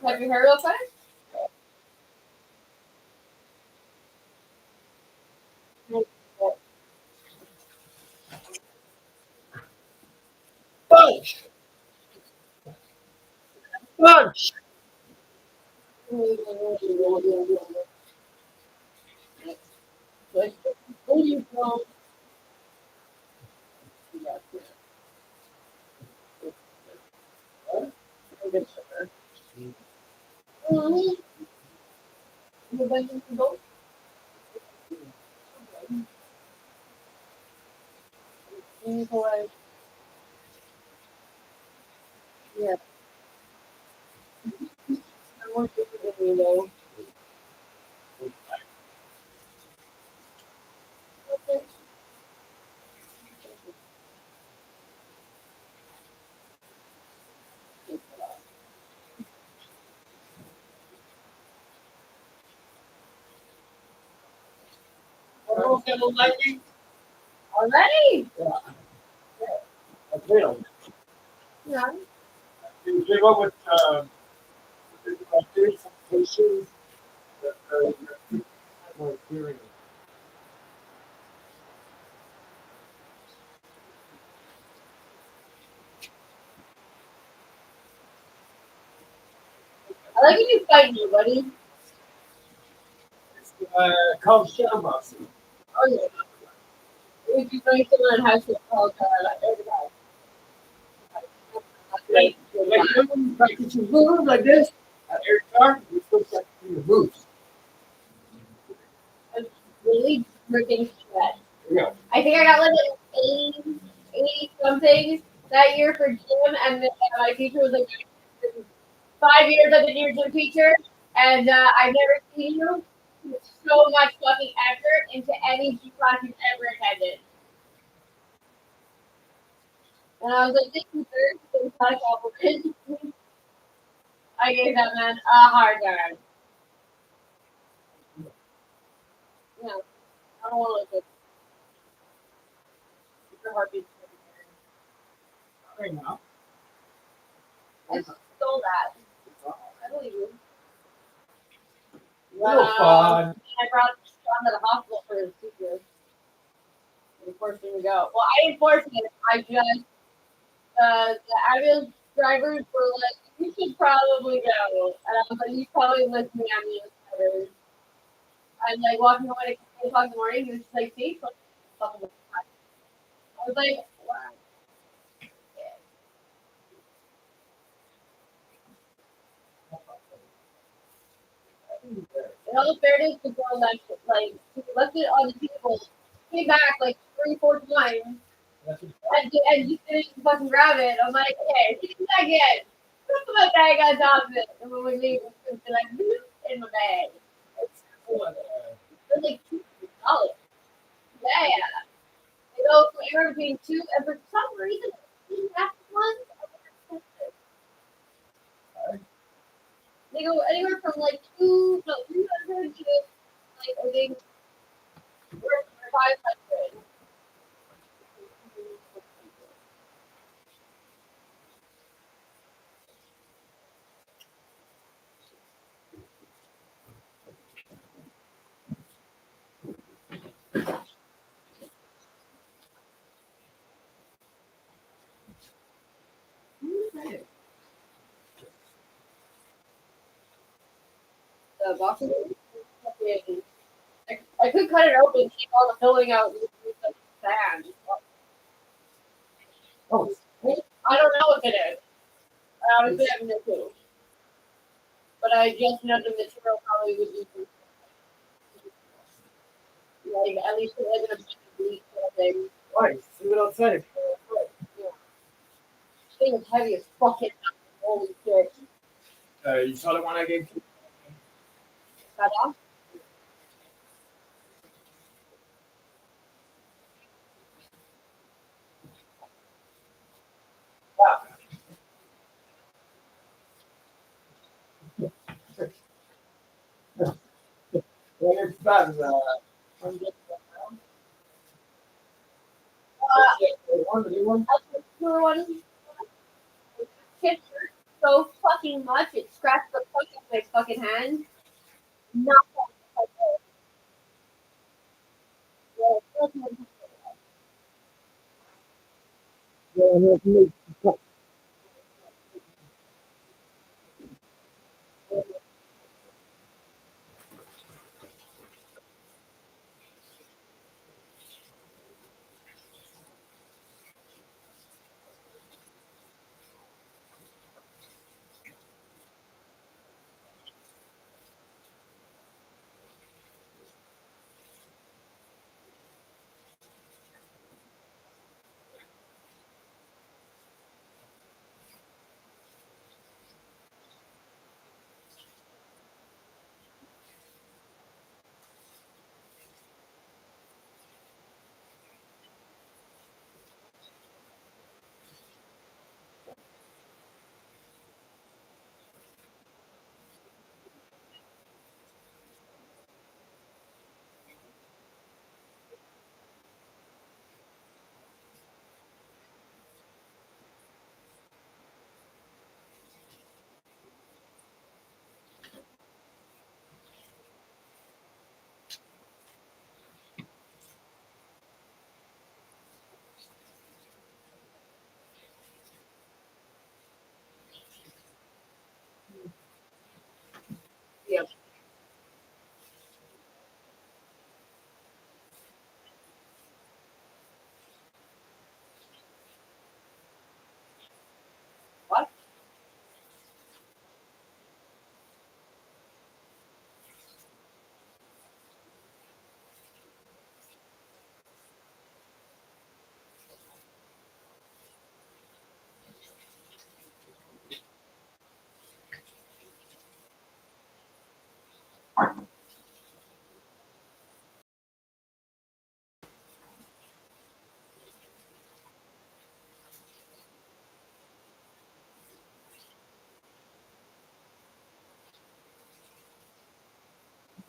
Have your hair real quick? Punch! Punch! Who do you know? Yeah. I want you to know. Already? Already? Yeah. I will. Yeah. You came up with issues that are hearing. I like when you fight me, buddy. Called Shadowboxing. Oh, yeah. If you bring someone in high school called everybody. Like if you move like this at Eric Clark, you're supposed to have to do your moves. Really freaking shred. Yeah. I think I got like 80 something that year for gym, and my teacher was like, 5 years I've been your gym teacher, and I've never seen you with so much fucking effort into any gym class you've ever attended. And I was like, thank you, sir. It was not a compliment. I gave that man a hard time. No, I don't want to look at your heartbeat. Right now. I stole that. I believe you. Little fun. I brought to the hospital for his seizure. He forced him to go. Well, I didn't force him. I just the ambulance drivers were like, "You should probably go," and I was like, "You probably listen to the ambulance drivers." I'm like walking away at 8 o'clock in the morning. He was just like, "See, I was like, wow." In all fairness, the girl left it, like, she left it on the table, came back like 3, 4 times, and just didn't fucking grab it. I'm like, okay, she did that again. Put my bag on top of it. And when we leave, it's gonna be like, in my bag. It's like $2. Yeah. They go from anywhere between 2, and for some reason, 2.5 ones are more expensive. They go anywhere from like 300 to like, I think, 500. The boxes. I could cut it open, keep all the filling out, and use the sand. Oh, I don't know if it is. I honestly have no clue. But I just know the material probably would be like at least it wasn't a bleach thing. Right, see what outside. Yeah. Thing is heavy as fucking holy shit. You saw the one I gave you? Got off? It's bad. I'm just one. It hurt so fucking much it scratched the fucking hand. Not yeah. What?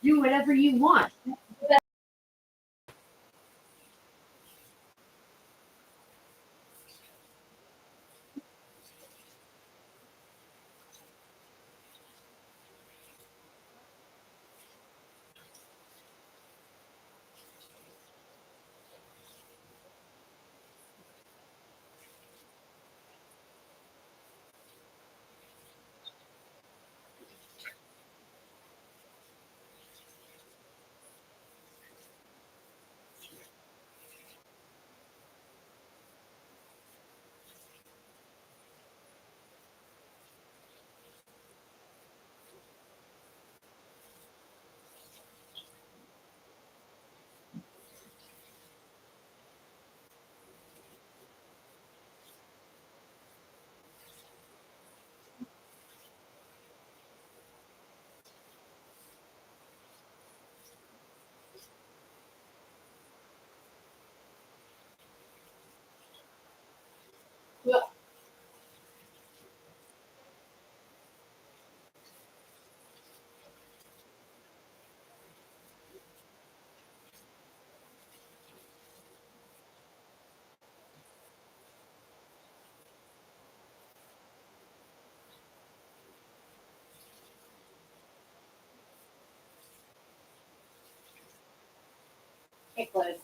Do whatever you want. It could.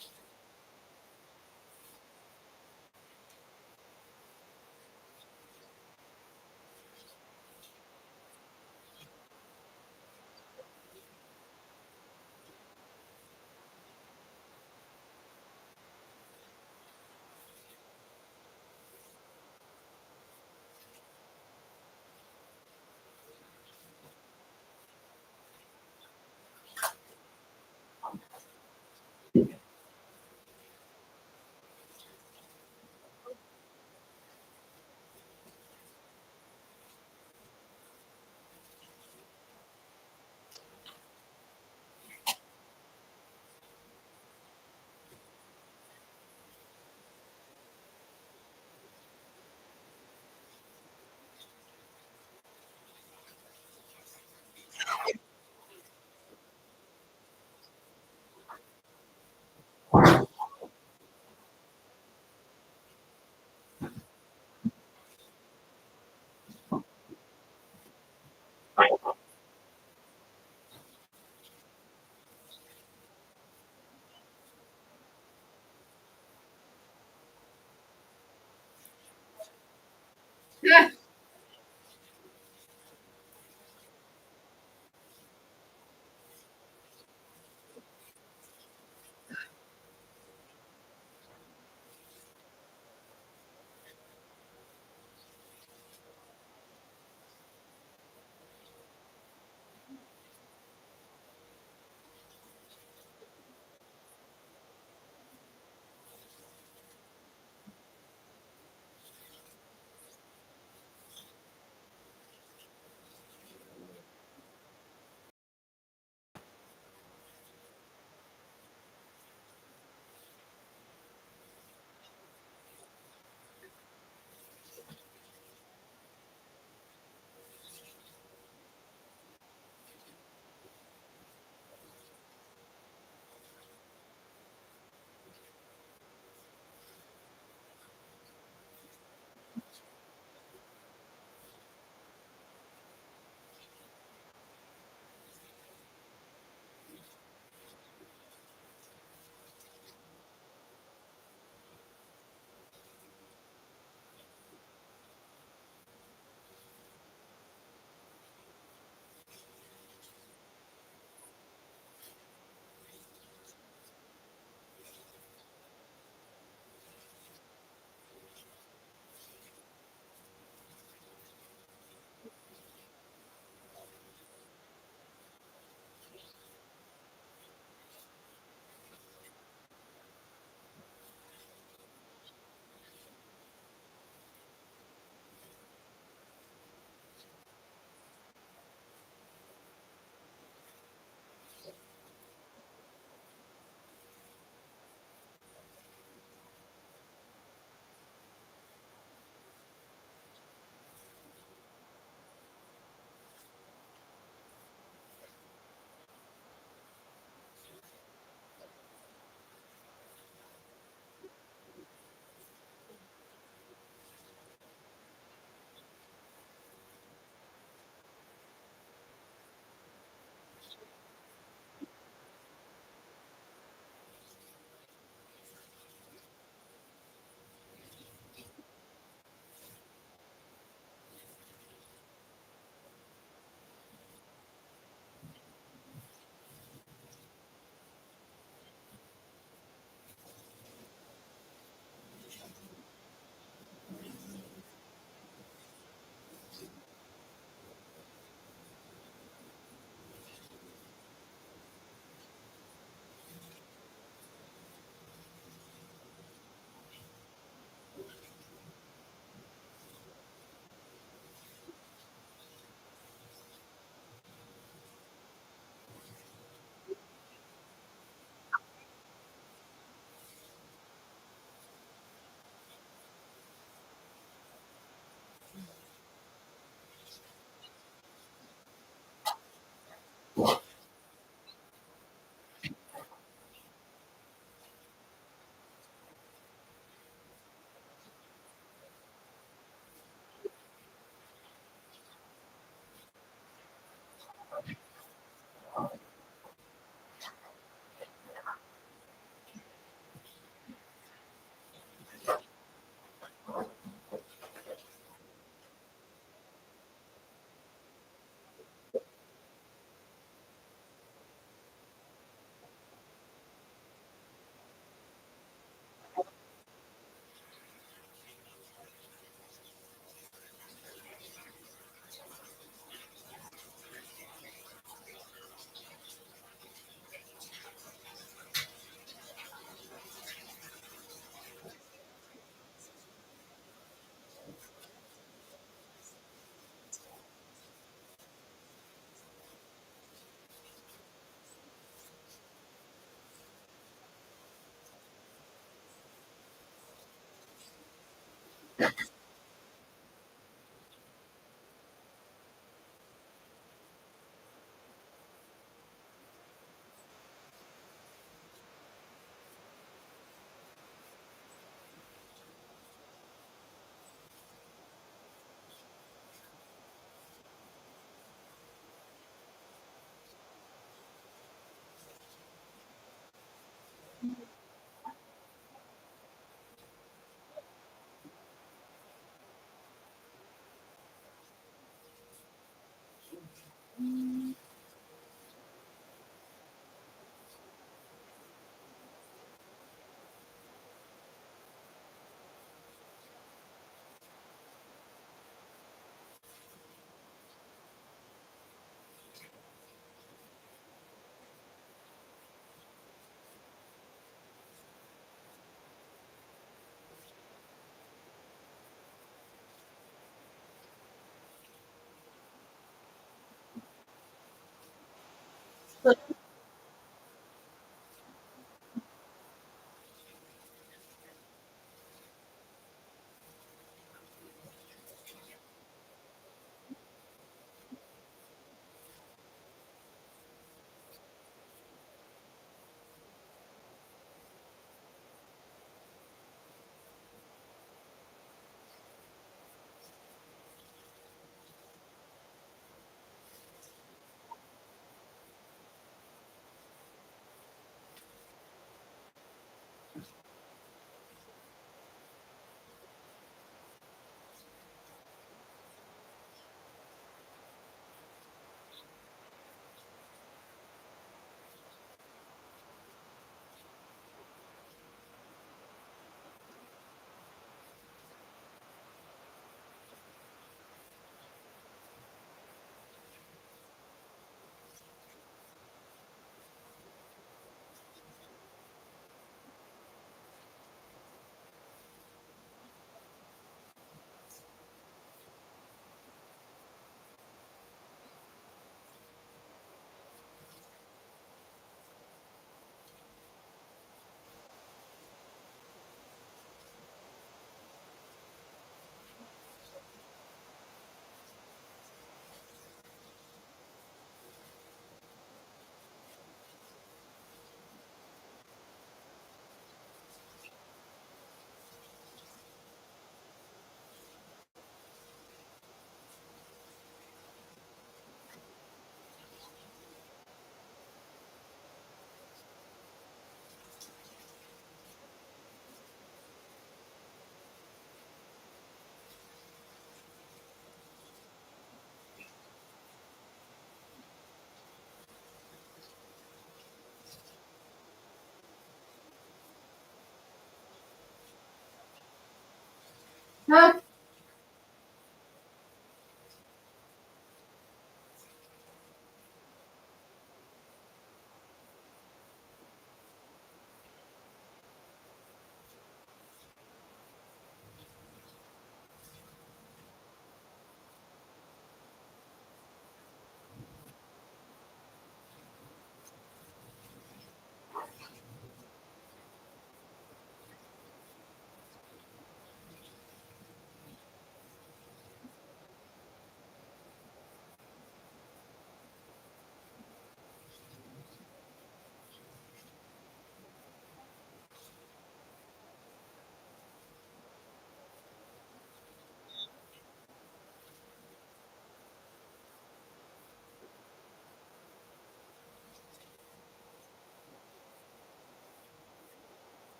Huh?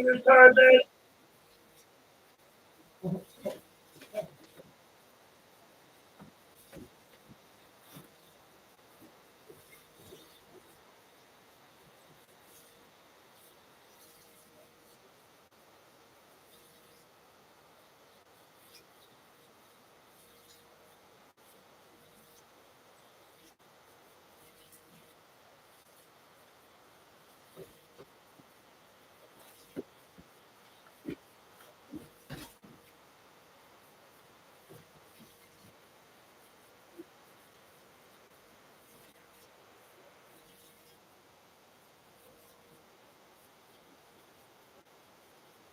retarded.